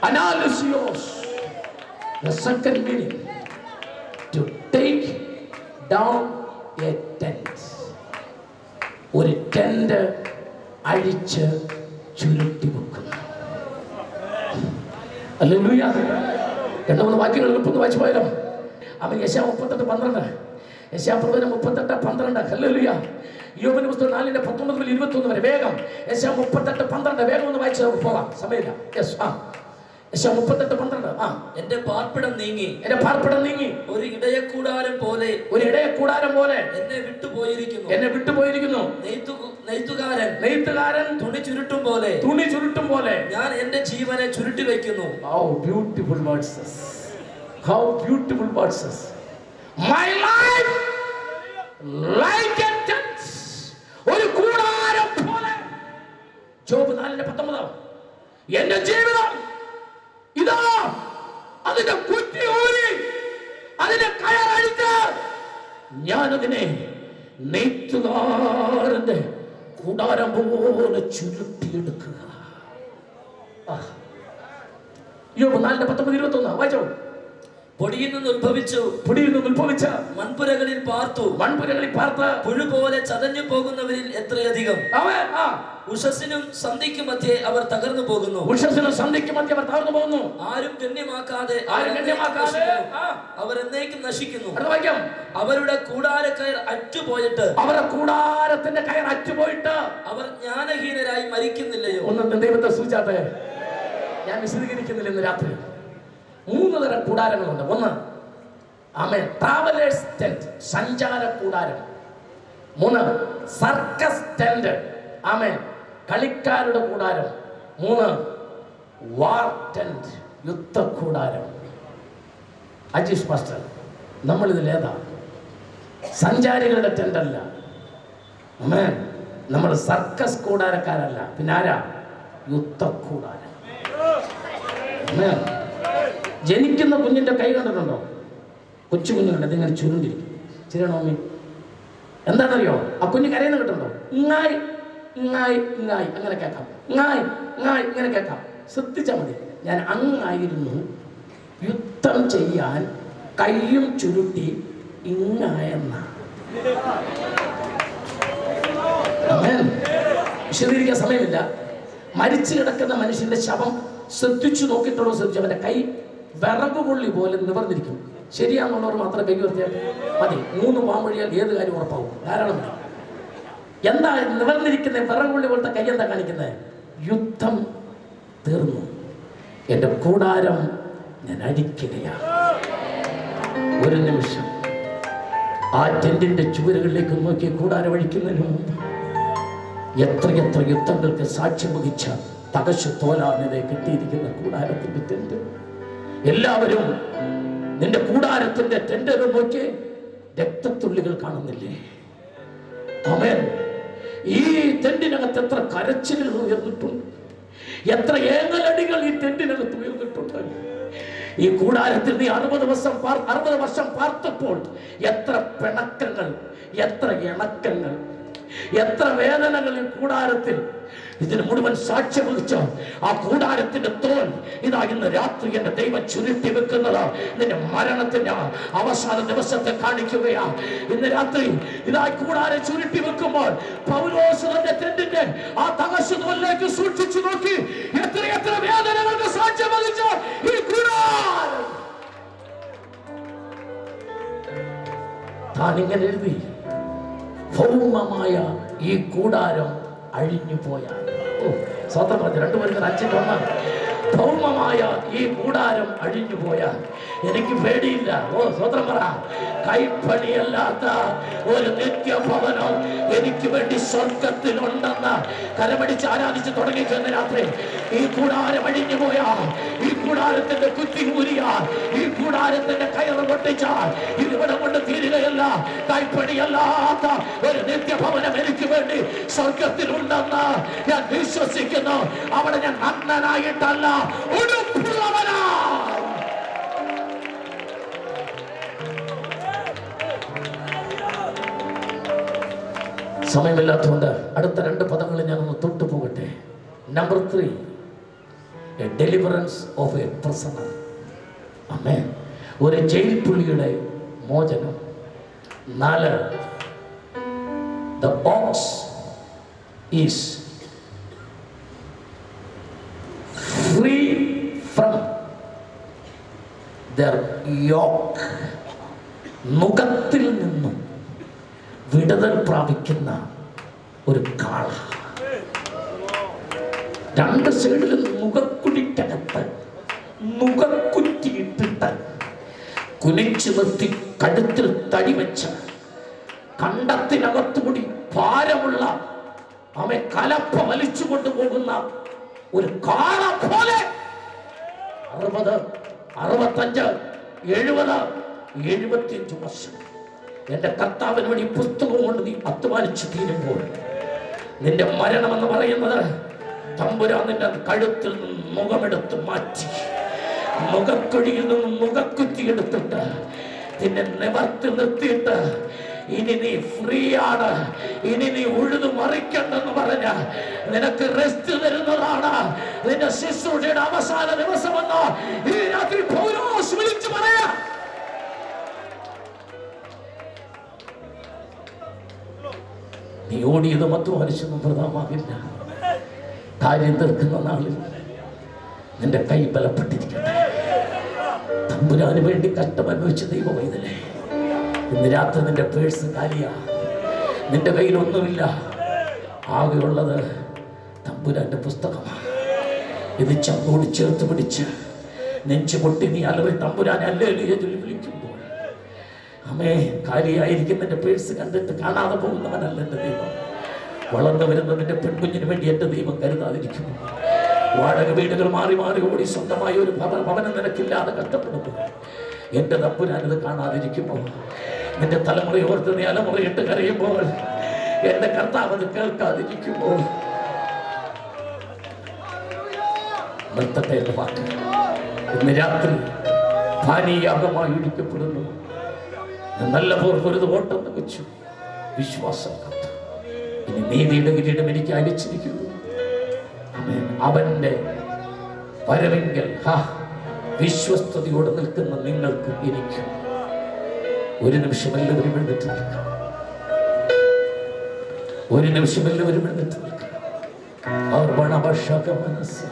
Analysios, the second meaning, to take down a tent. ഒരു ടെന്റ് അഴിച്ച് ചുരുട്ടി വെക്കുന്നു. ഹല്ലേലൂയ. 2-3 വാക്യങ്ങൾ എളുപ്പം വായിച്ചു പോയാലോ. അവൻ യെശയ്യാ 38:12, യെശയ്യാ 38:12. ഹല്ലേലൂയ. യോബിന്റെ പുസ്തകം 4:19-21 വരെ വേഗം. യെശയ്യാ 38:12 വേഗം ഒന്ന് വായിച്ചു പോകാം, സമയമില്ല. യെശയ്യാ 38:12. എന്റെ പാർപ്പിടം നീങ്ങി, എന്റെ പാർപ്പിടം നീങ്ങി, ഒരു ഇടയക്കൂടാരം പോലെ, ഒരു ഇടയക്കൂടാരം പോലെ എന്നെ വിട്ടുപോയിരിക്കുന്നു, എന്നെ വിട്ടുപോയിരിക്കുന്നു. നെയ്ത്തുകാരൻ തുണി ചുരുട്ടും പോലെ, തുണി ചുരുട്ടും പോലെ ഞാൻ എന്റെ ജീവനെ ചുരുട്ടി വെക്കുന്നു. How beautiful verses, how beautiful verses. My life like a tent, ഒരു കൂടാരം പോലെ. ജോബ് 4:19. എന്റെ ജീവിതം ഇതാ അതിന്റെ കുറ്റി ഊരി, അതിന്റെ കയറഴിച്ച് ഞാനതിനെ നെയ്ത്തുകാരന്റെ കൂടാരം പോലെ ചുരുട്ടിയെടുക്കുക. യോബ് 4:19-21 വായിച്ചോ. പൊടിയിൽ നിന്ന് ഉത്ഭവിച്ച മൺപുരകളിൽ പാർത്തു പുഴു പോലെ ചതഞ്ഞു പോകുന്നവരിൽ എത്രയധികം ഉഷസ്സിനും സന്ധിക്കും മധ്യേ അവർ തകർന്നു പോകുന്നു. ആരും ഗണ്യമാക്കാതെ അവർ എന്നേക്കും നശിക്കുന്നു. അവരുടെ കൂടാരക്കയർ അറ്റുപോയിട്ട് അവർ ജ്ഞാനഹീനരായി മരിക്കുന്നില്ലയോ? ദൈവത്തെ സൂചിച്ചാട്ടെ, ഞാൻ വിശദീകരിക്കുന്നില്ല. ഇന്ന് രാത്രി 3 തരം കൂടാരങ്ങളുണ്ട്. ഒന്ന്, ട്രാവലേഴ്സ് ടെന്റ്, സഞ്ചാര കൂടാരം. 3, സർക്കസ് ടെന്റ്, കളിക്കാരുടെ കൂടാരം. 3, വാർ ടെന്റ്, യുദ്ധ കൂടാരം. അജീഷ് മാസ്റ്റർ, നമ്മൾ ഇതിലേതാ? സഞ്ചാരികളുടെ ടെന്റ് അല്ല, നമ്മൾ സർക്കസ് കൂടാരക്കാരല്ല. പിന്നെ ആരാ? യുദ്ധ കൂടാരം. ജനിക്കുന്ന കുഞ്ഞിന്റെ കൈ കണ്ടിട്ടുണ്ടോ? കൊച്ചു കുഞ്ഞുണ്ട്, അതിങ്ങനെ ചുരുണ്ടിരിക്കും. ചിരണോമി എന്താണെന്നറിയോ? ആ കുഞ്ഞ് കരയുന്ന കിട്ടുന്നുണ്ടോ? ഇങ്ങായി ഇങ്ങായി ഇങ്ങായി അങ്ങനെ കേൾക്കാം. ഇങ്ങായി ഇങ്ങായി ഇങ്ങനെ കേൾക്കാം. ശ്രദ്ധിച്ചാൽ മതി. ഞാൻ അങ്ങായിരുന്നു യുദ്ധം ചെയ്യാൻ കയ്യും ചുരുട്ടി ഇങ്ങായെന്ന. വിശദീകരിക്കാൻ സമയമില്ല. മരിച്ചു കിടക്കുന്ന മനുഷ്യന്റെ ശവം ശ്രദ്ധിച്ചു നോക്കിയിട്ടുള്ളൂ. ശ്രദ്ധിച്ചു, അവന്റെ കൈ വിറകുകൊള്ളി പോലെ നിവർന്നിരിക്കും. ശരിയാണെന്നുള്ളവർ മാത്രമേ കൈ ഉയർത്തിയാൽ മതി. 3 വാമൊഴിയാൽ ഏത് കാര്യം ഉറപ്പാവും. ധാരാളം മതി. എന്താ നിവർന്നിരിക്കുന്ന വിറകുകൊള്ളി പോലത്തെ കൈ? എന്താ കാണിക്കുന്നത്? യുദ്ധം തീർന്നു, എന്റെ കൂടാരം ഞാൻ അടിക്കുകയാണ്. ഒരു നിമിഷം ആ ടെന്റിന്റെ ചുവരുകളിലേക്ക് നോക്കി കൂടാരം അഴിക്കുന്നതിന് മുമ്പ് എത്രയെത്ര യുദ്ധങ്ങൾക്ക് സാക്ഷ്യം വഹിച്ച തകശു തോലാണിതെ കിട്ടിയിരിക്കുന്ന കൂടാരത്തിന്റെ ടെന്റ്. എല്ലാവരും നിന്റെ കൂടാരത്തിന്റെ ടെന്റ് നോക്കി രക്തത്തുള്ളികൾ കാണുന്നില്ലേ? ആമേൻ. ഈ ടെന്റിനകത്ത് എത്ര കരച്ചിലുകൾ ഉയർന്നിട്ടുണ്ട്, എത്ര ഏങ്ങലടികൾ ഈ ടെന്റിനകത്ത് ഉയർന്നിട്ടുണ്ട്. ഈ കൂടാരത്തിൽ നീ 60 വർഷം പാർത്തപ്പോൾ എത്ര പിണക്കങ്ങൾ, എത്ര ഇണക്കങ്ങൾ, എത്ര വേദനകൾ ഈ കൂടാരത്തിൽ. ഇതിന് മുഴുവൻ സാക്ഷ്യം വഹിച്ച ആ കൂടാരത്തിന്റെ തോൽ ഇതാ ഇന്ന് രാത്രി എന്റെ ദൈവം ചുരുട്ടി വെക്കുന്നത് നിന്റെ മരണത്തിന്റെ അവസാന ദിവസത്തെ കാണിക്കുകയാ. ഇന്ന് രാത്രി ഇതാ കൂടാരം ചുരുട്ടി വെക്കുമ്പോൾ പൗലോസ് തന്റെ ടെന്റിന്റെ ആ തകശു തോലിലേക്ക് സൂക്ഷിച്ചു നോക്കി. എത്ര വേദനകൾക്ക് സാക്ഷ്യം വഹിച്ച ഈ കൂടാരം താൻ ഇങ്ങനെ എഴുതി, ഭൗമമായ ഈ കൂടാരം അഴിഞ്ഞു പോയാൽ. സ്വന്തം പറഞ്ഞു 2 പേർക്ക് 5-1. ഭൗമമായ ഈ കൂടാരം അഴിഞ്ഞു പോയാൽ എനിക്ക് പേടിയില്ല. സ്വന്തം പറ. കൈപ്പണിയല്ലാത്ത ഒരു നിത്യഭവനം എനിക്ക് വേണ്ടി സ്വർഗത്തിലുണ്ടെന്ന് കരമടിച്ച് ആരാധിച്ച് തുടങ്ങിക്കുന്ന രാത്രി ഈ കൂടാരം അഴിഞ്ഞു പോയാൽ, ഈ കൂടാരത്തിന്റെ കുറ്റി ഊരിയാൽ, ഈ കൂടാരത്തിന്റെ കയറ് പൊട്ടിച്ചാൽ ഇതിവിടെ കൊണ്ട് തീരുകയല്ല. കൈപ്പണിയല്ലാത്ത ഒരു നിത്യഭവനം എനിക്ക് വേണ്ടി സ്വർഗത്തിലുണ്ടെന്ന് ഞാൻ വിശ്വസിക്കുന്നു. അവിടെ ഞാൻ നഗ്നനായിട്ടല്ല, ഉടുപ്പുള്ളവനാ. സമയമില്ലാത്തതുകൊണ്ട് അടുത്ത 2 പദങ്ങൾ ഞാനൊന്ന് തൊട്ടു പോകട്ടെ. Number 3, a deliverance of a prisoner. Amen. ഒരു ജയിൽ പുള്ളിയുടെ മോചനം. 4, the ox is free from their yoke. മുഖത്തിൽ നിന്നും വിടുതൽ പ്രാപിക്കുന്ന ഒരു കാള. 2 സൈഡിലും മുഖക്കുടിക്കകത്ത് മുഖക്കുറ്റിയിട്ടിട്ട് കുനിച്ചു നിർത്തി കഴുത്തിൽ തടി വെച്ച് കണ്ടത്തിനകത്തുകൂടി ഭാരമുള്ള അവൻ കലപ്പ വലിച്ചു കൊണ്ടുപോകുന്ന ഒരു കാള പോലെ 60, 65, 70, 75 വർഷം എന്റെ കർത്താവിന് വേണ്ടി പുസ്തകം കൊണ്ട് നീ അധ്വാനിച്ചു തീരുമ്പോൾ നിന്റെ മരണം എന്ന് പറയുന്നത് തമ്പുരാൻ നിന്റെ കഴുത്തിൽ നിന്ന് മുഖമെടുത്ത് മാറ്റി, മുഖക്കുഴിയിൽ നിന്ന് മുഖക്കുറ്റി എടുത്തിട്ട് നിന്നെ നിവർത്തി നിർത്തിയിട്ട് ഇനി നീ ഫ്രീ ആണ്, ഇനി നീ ഉഴുതു മറിക്കണ്ടെന്ന് പറഞ്ഞ നിനക്ക് റെസ്റ്റ് തരുന്നതാണ്. നിന്റെ ശുശ്രൂഷയുടെ അവസാന ദിവസമെന്ന് ഈ രാത്രി പൗലോസ് വിളിച്ചു പറയാ. നീ ഓടിയതും അധ്വാനിച്ചതും വൃഥാമാകില്ല. കാര്യം തീർക്കുന്ന നാളിൽ നിന്റെ കൈ ബലപ്പെട്ടിരിക്കട്ടെ. തമ്പുരാന് വേണ്ടി കഷ്ടം അനുഭവിച്ച ദൈവവൈതലേ, ഇന്ന് രാത്രി നിന്റെ പേഴ്സ് കാലിയാ, നിന്റെ കയ്യിൽ ഒന്നുമില്ല. ആകെയുള്ളത് തമ്പുരാന്റെ പുസ്തകമാണ്. ഇത് ചങ്ങോട് ചേർത്ത് പിടിച്ച് നെഞ്ചു പൊട്ടി നീ അലറി തമ്പുരാനെ ഹല്ലേലൂയ ചൊല്ലി വിളിക്കുമ്പോൾ, അമ്മേ, കാലിയായിരിക്കും നിന്റെ പേഴ്സ് കണ്ടിട്ട് കാണാതെ പോകുന്നവനല്ല എൻ്റെ ദൈവം. വളർന്നു വരുന്ന നിന്റെ പെൺകുഞ്ഞിന് വേണ്ടി എൻ്റെ ദൈവം കരുതാതിരിക്കുന്നു. വാടക വീടുകൾ മാറി മാറി ഓടി സ്വന്തമായ ഒരു ഭവനം നിനക്കില്ലാതെ കഷ്ടപ്പെടുന്നു. എൻ്റെ തമ്പുരാനത് കാണാതിരിക്കുമ്പോൾ, നിന്റെ തലമുറയോർത്ത് നീ അലമുറയിട്ട് കരയുമ്പോൾ, എൻ്റെ കർത്താവ് അത് കേൾക്കാതിരിക്കുമ്പോൾ, നിർത്തട്ടെ എന്ന വാക്ക് ഇന്ന് രാത്രി പാനീയാഗമായി ഇടിക്കപ്പെടുന്നു. നല്ല പോർക്കൊരു ഓട്ടം വെച്ചു വിശ്വാസം കത്ത്. ഇനി നീതിയുടെ കിരീടം എനിക്ക് അടിച്ചിരിക്കുന്നു. അവന്റെ വരവെങ്കിൽ വിശ്വസ്തയോടെ നിൽക്കുന്ന നിങ്ങൾക്ക് എനിക്കും ഒരു നിമിഷം എല്ലാവരും എഴുന്നേറ്റ് നിൽക്കാം. ഒരു നിമിഷം എല്ലാവരും എഴുന്നേറ്റ് നിൽക്കാം. മനസ്സ്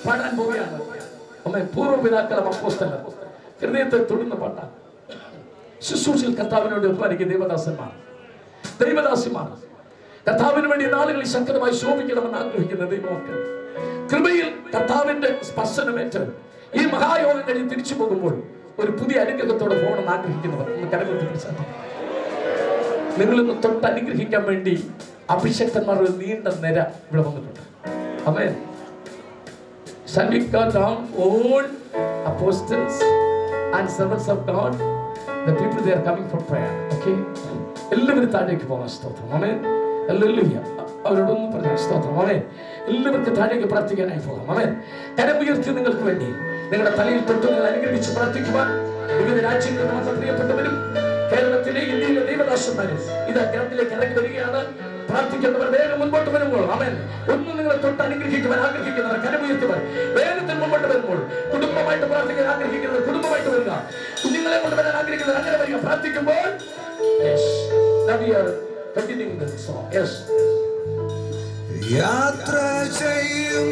പാടാൻ പോവുകയാണ്. പൂർവ്വപിതാക്കളെ അപ്പോസ്തലർ ഹൃദയത്തെ തൊടുന്ന പാട്ടാണ്. ശുശ്രൂഷയിൽ കർത്താവിനോട് അധ്വാനിക്കുന്ന ദൈവദാസിമാർ കർത്താവിന് വേണ്ടി നാളുകളിൽ ശക്തമായി ശോഭിക്കണമെന്ന് ആഗ്രഹിക്കുന്ന ദൈവമക്കൾ, കൃപയിൽ കർത്താവിന്റെ സ്പർശനമേറ്റ് ഈ മഹായോഗം കഴിഞ്ഞ് തിരിച്ചു പോകുമ്പോൾ ഒരു പുതിയ അനുഗ്രഹത്തോടെ പോകണമെന്ന് ആഗ്രഹിക്കുന്നവർ ഒന്ന് കരകൾക്ക് പിടിച്ചാൽ നിങ്ങളൊന്ന് തൊട്ട് അനുഗ്രഹിക്കാൻ വേണ്ടി അഭിഷക്തന്മാർ ഒരു നീണ്ട നിര ഇവിടെ വന്നിട്ടുണ്ട്. ആമേൻ. Shall we go down all apostles and servants of God, the people they are coming for prayer, okay? എല്ലാവരും താഴേക്ക് പോകാൻ സ്തോത്രം. ആമേൻ. ഹല്ലേലൂയ. അവരോടൊന്നും പറഞ്ഞാൽ സ്തോത്രം. ആമേൻ. എല്ലാവർക്കും താഴേക്ക് പ്രാർത്ഥിക്കാനായി പോകാം. ആമേൻ. കരം ഉയർത്തി നിങ്ങൾക്ക് വേണ്ടി നിങ്ങളുടെ തലയിൽ തൊട്ട് നിങ്ങൾ അനുഗ്രഹിച്ച് പ്രാർത്ഥിക്കുവാൻ വിവിധ രാജ്യങ്ങളിൽ വന്ന പ്രിയപ്പെട്ടവരും കേരളത്തിലെ ഇന്ത്യയിലെ ദൈവദാസന്മാരും ഇത് ഗ്രന്ഥത്തിലേക്ക് ഇറങ്ങി വരികയാണ്. പ്രാർത്ഥിക്കുന്നവർ വേഗം മുൻപോട്ട് വരുമ്പോൾ, ആമേൻ, ഒന്നും നിങ്ങളെ തൊട്ട് അനുഗ്രഹിക്കുവാൻ ആഗ്രഹിക്കുന്നവർ കരമുയർത്തുവാൻ വേഗത്തിൽ മുമ്പോട്ട് വരുമ്പോൾ, കുടുംബമായിട്ട് പ്രാർത്ഥിക്കാൻ ആഗ്രഹിക്കുന്നവർ കുടുംബമായിട്ട് വരിക, കുഞ്ഞുങ്ങളെ കൊണ്ടുവരാൻ ആഗ്രഹിക്കുന്നവർ അങ്ങനെ വരിക. പ്രാർത്ഥിക്കുമ്പോൾ യാത്ര ചെയ്യും